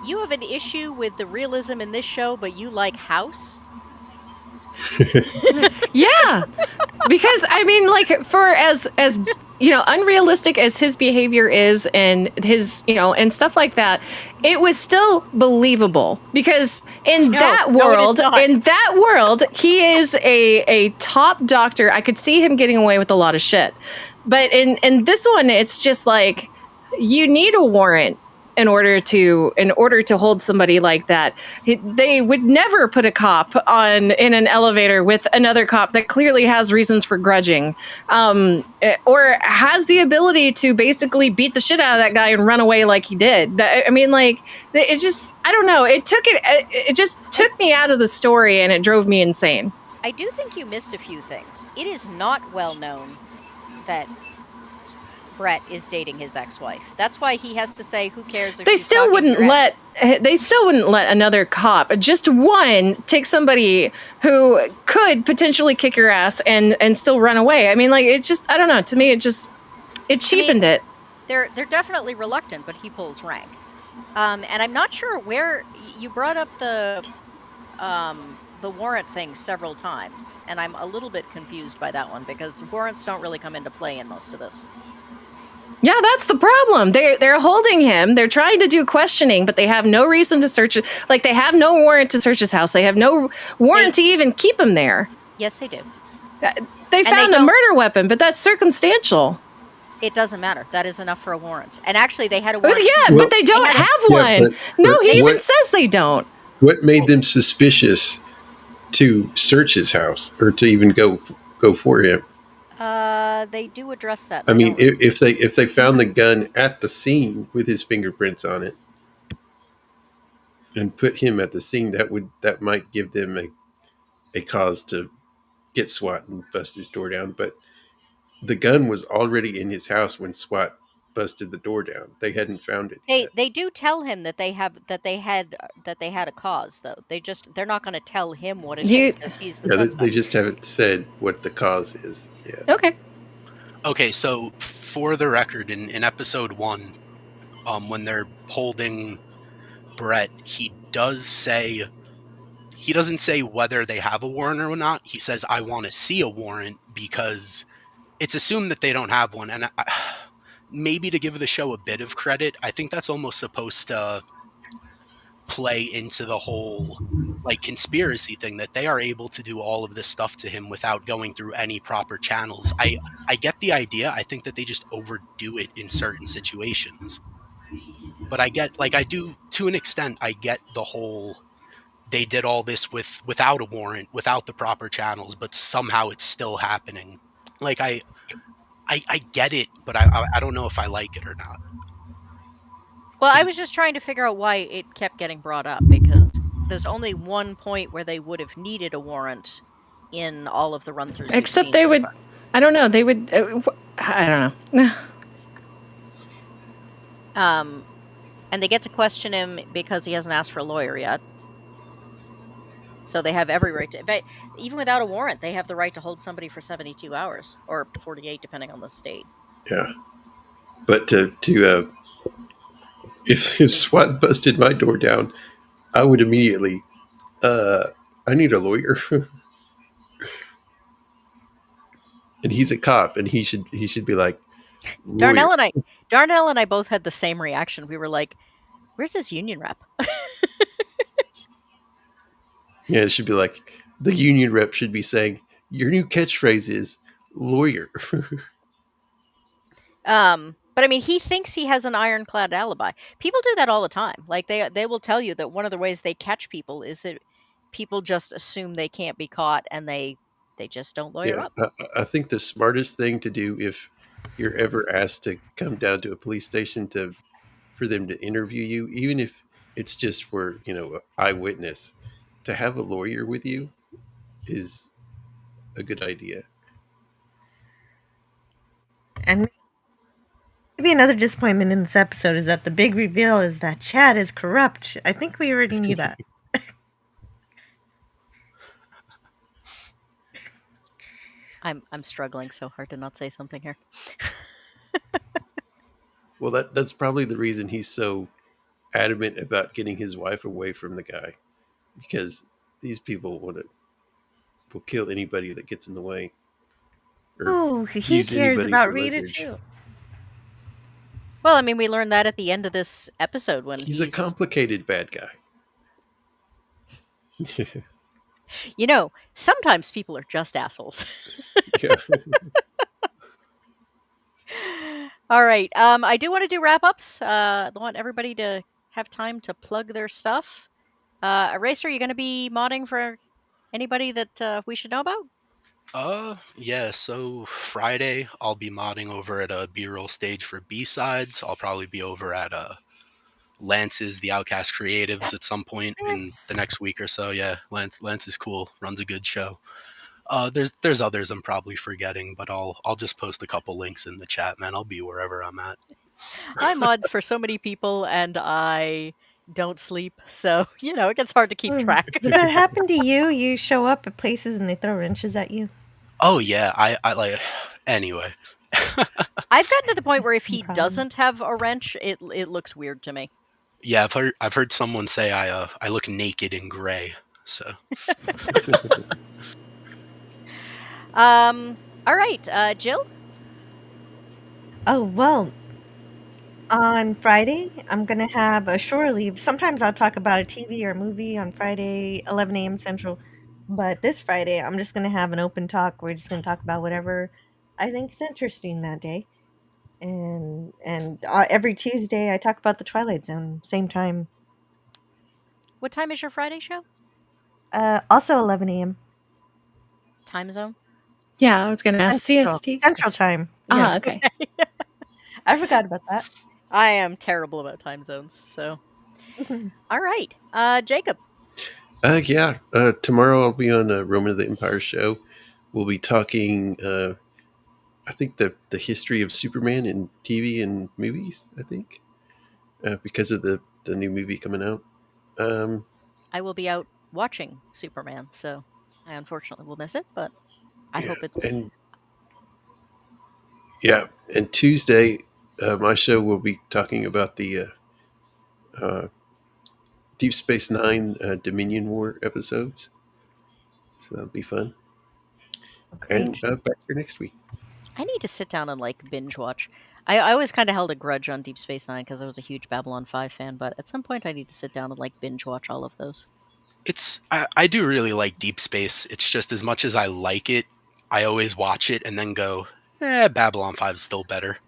[SPEAKER 1] you have an issue with the realism in this show, but you like House?
[SPEAKER 3] Yeah, because I mean, like, for as unrealistic as his behavior is, and his and stuff like that, it was still believable, because in that world he is a top doctor. I could see him getting away with a lot of shit, but in this one, it's just like, you need a warrant in order to hold somebody like that. They would never put a cop in an elevator with another cop that clearly has reasons for grudging, or has the ability to basically beat the shit out of that guy and run away like he did. I mean, like, it just, I don't know. It just took me out of the story, and it drove me insane.
[SPEAKER 1] I do think you missed a few things. It is not well known that Brett is dating his ex-wife. That's why he has to say, "Who cares?" If
[SPEAKER 3] They
[SPEAKER 1] she's
[SPEAKER 3] still
[SPEAKER 1] talking
[SPEAKER 3] wouldn't
[SPEAKER 1] to your ex."
[SPEAKER 3] let another cop, just one, take somebody who could potentially kick your ass and still run away. I mean, like, it just, I don't know. To me, it cheapened it.
[SPEAKER 1] They're definitely reluctant, but he pulls rank. And I'm not sure where you brought up the warrant thing several times, and I'm a little bit confused by that one, because warrants don't really come into play in most of this.
[SPEAKER 3] Yeah, that's the problem. They're holding him. They're trying to do questioning, but they have no reason to search it. Like, they have no warrant to search his house. They have no warrant to even keep him there.
[SPEAKER 1] Yes, they do.
[SPEAKER 3] They found a murder weapon, but that's circumstantial.
[SPEAKER 1] It doesn't matter. That is enough for a warrant. And actually, they had a warrant.
[SPEAKER 3] Yeah, but they don't have one. No, he even says they don't.
[SPEAKER 5] What made them suspicious to search his house, or to even go for him?
[SPEAKER 1] They do address that.
[SPEAKER 5] I mean, if they found the gun at the scene with his fingerprints on it and put him at the scene, that might give them a cause to get SWAT and bust his door down. But the gun was already in his house when SWAT busted the door down. They hadn't found it yet.
[SPEAKER 1] They do tell him that they had a cause, though. They're not going to tell him what it is, because he's the suspect.
[SPEAKER 5] They just haven't said what the cause is yet.
[SPEAKER 3] Okay,
[SPEAKER 2] so for the record, in episode 1, when they're holding Brett, he doesn't say whether they have a warrant or not. He says, "I want to see a warrant," because it's assumed that they don't have one. And maybe to give the show a bit of credit, I think that's almost supposed to play into the whole, like, conspiracy thing, that they are able to do all of this stuff to him without going through any proper channels. I get the idea. I think that they just overdo it in certain situations. But I do, to an extent, I get the whole, they did all this without a warrant, without the proper channels, but somehow it's still happening. Like, I get it, but I don't know if I like it or not.
[SPEAKER 1] Well, I was just trying to figure out why it kept getting brought up, because there's only one point where they would have needed a warrant in all of the run-throughs.
[SPEAKER 3] Except they would, I don't know, they would, I don't know.
[SPEAKER 1] And they get to question him because he hasn't asked for a lawyer yet. So they have every right to, even without a warrant, they have the right to hold somebody for 72 hours or 48, depending on the state.
[SPEAKER 5] Yeah, but if SWAT busted my door down, I would immediately, I need a lawyer. And he's a cop, and he should be like,
[SPEAKER 1] Darnell and I both had the same reaction. We were like, "Where's his union rep?"
[SPEAKER 5] Yeah, it should be like, the union rep should be saying, "Your new catchphrase is lawyer."
[SPEAKER 1] But I mean, he thinks he has an ironclad alibi. People do that all the time. Like, they will tell you that one of the ways they catch people is that people just assume they can't be caught, and they just don't lawyer up.
[SPEAKER 5] I think the smartest thing to do, if you're ever asked to come down to a police station for them to interview you, even if it's just for, eyewitness, to have a lawyer with you is a good idea.
[SPEAKER 4] And maybe another disappointment in this episode is that the big reveal is that Chad is corrupt. I think we already knew that.
[SPEAKER 1] I'm struggling so hard to not say something here.
[SPEAKER 5] Well, that's probably the reason he's so adamant about getting his wife away from the guy, because these people will kill anybody that gets in the way or
[SPEAKER 4] Oh, he
[SPEAKER 5] use
[SPEAKER 4] cares
[SPEAKER 5] anybody
[SPEAKER 4] about
[SPEAKER 5] for
[SPEAKER 4] Rita
[SPEAKER 5] leverage.
[SPEAKER 4] too.
[SPEAKER 1] Well, I mean, we learned that at the end of this episode when
[SPEAKER 5] He's a complicated bad guy.
[SPEAKER 1] sometimes people are just assholes.
[SPEAKER 5] Yeah.
[SPEAKER 1] All right. I do want to do wrap ups. I want everybody to have time to plug their stuff. Eraser, are you going to be modding for anybody that we should know about?
[SPEAKER 2] Yeah, so Friday I'll be modding over at a B-roll stage for B-sides. I'll probably be over at Lance's The Outcast Creatives at some point in
[SPEAKER 4] That's
[SPEAKER 2] the next week or so. Yeah, Lance is cool, runs a good show. There's others I'm probably forgetting, but I'll just post a couple links in the chat, man. I'll be wherever I'm at.
[SPEAKER 1] I mods for so many people and I don't sleep, so it gets hard to keep track.
[SPEAKER 4] Does that happen to you? You show up at places and they throw wrenches at you?
[SPEAKER 2] Oh yeah, I like anyway.
[SPEAKER 1] I've gotten to the point where if he
[SPEAKER 4] Problem.
[SPEAKER 1] doesn't have a wrench, it looks weird to me.
[SPEAKER 2] Yeah, I've heard someone say I look naked in gray. So
[SPEAKER 1] All right, Jill?
[SPEAKER 4] Oh, well, on Friday, I'm going to have a shore leave. Sometimes I'll talk about a TV or movie on Friday, 11 a.m. Central. But this Friday, I'm just going to have an open talk. We're just going to talk about whatever I think is interesting that day. And every Tuesday, I talk about the Twilight Zone, same time.
[SPEAKER 1] What time is your Friday show?
[SPEAKER 4] Also 11 a.m.
[SPEAKER 1] Time zone?
[SPEAKER 3] Yeah, I was going to ask CST.
[SPEAKER 4] Central time.
[SPEAKER 3] Ah,
[SPEAKER 4] Yes.
[SPEAKER 3] okay.
[SPEAKER 4] I forgot about that.
[SPEAKER 1] I am terrible about time zones, so. All right. Jacob.
[SPEAKER 5] Yeah. Tomorrow I'll be on a Roman of the Empire show. We'll be talking, I think, the history of Superman in TV and movies, I think, because of the new movie coming out.
[SPEAKER 1] I will be out watching Superman, so I unfortunately will miss it, but I hope it's...
[SPEAKER 5] And Tuesday, my show will be talking about the Deep Space Nine Dominion War episodes. So that'll be fun.
[SPEAKER 4] Great.
[SPEAKER 5] And back here next week.
[SPEAKER 1] I need to sit down and binge watch. I always kind of held a grudge on Deep Space Nine because I was a huge Babylon 5 fan, but at some point I need to sit down and binge watch all of those.
[SPEAKER 2] I do really like Deep Space. It's just as much as I like it, I always watch it and then go, Babylon 5 is still better.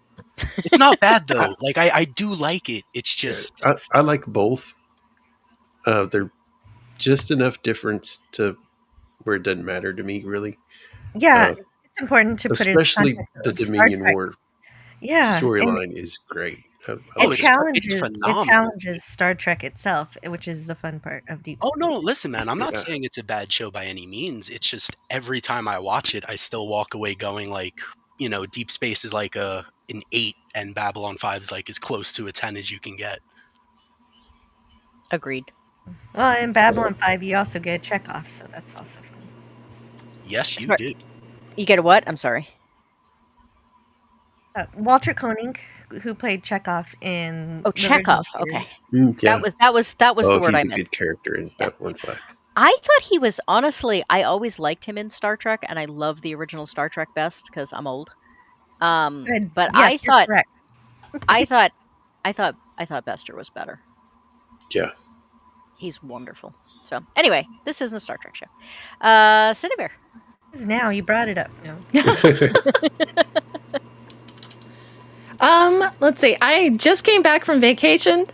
[SPEAKER 2] It's not bad though. I do like it. It's just
[SPEAKER 5] I like both. They're just enough difference to where it doesn't matter to me, really.
[SPEAKER 4] Yeah, it's important to put it in
[SPEAKER 5] especially
[SPEAKER 4] context
[SPEAKER 5] the
[SPEAKER 4] of Star
[SPEAKER 5] Dominion
[SPEAKER 4] Trek.
[SPEAKER 5] War
[SPEAKER 4] Yeah, and
[SPEAKER 5] storyline is great.
[SPEAKER 4] it
[SPEAKER 2] it's
[SPEAKER 4] challenges
[SPEAKER 2] phenomenal.
[SPEAKER 4] Star Trek itself, which is the fun part of Deep
[SPEAKER 2] Oh
[SPEAKER 4] Space.
[SPEAKER 2] no, listen, man, I'm not
[SPEAKER 5] Yeah.
[SPEAKER 2] saying it's a bad show by any means. It's just every time I watch it, I still walk away going Deep Space is like an 8 and Babylon 5 is as close to a 10 as you can get.
[SPEAKER 1] Agreed.
[SPEAKER 4] Well, in Babylon 5, you also get Chekhov, so that's also fun.
[SPEAKER 2] Yes, you
[SPEAKER 1] Sorry.
[SPEAKER 2] do.
[SPEAKER 1] You get a what? I'm sorry.
[SPEAKER 4] Walter Koenig, who played Chekhov in
[SPEAKER 1] Oh,
[SPEAKER 4] the original
[SPEAKER 1] Chekhov. Okay.
[SPEAKER 4] series.
[SPEAKER 5] Yeah.
[SPEAKER 1] That was the word
[SPEAKER 5] he's
[SPEAKER 1] I
[SPEAKER 5] a
[SPEAKER 1] missed.
[SPEAKER 5] good character in Babylon 5.
[SPEAKER 1] I thought he was, honestly, I always liked him in Star Trek, and I love the original Star Trek best because I'm old.
[SPEAKER 4] Good.
[SPEAKER 1] But
[SPEAKER 4] Yes, you're correct.
[SPEAKER 1] I thought Bester was better.
[SPEAKER 5] Yeah.
[SPEAKER 1] He's wonderful. So anyway, this isn't a Star Trek show. Cinebear.
[SPEAKER 4] Now you brought it up. No.
[SPEAKER 3] Let's see. I just came back from vacation.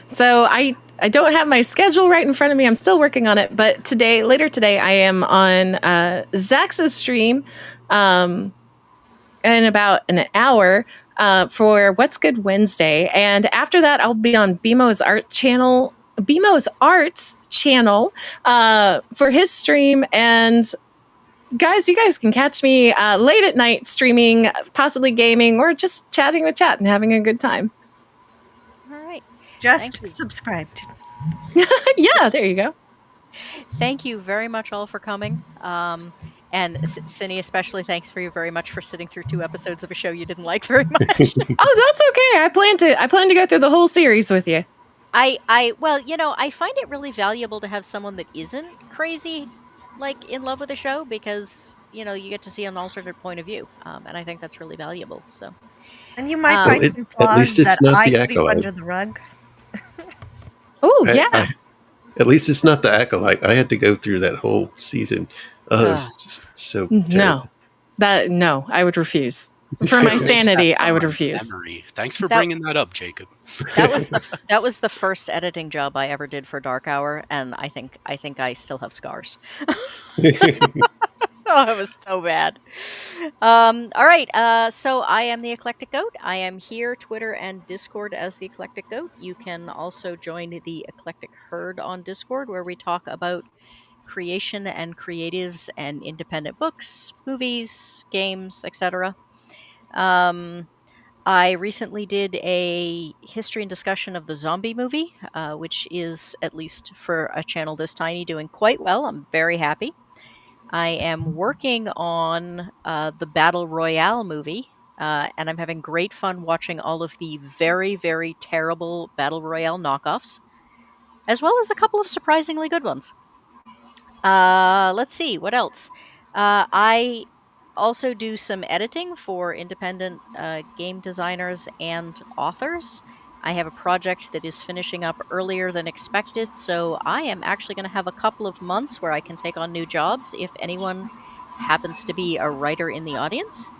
[SPEAKER 3] So I don't have my schedule right in front of me. I'm still working on it. But later today, I am on Zax's stream in about an hour for What's Good Wednesday. And after that, I'll be on BMO's Arts channel for his stream. And guys, you guys can catch me late at night streaming, possibly gaming, or just chatting with chat and having a good time.
[SPEAKER 1] All right.
[SPEAKER 4] Just subscribed.
[SPEAKER 3] Yeah, there you go.
[SPEAKER 1] Thank you very much all for coming. And Cindy, especially, thanks for you very much for sitting through 2 episodes of a show you didn't like very much.
[SPEAKER 3] Oh, that's okay. I plan to go through the whole series with you.
[SPEAKER 1] Well, I find it really valuable to have someone that isn't crazy, like in love with the show, because you get to see an alternate point of view, and I think that's really valuable. So,
[SPEAKER 4] And you might
[SPEAKER 1] Um,
[SPEAKER 4] find
[SPEAKER 5] Well,
[SPEAKER 4] some
[SPEAKER 5] at least
[SPEAKER 4] flaws
[SPEAKER 5] it's
[SPEAKER 4] that
[SPEAKER 5] not
[SPEAKER 4] I
[SPEAKER 5] the
[SPEAKER 4] sweep
[SPEAKER 5] acolyte.
[SPEAKER 4] under the rug.
[SPEAKER 3] Oh, yeah.
[SPEAKER 5] At least it's not the acolyte. I had to go through that whole season. Oh, it was just so terrible.
[SPEAKER 3] No, I would refuse. For my sanity, I would refuse.
[SPEAKER 2] Memory. Thanks for
[SPEAKER 1] That-
[SPEAKER 2] bringing that up, Jacob.
[SPEAKER 1] that was the first editing job I ever did for Dark Hour, and I think I still have scars. Oh, it was so bad. All right. So I am the Eclectic Goat. I am here, Twitter and Discord as the Eclectic Goat. You can also join the Eclectic Herd on Discord, where we talk about creation and creatives and independent books, movies, games, etc. I recently did a history and discussion of the zombie movie, which is, at least for a channel this tiny, doing quite well. I'm very happy. I am working on the Battle Royale movie, and I'm having great fun watching all of the very, very terrible Battle Royale knockoffs, as well as a couple of surprisingly good ones. Let's see, what else? I also do some editing for independent game designers and authors. I have a project that is finishing up earlier than expected, so I am actually going to have a couple of months where I can take on new jobs if anyone happens to be a writer in the audience.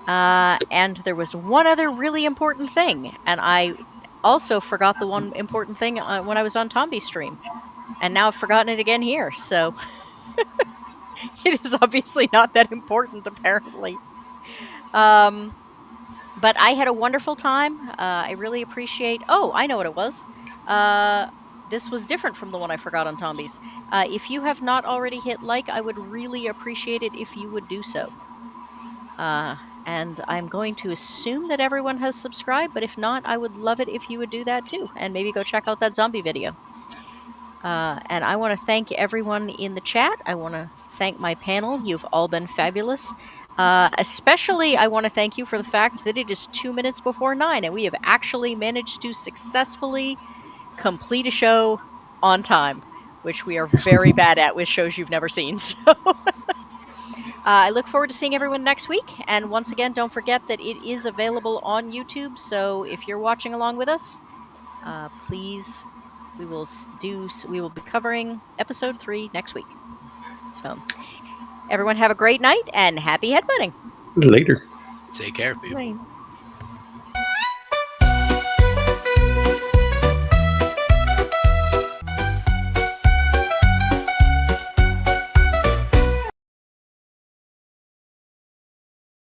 [SPEAKER 1] And there was one other really important thing, and I also forgot the one important thing when I was on Tomby's stream, and now I've forgotten it again here, so it is obviously not that important, apparently. But I had a wonderful time. I really appreciate. Oh, I know what it was. This was different from the one I forgot on Tomby's. If you have not already hit like, I would really appreciate it if you would do so. And I'm going to assume that everyone has subscribed, but if not, I would love it if you would do that too, and maybe go check out that zombie video. And I want to thank everyone in the chat. I want to thank my panel. You've all been fabulous. Especially, I want to thank you for the fact that it is 2 minutes before 9, and we have actually managed to successfully complete a show on time, which we are very bad at with shows you've never seen. So I look forward to seeing everyone next week. And once again, don't forget that it is available on YouTube. So if you're watching along with us, please, we will be covering episode 3 next week. So everyone have a great night and happy headbutting.
[SPEAKER 5] Later.
[SPEAKER 2] Take care, people.
[SPEAKER 4] Right.